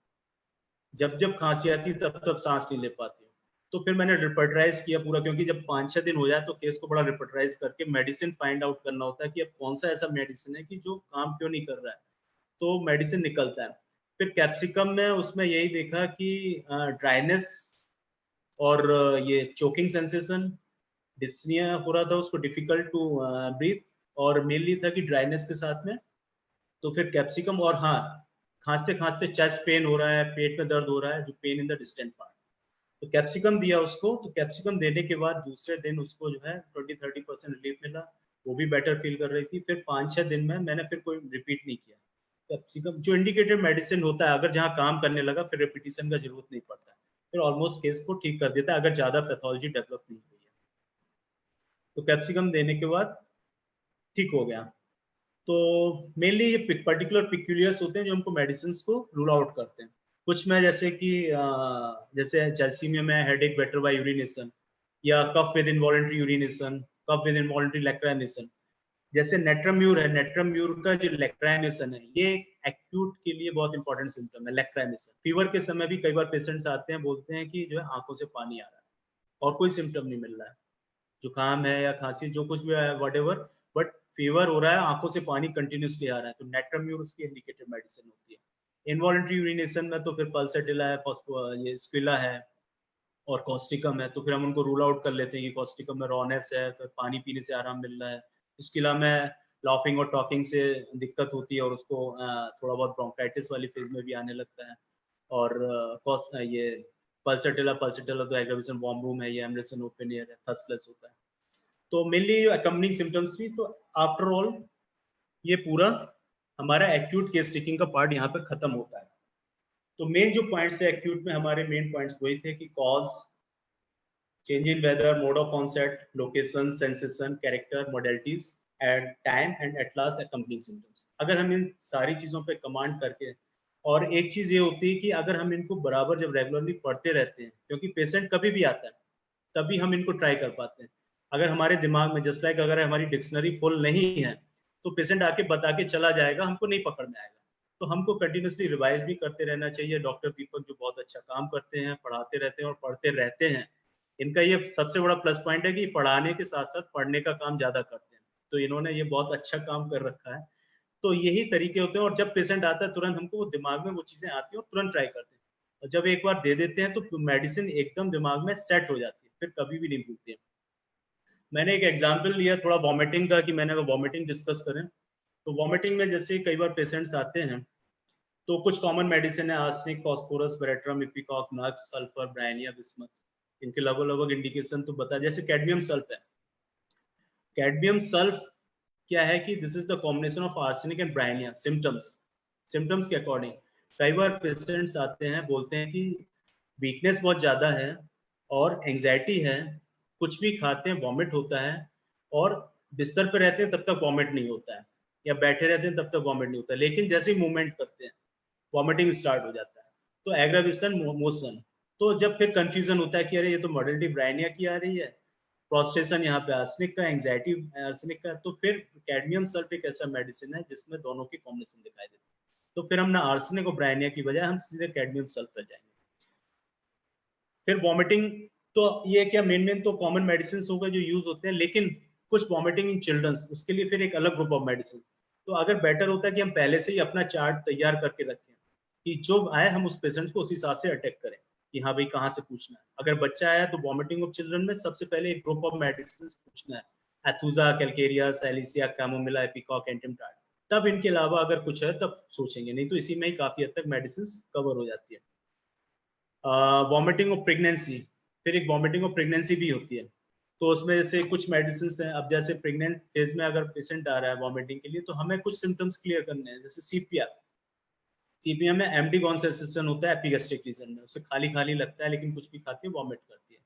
जब जब खांसी आती है तब तब सांस नहीं ले पाती हूँ। तो फिर मैंने रिपर्टराइज किया पूरा, क्योंकि जब 5-6 दिन हो जाए तो केस को बड़ा रिपर्टराइज करके मेडिसिन फाइंड आउट करना होता है कि अब कौन सा ऐसा मेडिसिन है कि जो काम क्यों नहीं कर रहा है, तो मेडिसिन निकलता है। फिर कैप्सिकम में उसमें यही देखा कि ड्राइनेस और ये चोकिंग सेंसेशन, डिस्निया हो रहा था उसको, डिफिकल्ट टू ब्रीथ, और मेनली था कि ड्राइनेस के साथ में। तो फिर कैप्सिकम, और हाँ, खांसते खांसते चेस्ट पेन हो रहा है, पेट में दर्द हो रहा है, जो pain in the distant part, तो कैप्सिकम दिया उसको। तो कैप्सिकम देने के बाद दूसरे दिन उसको जो है 20-30% रिलीफ मिला, वो भी बेटर फील कर रही थी। फिर 5-6 दिन में मैंने फिर कोई रिपीट नहीं किया। कैप्सिकम जो इंडिकेटेड मेडिसिन होता है, अगर जहाँ काम करने लगा फिर रिपीटिशन का जरूरत नहीं पड़ता, फिर ऑलमोस्ट केस को ठीक कर देता है अगर ज्यादा पैथोलॉजी डेवलप नहीं हुई है। तो कैप्सिकम देने के बाद ठीक हो गया। तो मेनली ये पर्टिकुलर पिक्यूलियर्स होते हैं जो हमको मेडिसिन को रूल आउट करते हैं। कुछ में जैसे कि जैसे जैल्सीमिया में हेडेक बेटर बाय यूरिनेशन, या cough with involuntary urination, cough with involuntary lacrimation. जैसे नेट्रम्यूर है, नेट्रम्यूर का जो लैक्राइनेशन है, ये एक्यूट के लिए बहुत इंपॉर्टेंट सिम्टम है लैक्राइनेशन। फीवर के समय भी कई बार पेशेंट्स आते हैं, बोलते हैं कि जो है आंखों से पानी आ रहा है, और कोई सिम्टम नहीं मिल रहा है, जुकाम है या खांसी जो कुछ भी है व्हाटएवर, बट फीवर हो रहा है, आंखों से पानी कंटिन्यूसली आ रहा है, तो नेट्रम्यूर उसकी इंडिकेटेड मेडिसिन होती है। इनवॉलंटरी यूरिनेशन में तो फिर पल्सेटिला है, ये स्क्विला है और कॉस्टिकम है, तो फिर हम उनको रूल आउट कर लेते हैं कि कॉस्टिकम में रॉनेस है, फिर पानी पीने से आराम मिल रहा है। स्क्विला में लाफिंग और टॉकिंग से दिक्कत होती है और उसको थोड़ा बहुत ब्रोंकाइटिस वाली फेज में भी आने लगता है। और ये पल्सेटिला तो एग्रावेशन वॉर्म रूम है, ये एमरेसन ओपन एयर है, थर्स्टलेस होता है। तो मेनली अकम्पनिंग सिम्टम्स भी, तो आफ्टर ऑल ये पूरा हमारा एक्यूट केस टेकिंग का पार्ट यहाँ पे खत्म होता है। तो मेन जो पॉइंट्स है एक्यूट में, हमारे मेन पॉइंट्स वही थे कि cause, change in weather, mode of onset, location, sensation, character, modalities at time and at last accompanying symptoms. अगर हम इन सारी चीजों पे कमांड करके, और एक चीज ये होती है कि अगर हम इनको बराबर जब रेगुलरली पढ़ते रहते हैं, क्योंकि पेशेंट कभी भी आता है तभी हम इनको ट्राई कर पाते हैं। अगर हमारे दिमाग में जस्ट लाइक अगर हमारी डिक्शनरी फुल नहीं है तो पेशेंट आके बता के चला जाएगा, हमको नहीं पकड़ में आएगा। तो हमको कंटिन्यूसली रिवाइज भी करते रहना चाहिए। डॉक्टर दीपक जो बहुत अच्छा काम करते हैं, पढ़ाते रहते हैं और पढ़ते रहते हैं, इनका ये सबसे बड़ा प्लस पॉइंट है कि पढ़ाने के साथ साथ पढ़ने का काम ज्यादा करते हैं, तो इन्होंने ये बहुत अच्छा काम कर रखा है। तो यही तरीके होते हैं, और जब पेशेंट आता है तुरंत हमको वो दिमाग में वो चीजें आती है और तुरंत ट्राई करते हैं, और जब एक बार दे देते हैं तो मेडिसिन एकदम दिमाग में सेट हो जाती है, फिर कभी भी नहीं भूलते हैं। मैंने एक एग्जाम्पल लिया थोड़ा वॉमिटिंग का, कि मैंने अगर वॉमिटिंग डिस्कस करें तो वॉमिटिंग में जैसे कई बार पेशेंट्स आते हैं तो कुछ कॉमन मेडिसिन है, आर्सेनिक, फास्फोरस, बेरेट्रम, इपिकॉक, नक्स, सल्फर, ब्रायनिया, बिस्मथ, इनके लगभग इंडिकेशन तो बता। जैसे कैडमियम सल्फ है, कैडमियम सल्फ क्या है कि this is the combination of arsenic and Bryonia. Symptoms के अकॉर्डिंग कई बार पेशेंट्स आते हैं बोलते हैं कि वीकनेस बहुत ज्यादा है और एंजाइटी है, कुछ भी खाते हैं वॉमिट होता है, और बिस्तर पर रहते हैं तब तक वॉमिट नहीं होता है, या बैठे रहते हैं तब तक वॉमिट नहीं होता है, लेकिन जैसे ही मूवमेंट करते हैं वॉमिटिंग स्टार्ट हो जाता है। तो एग्रावेशन मोशन, तो जब फिर कंफ्यूजन होता है कि अरे ये तो मॉडलिटी ब्रायनिया की आ रही है, प्रोस्टेशन यहाँ पे आर्सेनिक का, एंजाइटी आर्सेनिक का, तो फिर कैडमियम सल्फ एक ऐसा मेडिसिन है जिसमें दोनों की कॉम्बिनेशन दिखाई देती है। तो फिर हम ना आर्सेनिक और ब्रायनिया की बजाय हम सीधे कैडमियम सल्फ पर जाएंगे। फिर वॉमिटिंग, तो ये क्या मेन तो कॉमन मेडिसिन हो गए जो यूज होते हैं, लेकिन कुछ वॉमिटिंग इन चिल्ड्रंस, उसके लिए फिर एक अलग ग्रुप ऑफ मेडिसिन। तो अगर बेटर होता है कि हम पहले से ही अपना चार्ट तैयार करके रखें कि जो आए हम उस पेशेंट को उस हिसाब से अटैक करें कि हाँ भाई कहाँ से पूछना है। अगर बच्चा आया तो वॉमिटिंग ऑफ चिल्ड्रन में सबसे पहले एक ग्रुप ऑफ मेडिसिन पूछना है, एथुजा, कैलकेरिया, सैलिसिया, कैमोमिला, एपिकॉक, एंटिमटार्ड। तब इनके अलावा अगर कुछ है तब सोचेंगे, नहीं तो इसी में ही काफी हद तक मेडिसिन कवर हो जाती है। वॉमिटिंग ऑफ प्रेगनेंसी, फिर एक वॉमिटिंग ऑफ प्रेगनेंसी भी होती है। तो उसमें जैसे कुछ मेडिसिन हैं, अब जैसे प्रेग्नेंट फेज में अगर पेशेंट आ रहा है वॉमिटिंग के लिए, तो हमें कुछ सिम्टम्स क्लियर करने हैं। जैसे सीपीआर में एम्प्टी कॉन्सेंट्रेशन होता है एपिगैस्ट्रिक रीजन में, उसे खाली खाली लगता है लेकिन कुछ भी खाती है वॉमिट करती है।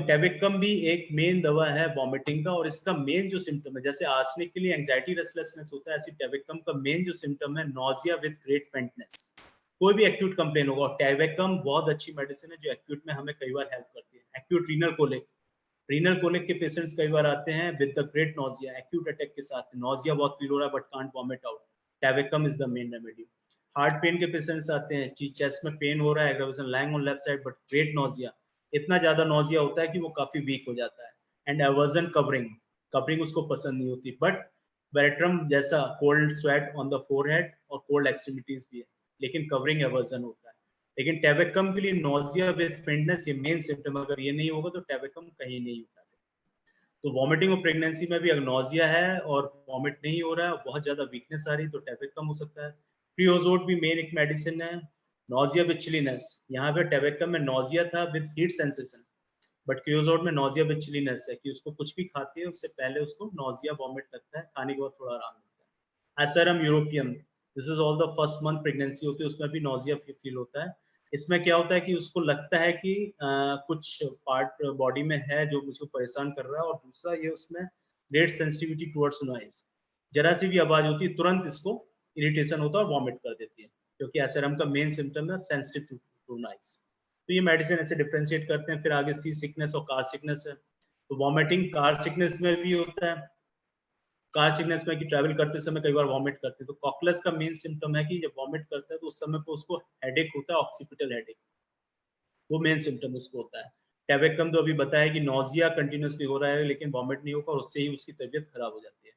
टेबेकम भी एक मेन दवा है वॉमिटिंग का, और इसका मेन जो सिम्टम है, जैसे आर्सेनिक के लिए एंजाइटी रेस्टलेसनेस होता है, ऐसी टेबेकम का मेन जो सिम्टम है नॉजिया विद ग्रेट फेंटनेस। कोई भी एक्यूट कंप्लेन होगा, और टेबेकम बहुत अच्छी मेडिसिन है जो एक्यूट में हमें कई बार हेल्प करती है। एक्यूट रीनल कोलिक के पेशेंट्स कई बार आते हैं with the great nausea, acute attack के साथ, नॉजिया बहुत फील हो रहा है but can't vomit out, टेबेकम is the main remedy. Heart pen के पेशेंट्स आते हैं, चेस्ट में पेन हो रहा है, aggravation lying on left side but great nausea, इतना ज्यादा नॉजिया होता है कि वो काफी वीक हो जाता है। एंड एवर्जन कवरिंग उसको पसंद नहीं होती, बट बेरेट्रम जैसा cold sweat on the forehead और कोल्ड एक्सट्रीमिटीज भी है, लेकिन कवरिंग एवर्जन होता है। लेकिन टेबेकम के लिए नॉजिया विद फेंटनेस ये मेन सिम्टम, अगर ये नहीं होगा तो टेबेकम कहीं नहीं होता। तो वॉमिटिंग और प्रेगनेंसी में भी अगर नॉजिया है और वॉमिट नहीं हो रहा है, बहुत ज्यादा वीकनेस आ रही है, तो टेबेकम हो सकता है। क्रियोजोट भी मेन एक मेडिसिन है, नॉजिया विद चिलीनेस। यहाँ पे टेबेकम में नॉजिया था with heat sensation, but creosote में नॉजिया विद चिलीनेस है कि उसको कुछ भी खाती है उससे पहले उसको नॉजिया वॉमिट लगता है, खाने के बाद थोड़ा आराम मिलता है। Asarum europaeum, this is all the first month pregnancy होती है, उसमें भी नॉजिया फील होता है। इसमें क्या होता है कि उसको लगता है कि कुछ पार्ट बॉडी में है जो मुझको परेशान कर रहा है, और दूसरा ये उसमें ग्रेट सेंसिटिविटी टुवर्ड्स नॉइज, जरा सी भी आवाज होती है तुरंत इसको इरिटेशन होता है और वॉमिट कर देती है, क्योंकि एसरम का मेन सिम्टम है सेंसिटिव टू नॉइज। तो ये मेडिसिन ऐसे डिफ्रेंशिएट करते हैं। फिर आगे सी सिकनेस और कार सिकनेस है। तो वॉमिटिंग कार सिकनेस में भी होता है, कार सिकनेस में कि ट्रैवल करते समय कई बार वॉमिट करते हैं। तो कॉकलेस का मेन सिम्टम है कि जब वॉमिट करता है तो उस समय पे उसको हेडेक होता है, ऑक्सीपिटल हेडेक, वो मेन सिम्टम उसको होता है। टैबेकम तो अभी बताया कि नोजिया कंटिन्यूसली हो रहा है लेकिन वॉमिट नहीं होगा और उससे ही उसकी तबीयत खराब हो जाती है।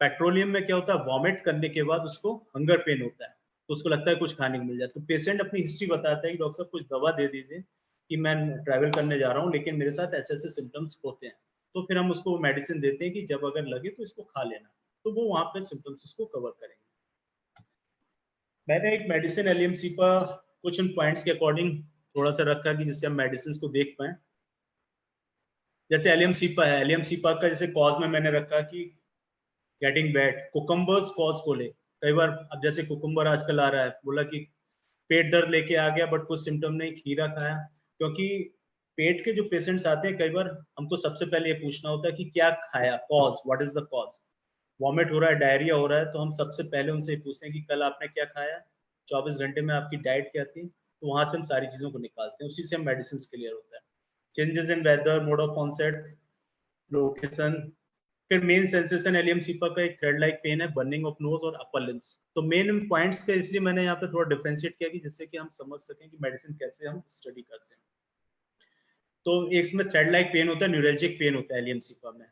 पेट्रोलियम में क्या होता है, वॉमिट करने के बाद उसको हंगर पेन होता है, तो उसको लगता है कुछ खाने को मिल जाए, तो पेशेंट अपनी हिस्ट्री बताता है कि डॉक्टर साहब कुछ दवा दे दीजिए कि मैं ट्रैवल करने जा रहा हूँ लेकिन मेरे साथ ऐसे ऐसे सिम्टम्स होते हैं, तो फिर हम उसको मेडिसिन देते हैं कि जब अगर लगे तो इसको खा लेना, तो वो वहाँ पे सिम्टम्स उसको कवर करेंगे। मैंने एक मेडिसिन एलएमसी पर कुछ इन पॉइंट्स के अकॉर्डिंग थोड़ा सा रखा कि जिससे हम मेडिसिन को देख पाए। जैसे एलियमसीपा है, एलियमसीपा का जैसे कॉज में मैंने रखा कि गेटिंग वेट, कुकुम्बर्स कॉज को ले, कई बार अब जैसे कुकुम्बर आजकल आ रहा है, बोला कि पेट दर्द लेके आ गया बट कुछ सिम्टम नहीं, खीरा खाया, क्योंकि पेट के जो पेशेंट्स आते हैं कई बार हमको सबसे पहले ये पूछना होता है कि क्या खाया, cause, what is the cause. Vomit हो रहा है, डायरिया हो रहा है, तो हम सबसे पहले उनसे ये पूछते हैं कि कल आपने क्या खाया, 24 घंटे में आपकी डाइट क्या थी, तो वहां से हम सारी चीजों को निकालते हैं, उसी से हम मेडिसिन क्लियर होता है। Changes in weather, mode of onset, location. फिर मेन सेंसेशन एलियमसीपा का एक थ्रेड लाइक पेन है, बर्निंग ऑफ नोज और अपर लिम्स। तो मेन पॉइंट्स का इसलिए मैंने यहाँ पे थोड़ा डिफरेंशिएट किया कि जिससे कि हम समझ सकें कि मेडिसिन कैसे हम स्टडी करते हैं। तो एक इसमें थ्रेड लाइक पेन होता है, न्यूरल्जिक पेन होता है एलियमसीपा में,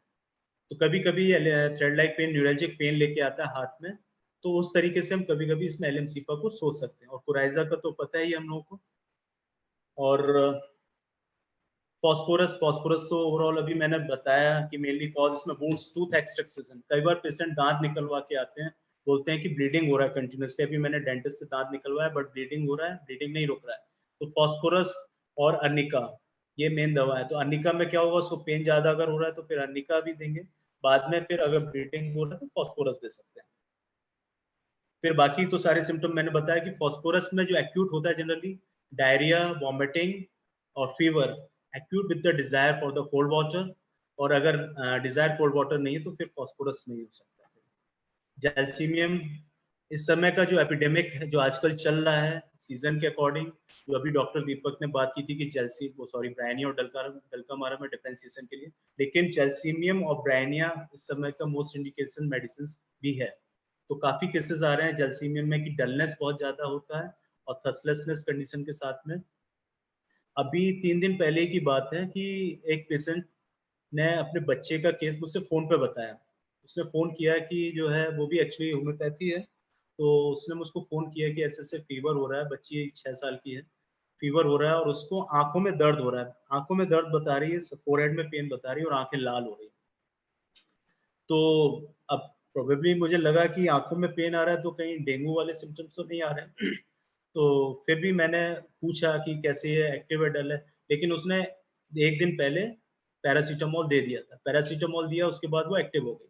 तो कभी कभी thread like pen neuralgic pen लेके आता है हाथ में, तो उस तरीके से हम कभी कभी इसमें एलियमसीपा को सोच सकते हैं। और कुराइजा का तो पता ही हम लोगों को। और फॉस्फोरस, फॉस्फोरस तो ओवरऑल अभी मैंने बताया कि मेनली कॉज इसमें वुंड्स, टूथ एक्सट्रैक्शन। कई बार पेशेंट दांत निकलवा के आते हैं, बोलते हैं कि ब्लीडिंग हो रहा है कंटिन्यूसली, अभी मैंने डेंटिस्ट से दांत निकलवाया बट ब्लीडिंग हो रहा है, ब्लीडिंग नहीं रुक रहा है, तो फॉस्फोरस और अर्निका ये मेन दवा है। तो अर्निका में क्या होगा, उसको पेन ज्यादा अगर हो रहा है तो फिर अर्निका भी देंगे, बाद में फिर अगर ब्लीडिंग हो रहा है तो फॉस्फोरस दे सकते हैं। फिर बाकी तो सारे सिम्टम मैंने बताया कि फॉस्फोरस में जो एक्यूट होता है जनरली डायरिया, वॉमिटिंग और fever, acute with the desire for the cold water, और अगर डिजायर कोल्ड वाटर नहीं है तो फिर फॉस्फोरस नहीं हो सकता। जैल्सीमियम इस समय का जो एपिडेमिक है, जो आजकल चल रहा है सीजन के अकॉर्डिंग, जो अभी डॉक्टर दीपक ने बात की थी कि ब्रायनिया और डल्कामारा में डिफरेंशिएशन के लिए, लेकिन जैल्सीमियम और ब्रायनिया इस समय का मोस्ट इंडिकेशन मेडिसिन भी है। तो काफी केसेस आ रहे हैं जैल्सीमियम में कि डलनेस बहुत ज्यादा होता है और थर्स्टलेसनेस कंडीशन के साथ में। अभी 3 दिन पहले की बात है कि एक पेशेंट ने अपने बच्चे का केस मुझसे फोन पे बताया। उसने फोन किया कि जो है वो भी एक्चुअली होम्योपैथी है, तो उसने मुझको फोन किया कि ऐसे ऐसे फीवर हो रहा है, बच्ची 6 साल की है, फीवर हो रहा है और उसको आंखों में दर्द हो रहा है, आंखों में दर्द बता रही है, फोरहेड में पेन बता रही है और आंखें लाल हो रही है। तो अब प्रोबेबली मुझे लगा कि आंखों में पेन आ रहा है तो कहीं डेंगू वाले सिम्टम्स तो नहीं आ रहे हैं। तो फिर भी मैंने पूछा कि कैसे है, एक्टिव है, डल है, लेकिन उसने एक दिन पहले पैरासीटामोल दे दिया था, पैरासीटामोल दिया उसके बाद वो एक्टिव हो गई,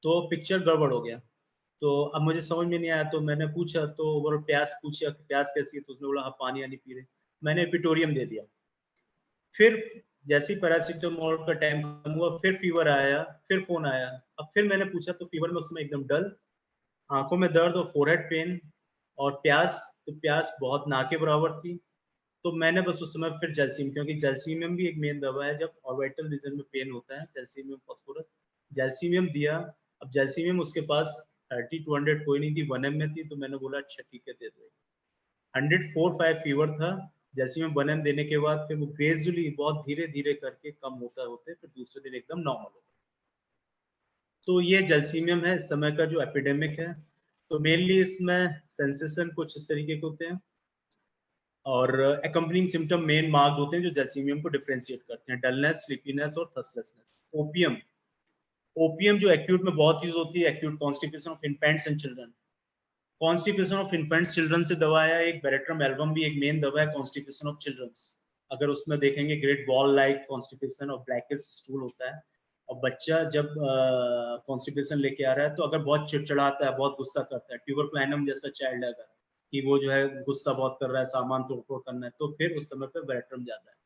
तो पिक्चर गड़बड़ हो गया। तो अब मुझे समझ में नहीं आया, तो मैंने पूछा, तो वो प्यास पूछा कि प्यास कैसी है, तो उसने बोला हाँ पानी आनी पी रहे, मैंने एपिटोरियम दे दिया। फिर जैसे ही पैरासीटामोल का टाइम खत्म हुआ फिर फीवर आया, फिर फोन आया, अब फिर मैंने पूछा तो फीवर में उसमें एकदम डल, आंखों में दर्द और फोरहेड पेन और प्यास, तो प्यास बहुत ना के बराबर थी। तो मैंने बस उस समय फिर जैल्सीमियम, क्योंकि जैल्सीमियम भी एक मेन दवा है जब ऑर्बिटल रीजन में पेन होता है, जैल्सीमियम फॉस्फोरस, जैल्सीमियम दिया। अब जैल्सीमियम उसके पास 30-200 कोई नहीं थी, 1 में थी, तो मैंने बोला अच्छा ठीक है दे दो। 104.5 फीवर था, जैल्सीमियम 1 देने के बाद फिर वो ग्रेजुअली बहुत धीरे धीरे करके कम होता होते फिर दूसरे दिन एकदम नॉर्मल हो गया। तो ये जैल्सीमियम है इस समय का जो एपिडेमिक है। तो मेनली इसमें सेंसेशन कुछ इस तरीके के होते हैं और अकम्पनिंग सिम्टम मेन मार्क्ड होते हैं जो जैल्सीमियम को डिफरेंशिएट करते हैं, डलनेस, स्लीपीनेस और थर्स्टलेसनेस। ओपियम, ओपियम जो एक्यूट में बहुत यूज होती है, acute constipation of infants and children. Constipation of infants children से दवा है एक बेरेट्रम एल्बम भी एक मेन दवा है कॉन्स्टिपेशन ऑफ चिल्ड्रंस। अगर उसमें देखेंगे ग्रेट बॉल लाइक कॉन्स्टिपेशन और ब्लैकिश स्टूल होता है, और बच्चा जब कॉन्स्टिपेशन लेके आ रहा है तो अगर बहुत चिड़चिड़ाता है, बहुत गुस्सा करता है, ट्यूबरक्लाइनम जैसा चाइल्ड है अगर कि वो जो है गुस्सा बहुत कर रहा है, सामान तोड़ करना है, तो फिर उस समय पे बेरेट्रम जाता है।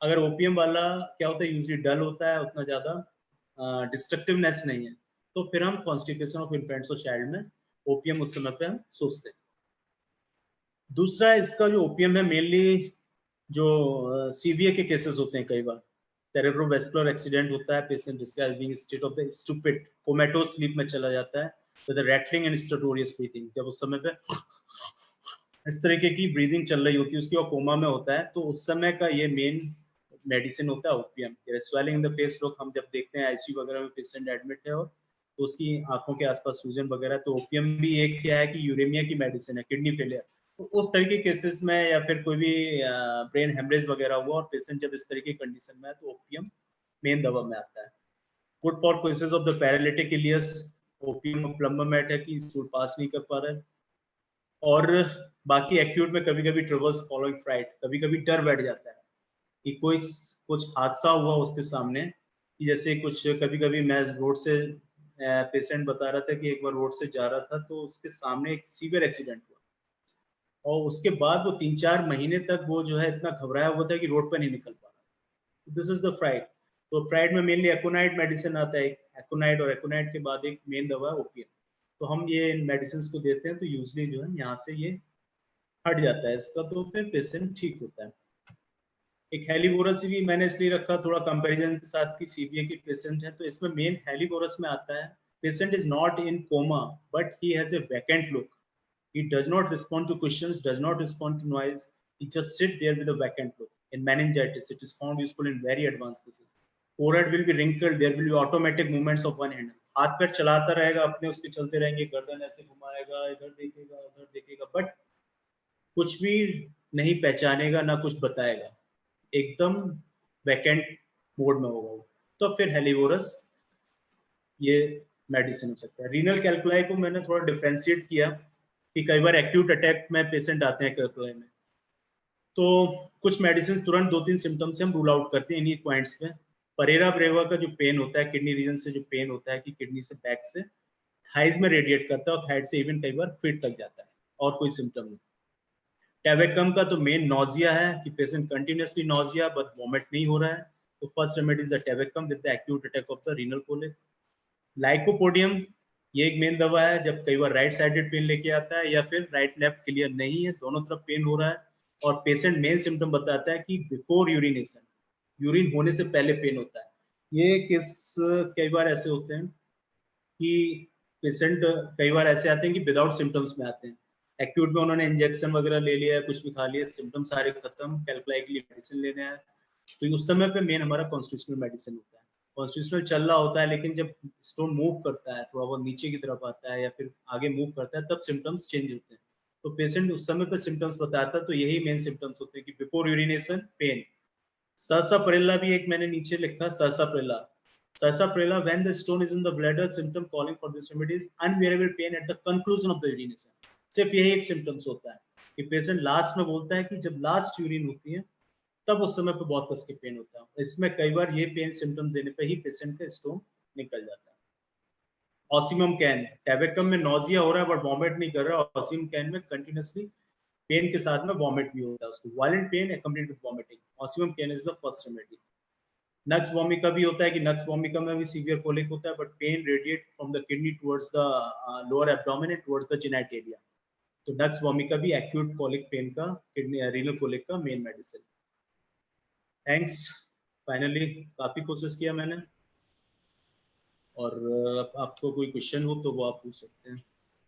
अगर ओपीएम वाला क्या होता है, यूजली डल होता है, उतना ज्यादा डिस्ट्रक्टिवनेस नहीं है, तो फिर हम कॉन्स्टिपेशन ऑफ इन्फेंट्स और चाइल्ड में ओपीएम उस समय पे हम सोचते हैं। दूसरा इसका जो ओपीएम है मेनली जो सीवीए के केसेस होते हैं, कई बार सेरेब्रोवास्कुलर एक्सीडेंट होता है, patient describes being state of the stupid comatose sleep में चला जाता है with rattling and stertorous breathing. जब उस समय पे इस तरीके की ब्रीदिंग चल रही होती है उसकी और कोमा में होता है, तो उस समय का ये मेन मेडिसिन होता है OPM. Swelling in the face लोग हम जब देखते हैं आईसीयू वगैरह में पेशेंट एडमिट है और तो उसकी आंखों के आसपास सूजन वगैरह, तो ओपीएम भी एक क्या है कि यूरेमिया की मेडिसिन है, किडनी फेलियर। तो उस तरह के केसेस में या फिर कोई भी ब्रेन हेमरेज वगैरह हुआ और पेशेंट जब इस तरह की कंडीशन में है तो ओपीएम मेन दवा में आता है। Good for cases of the paralytic ileus, opium plumbum met है कि स्टूल पास नहीं कर पा रहा है। और बाकी एक्यूट में कभी कभी ट्रबल्स फॉलोइंग फ्राइट, कभी कभी डर बैठ जाता है कि कोई कुछ हादसा हुआ उसके सामने, कि जैसे कुछ कभी कभी मैं रोड से पेशेंट बता रहा था कि एक बार रोड से जा रहा था तो उसके सामने एक सीवियर एक्सीडेंट हुआ और उसके बाद वो 3-4 महीने तक वो जो है इतना घबराया हुआ था कि रोड पर नहीं निकल पा रहा। This is the fright. तो फ्राइड में मेनली एकोनाइट मेडिसिन आता है, एकोनाइट, और एकोनाइट के बाद एक मेन दवा है ओपीएम। तो हम ये मेडिसिन को देते हैं तो यूजली जो है यहाँ से ये हट जाता है इसका, तो फिर पेशेंट ठीक होता है। एक हेलीबोरस भी मैंने इसलिए रखा थोड़ा कंपैरिजन के साथ कि सीबीए की पेशेंट है, तो इसमें मेन हेलीबोरस में आता है patient is not in coma but he has a vacant look, he does not respond to questions, does not respond to noise, he just sit there with a vacant look. In meningitis it is found useful in very advanced cases. Forehead will be wrinkled, there will be automatic movements of one hand, हाथ पैर चलाता रहेगा अपने, उसके चलते रहेंगे, गर्दन ऐसे घुमाएगा, इधर देखेगा उधर देखेगा, बट कुछ भी नहीं पहचानेगा ना कुछ बताएगा, एकदम वैकेंट मोड में होगा वो। तो फिर हेलीबोरस ये मेडिसिन हो सकता है। रीनल कैल्कुलाई को मैंने थोड़ा डिफरेंशिएट किया कि कई बार एक्यूट अटैक में पेशेंट आते हैं कैल्कुलाई में, तो कुछ मेडिसिन तुरंत 2-3 सिम्टम्स से हम रूल आउट करते हैं इन्हीं पॉइंट्स पे। परेरा ब्रेवा का जो पेन होता है किडनी रीजन से, जो पेन होता है कि किडनी से बैक से थाइज में रेडिएट करता है और थाइड से इवन कई बार फीट तक जाता है और कोई सिम्टम नहीं। टेवेकम का तो मेन नोजिया है कि patient continuously nausea but vomit नहीं हो रहा है, तो first remedy is the tabacum with the acute attack of the renal colic. Lycopodium ये एक मेन दवा है जब कई बार राइट साइडेड पेन लेके आता है या फिर राइट लेफ्ट क्लियर नहीं है, दोनों तरफ पेन हो रहा है और पेशेंट मेन सिम्टम बताता है कि बिफोर यूरिनेशन, यूरिन होने से पहले पेन होता है। ये केस कई बार ऐसे होते हैं कि पेशेंट कई बार ऐसे आते हैं कि विदाउट सिम्टम्स में आते हैं, एक्यूट में उन्होंने इंजेक्शन वगैरह ले लिया है, कुछ भी खा लिया, सिम्टम सारे खत्म, कैल्कुलाई के लिए मेडिसिन लेने आए, तो उस समय पे मेन हमारा कॉन्स्टिट्यूशनल मेडिसिन होता है। कॉन्स्टिट्यूशनल चल रहा होता है लेकिन जब स्टोन मूव करता है, थोड़ा बहुत नीचे की तरफ आता है या फिर आगे मूव करता है, तब सिम्टम्स चेंज होते हैं। तो पेशेंट उस समय पे सिम्टम्स बताता है, तो यही मेन सिम्टम्स होते हैं कि बिफोर यूरिनेशन पेन। सर्साप्रेला भी एक मैंने नीचे लिखा, सर्साप्रेला when the stone is in the bladder, symptom calling for this remedy is unbearable pain at the conclusion of the urination। सिर्फ यही एक सिम्टम्स होता है कि पेशेंट लास्ट में बोलता है कि जब लास्ट यूरिन होती है तब उस समय पे बहुत कस के पेन होता है। इसमें कई बार ये पेन सिम्टम्स देने पे ही पेशेंट का स्टोन निकल जाता है। ऑसिमम कैन, टेवेकम में नोजिया हो रहा है बट वॉमिट नहीं कर रहा, ऑसिमम कैन में कंटिन्यूसली पेन के साथ में वॉमिट भी होता है, उसको violent pain accompanied with vomiting, ocimum can is the first remedy. Nux vomica भी होता है कि नक्स वोमिका में भी सीवियर कोलिक होता है but pain radiate from the kidney towards the lower abdomen and towards the genitalia. तो nux vomica भी एक्यूट कोलिक पेन का, किडनी रीनल कोलिक का मेन मेडिसिन। थैंक्स, फाइनली काफी कोशिश किया मैंने, और आपको कोई क्वेश्चन हो तो वो आप पूछ सकते हैं।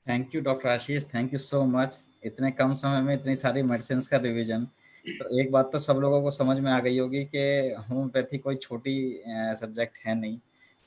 Thank you doctor Ashish, thank you so much. इतने कम समय में इतनी सारी मेडिसिन का रिवीजन, तो एक बात तो सब लोगों को समझ में आ गई होगी कि होम्योपैथी कोई छोटी सब्जेक्ट है नहीं,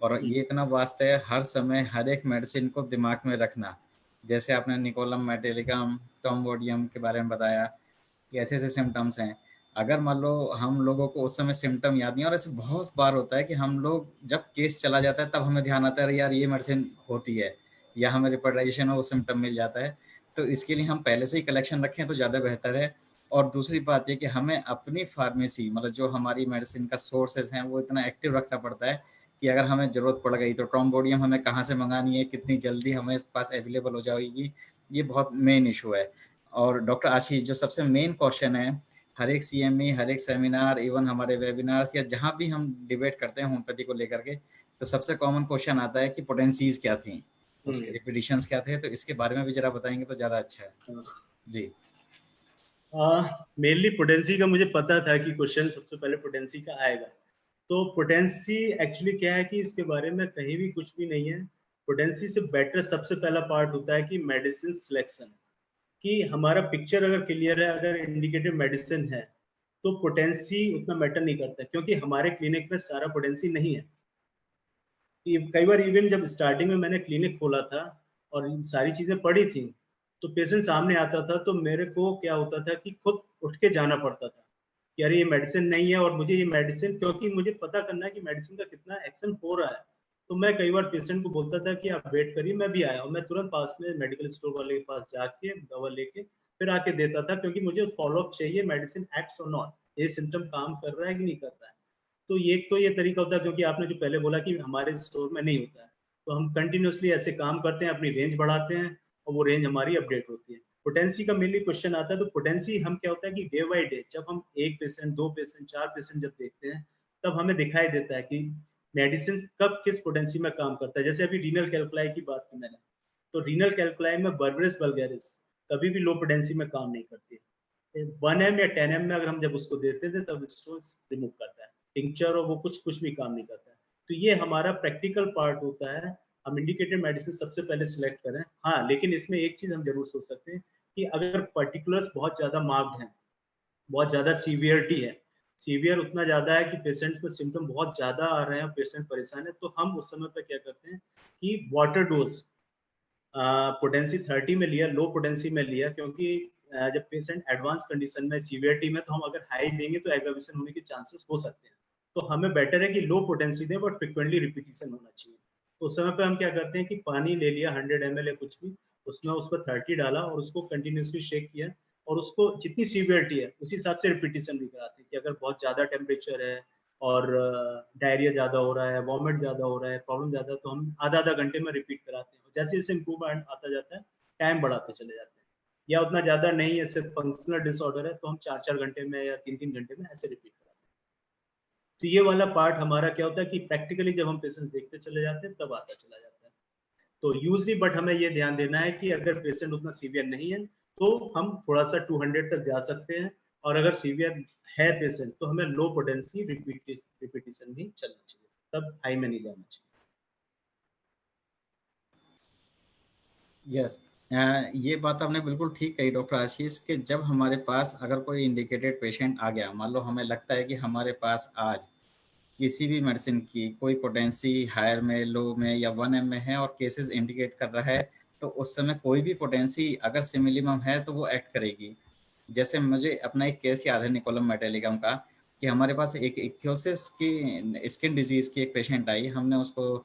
और ये इतना वास्ट है, हर समय हर एक मेडिसिन को दिमाग में रखना। जैसे आपने निकोलम मेटेलिकम टॉम्बोडियम के बारे में बताया कि ऐसे ऐसे सिम्टम्स हैं, अगर मान लो हम लोगों को उस समय सिम्टम याद नहीं, और ऐसे बहुत बार होता है कि हम लोग जब केस चला जाता है तब हमें ध्यान आता है यार ये मेडिसिन होती है, या हमें रिपोर्टाइजेशन में वो सिम्टम मिल जाता है। तो इसके लिए हम पहले से ही कलेक्शन रखें तो ज़्यादा बेहतर है। और दूसरी बात ये कि हमें अपनी फार्मेसी, मतलब जो हमारी मेडिसिन का सोर्सेज हैं, वो इतना एक्टिव रखना पड़ता है कि अगर हमें ज़रूरत पड़ गई तो ट्रोम्बोडियम हमें कहाँ से मंगानी है, कितनी जल्दी हमें पास अवेलेबल हो जाएगी, ये बहुत मेन इशू है। और डॉक्टर आशीष, जो सबसे मेन क्वेश्चन है हर एक सीएमई, हर एक सेमिनार, इवन हमारे वेबिनार्स या जहाँ भी हम डिबेट करते हैं होम्योपैथी को लेकर के, तो सबसे कॉमन क्वेश्चन आता है कि पोटेंसीज क्या थी, उसके रिपीटिशंस क्या थे, तो इसके बारे में भी जरा बताएंगे तो ज़्यादा अच्छा है जी। मेनली पोटेंसी का मुझे पता था कि क्वेश्चन सबसे पहले पोटेंसी का आएगा। तो पोटेंसी एक्चुअली क्या है कि इसके बारे में कहीं भी कुछ भी नहीं है। पोटेंसी से बेटर सबसे पहला पार्ट होता है कि मेडिसिन सिलेक्शन, कि हमारा पिक्चर अगर क्लियर है, अगर इंडिकेटिव मेडिसिन है तो पोटेंसी उतना मैटर नहीं करता, क्योंकि हमारे क्लिनिक में सारा पोटेंसी नहीं है। कई बार इवन जब स्टार्टिंग में मैंने क्लिनिक खोला था और सारी चीजें पड़ी थी, तो पेशेंट सामने आता था तो मेरे को क्या होता था कि खुद उठ के जाना पड़ता था कि अरे ये मेडिसिन नहीं है, और मुझे ये मेडिसिन, क्योंकि मुझे पता करना है कि मेडिसिन का कितना एक्शन हो रहा है। तो मैं कई बार पेशेंट को बोलता था कि आप वेट करिए, मैं भी आया, और मैं तुरंत पास में मेडिकल स्टोर वाले के पास जाके दवा लेके फिर आके देता था, क्योंकि मुझे फॉलोअप चाहिए, मेडिसिन एक्ट्स और नॉट, ये सिम्टम काम कर रहा है कि नहीं कर रहा है। तो ये तरीका होता है, क्योंकि आपने जो पहले बोला कि हमारे स्टोर में नहीं होता है, तो हम कंटिन्यूअसली ऐसे काम करते हैं, अपनी रेंज बढ़ाते हैं और वो रेंज हमारी अपडेट होती है। पोटेंसी का मेनली क्वेश्चन आता है, तो पोटेंसी हम क्या होता है कि डे बाय डे जब हम 1 पेशेंट, 2 पेशेंट, 4 पेशेंट जब देखते हैं, तब हमें दिखाई देता है कि मेडिसिन कब किस पोटेंसी में काम करता है। जैसे अभी रीनल कैल्कुलाई की बात की मैंने, तो रीनल कैल्कुलाई में बर्बेरिस वल्गैरिस कभी भी लो पोटेंसी में काम नहीं करती है। 1 या 10 में अगर हम जब उसको देते थे तब स्टोन रिमूव करता है, टिंचर और वो कुछ भी काम नहीं करता है। तो ये हमारा प्रैक्टिकल पार्ट होता है, हम इंडिकेटेड मेडिसिन सबसे पहले सिलेक्ट करें। हाँ, लेकिन इसमें एक चीज हम जरूर सोच सकते हैं कि अगर पर्टिकुलर्स बहुत ज्यादा मार्क्ड हैं, बहुत ज्यादा सीवियरिटी है, सीवियर उतना ज्यादा है कि पेशेंट में सिम्टम बहुत ज्यादा आ रहे हैं, पेशेंट परेशान है, तो हम उस समय पे क्या करते हैं कि वाटर डोज पोटेंसी 30 में लिया, लो पोटेंसी में लिया, क्योंकि जब पेशेंट एडवांस कंडीशन में, सीवियरिटी में, तो हम अगर हाई देंगे तो एग्रावेशन होने के चांसेस हो सकते हैं। तो हमें बेटर है कि लो पोटेंसी दें, बट फ्रिक्वेंटली रिपीटिशन होना चाहिए। तो उस समय पे हम क्या करते हैं कि पानी ले लिया 100 ml या कुछ भी, उसमें उस पर 30 डाला और उसको कंटिन्यूसली शेक किया, और उसको जितनी सीवियरिटी है उस हिसाब से रिपीटिशन भी कराते हैं कि अगर बहुत ज़्यादा टेम्परेचर है और डायरिया ज़्यादा हो रहा है, वॉमिट ज़्यादा हो रहा है, प्रॉब्लम ज़्यादा है, तो हम आधा घंटे में रिपीट कराते हैं। जैसे जैसे इम्प्रूवमेंट आता जाता है, टाइम बढ़ाते चले जाते हैं। या उतना ज़्यादा नहीं है, सिर्फ फंक्शनल डिसऑर्डर है, तो हम 4-4 घंटे में या 3-3 घंटे में ऐसे रिपीट कराते हैं। तो ये वाला पार्ट हमारा क्या होता है कि प्रैक्टिकली जब हम पेशेंट्स देखते चले जाते हैं तब आता चला जाता है। तो यूजली बट हमें ये ध्यान देना है कि अगर पेशेंट उतना सीवियर नहीं है तो हम थोड़ा सा 200 तक जा सकते हैं, और अगर सीवियर है पेशेंट तो हमें लो पोटेंसी रिपीटिशन भी चलना चाहिए, तब हाई में नहीं जाना चाहिए। यस, ये बात आपने बिल्कुल ठीक कही डॉक्टर आशीष कि जब हमारे पास अगर कोई इंडिकेटेड पेशेंट आ गया, मान लो हमें लगता है कि हमारे पास आज किसी भी मेडिसिन की कोई पोटेंसी हायर में, लो में या 1 में है और केसेस इंडिकेट कर रहा है, तो उस समय कोई भी पोटेंसी अगर सिमिलिमम है तो वो एक्ट करेगी। जैसे मुझे अपना एक केस याद है निकोलम मेटेलिकम का, कि हमारे पास एक इक्थियोसिस की स्किन डिजीज की एक पेशेंट आई, हमने उसको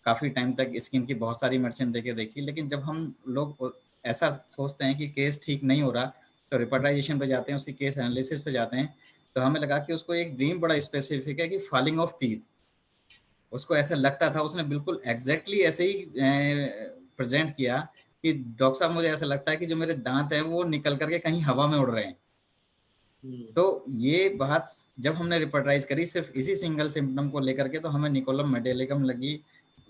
काफ़ी टाइम तक स्किन की बहुत सारी मेडिसिन देके देखी, लेकिन जब हम लोग ऐसा सोचते हैं कि केस ठीक नहीं हो रहा तो रिपोर्टाइजेशन पे जाते हैं, उसकी केस एनालिसिस पे जाते हैं, तो हमें लगा कि उसको एक ड्रीम बड़ा स्पेसिफिक है कि फॉलिंग ऑफ टीथ। उसको ऐसा लगता था, उसने बिल्कुल एग्जैक्टली ऐसे ही प्रेजेंट किया कि डॉक्टर साहब मुझे ऐसा लगता है कि जो मेरे दांत हैं वो निकल करके कहीं हवा में उड़ रहे हैं। तो ये बात जब हमने रिपोर्टाइज करी सिर्फ इसी सिंगल सिम्टम को लेकर के, तो हमें निकोलम मेटेलिकम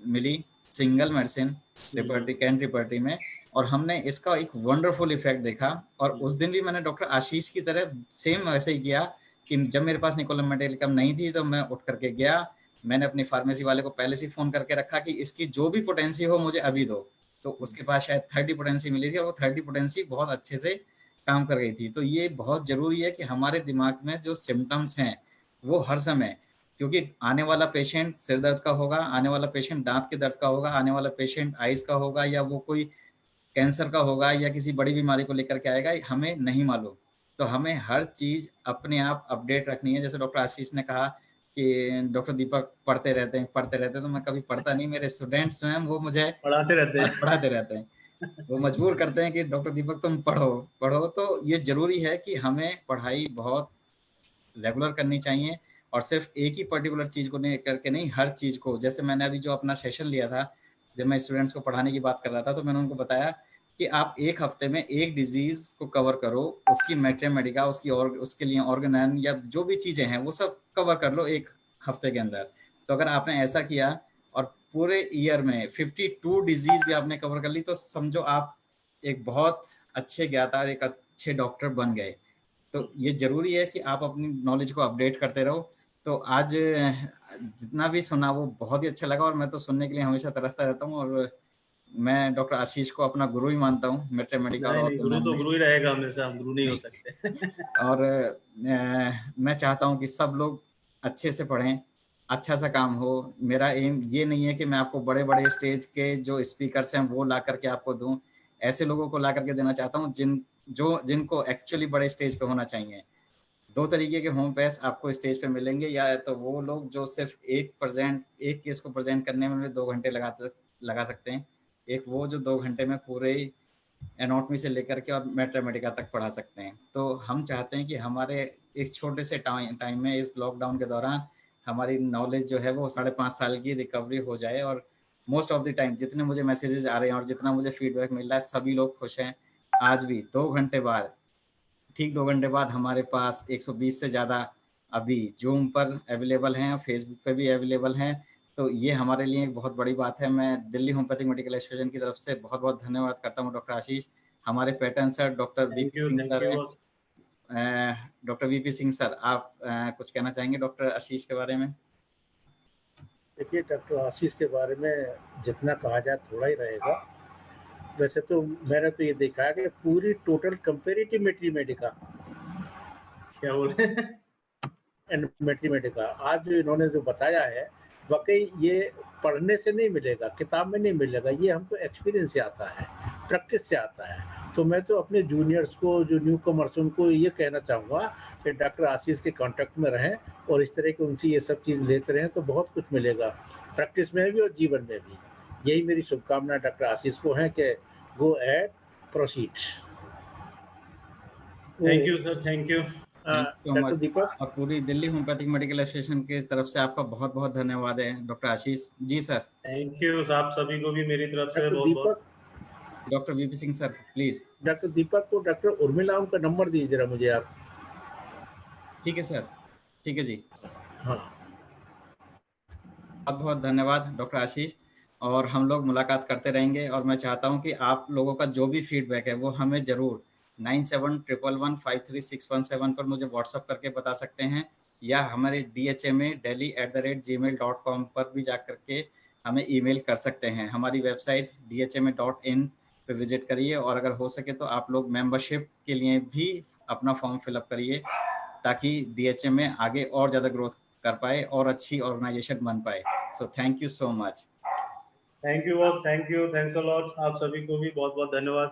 मिली सिंगल मेडिसिन कैंट रिपर्टी में, और हमने इसका एक वंडरफुल इफेक्ट देखा। और उस दिन भी मैंने डॉक्टर आशीष की तरह सेम वैसे ही किया कि जब मेरे पास निकोलम मेटेलिकम नहीं थी तो मैं उठ करके गया, मैंने अपनी फार्मेसी वाले को पहले से फोन करके रखा कि इसकी जो भी पोटेंसी हो मुझे अभी दो। तो उसके पास शायद 30 पोटेंसी मिली थी और वो 30 पोटेंसी बहुत अच्छे से काम कर गई थी। तो ये बहुत जरूरी है कि हमारे दिमाग में जो सिम्टम्स हैं वो हर समय, क्योंकि आने वाला पेशेंट सिर दर्द का होगा, आने वाला पेशेंट दांत के दर्द का होगा, आने वाला पेशेंट आइज का होगा, या वो कोई कैंसर का होगा या किसी बड़ी बीमारी को लेकर के आएगा, हमें नहीं मालूम। तो हमें हर चीज अपने आप अपडेट रखनी है। जैसे डॉक्टर आशीष ने कहा कि डॉक्टर दीपक पढ़ते रहते हैं, तो मैं कभी पढ़ता नहीं, मेरे स्टूडेंट स्वयं वो मुझे पढ़ाते रहते हैं। वो मजबूर करते हैं कि डॉक्टर दीपक तुम पढ़ो पढ़ो। तो ये जरूरी है कि हमें पढ़ाई बहुत रेगुलर करनी चाहिए, और सिर्फ एक ही पर्टिकुलर चीज को नहीं करके नहीं, हर चीज को। जैसे मैंने अभी जो अपना सेशन लिया था, जब मैं स्टूडेंट्स को पढ़ाने की बात कर रहा था, तो मैंने उनको बताया कि आप एक हफ्ते में एक डिजीज को कवर करो, उसकी मैट्रेमेडिका, उसके लिए ऑर्गेनाइन या जो भी चीजें हैं वो सब कवर कर लो एक हफ्ते के अंदर। तो अगर आपने ऐसा किया और पूरे ईयर में 52 डिजीज भी आपने कवर कर ली, तो समझो आप एक बहुत अच्छे ज्ञाता, एक अच्छे डॉक्टर बन गए। तो ये जरूरी है कि आप अपनी नॉलेज को अपडेट करते रहो। तो आज जितना भी सुना वो बहुत ही अच्छा लगा, और मैं तो सुनने के लिए हमेशा तरसता रहता हूँ। और मैं डॉक्टर आशीष को अपना गुरु ही मानता हूँ मैथमेटिका नहीं और नहीं, गुरु तो गुरु ही रहेगा हमेशा, हम गुरु नहीं हो सकते। और मैं चाहता हूँ कि सब लोग अच्छे से पढ़ें, अच्छा सा काम हो। मेरा एम ये नहीं है कि मैं आपको बड़े-बड़े स्टेज के जो स्पीकर्स हैं वो ला करके आपको दूँ। ऐसे लोगों को ला करके देना चाहता हूँ जिनको एक्चुअली बड़े स्टेज पे होना चाहिए। 2 तरीके के होम पेस आपको स्टेज पे मिलेंगे, या तो वो लोग जो सिर्फ़ एक केस को प्रेज़ेंट करने में 2 घंटे लगा सकते हैं। एक वो जो 2 घंटे में पूरे एनाटॉमी से लेकर के और मैथमेटिका तक पढ़ा सकते हैं। तो हम चाहते हैं कि हमारे इस छोटे से टाइम में, इस लॉकडाउन के दौरान हमारी नॉलेज जो है वो 5.5 साल की रिकवरी हो जाए। और मोस्ट ऑफ द टाइम जितने मुझे मैसेजेस आ रहे हैं और जितना मुझे फीडबैक मिल रहा है, सभी लोग खुश हैं। आज भी 2 घंटे बाद, ठीक 2 घंटे बाद हमारे पास 120 से ज़्यादा अभी ज़ूम पर अवेलेबल हैं, फेसबुक पे भी अवेलेबल हैं। तो ये हमारे लिए एक बहुत बड़ी बात है। मैं दिल्ली होम्योपैथिक मेडिकल एसोसिएशन की तरफ से बहुत-बहुत धन्यवाद करता हूँ डॉक्टर आशीष। हमारे pattern sir doctor VP Singh thank sir you हैं। Boss. Doctor VP Singh sir, आप कुछ कहना चाहेंगे डॉक्टर आशीष के बारे में? देखिए, डॉक्टर आशीष के बारे में जितना कहा जाए थोड़ा ही रहेगा। वैसे तो मैंने तो ये देखा है कि पूरी टोटल कंपैरेटिव मैथमेटिका क्या बोल रहे हैं? एंड मैथमेटिका आज जो इन्होंने जो बताया है, वाक़ई ये पढ़ने से नहीं मिलेगा, किताब में नहीं मिलेगा, ये हमको एक्सपीरियंस से आता है, प्रैक्टिस से आता है। तो मैं तो अपने जूनियर्स को, जो न्यू कमर्स, उनको ये कहना चाहूँगा कि डॉक्टर आशीष के कॉन्टैक्ट में रहें और इस तरह की उनसे ये सब चीज़ लेते रहें, तो बहुत कुछ मिलेगा, प्रैक्टिस में भी और जीवन में भी। यही मेरी शुभकामनाएँ डॉक्टर आशीष को हैं कि go ahead, proceed. Thank you sir, thank you. Thank you so doctor much. Deepak. और पूरी दिल्ली होम्योपैथिक मेडिकल एसोसिएशन की तरफ से आपका बहुत-बहुत धन्यवाद है डॉक्टर आशीष। जी सर। थैंक यू आप सभी को भी मेरी तरफ से डॉक्टर बहुत-बहुत। Deepak, doctor VP Singh sir please. Doctor Deepak को डॉक्टर उर्मिला का नंबर दीजिए ज़रा मुझे आप। ठीक है सर, ठीक है जी। हाँ। बहुत-बहुत धन्यवाद डॉक्टर आशीष, और हम लोग मुलाकात करते रहेंगे। और मैं चाहता हूँ कि आप लोगों का जो भी फीडबैक है वो हमें ज़रूर 9711153617 पर मुझे व्हाट्सएप करके बता सकते हैं, या हमारे dhma.delhi@gmail.com पर भी जाकर के हमें ईमेल कर सकते हैं। हमारी वेबसाइट dhma.in पे विज़िट करिए, और अगर हो सके तो आप लोग मेंबरशिप के लिए भी अपना फॉर्म फिल अप करिए, ताकि डीएचएमए आगे और ज़्यादा ग्रोथ कर पाए और अच्छी ऑर्गेनाइजेशन बन पाए। So thank you so much. Thank you boss, thank you, thanks a lot. आप सभी को भी बहुत-बहुत धन्यवाद।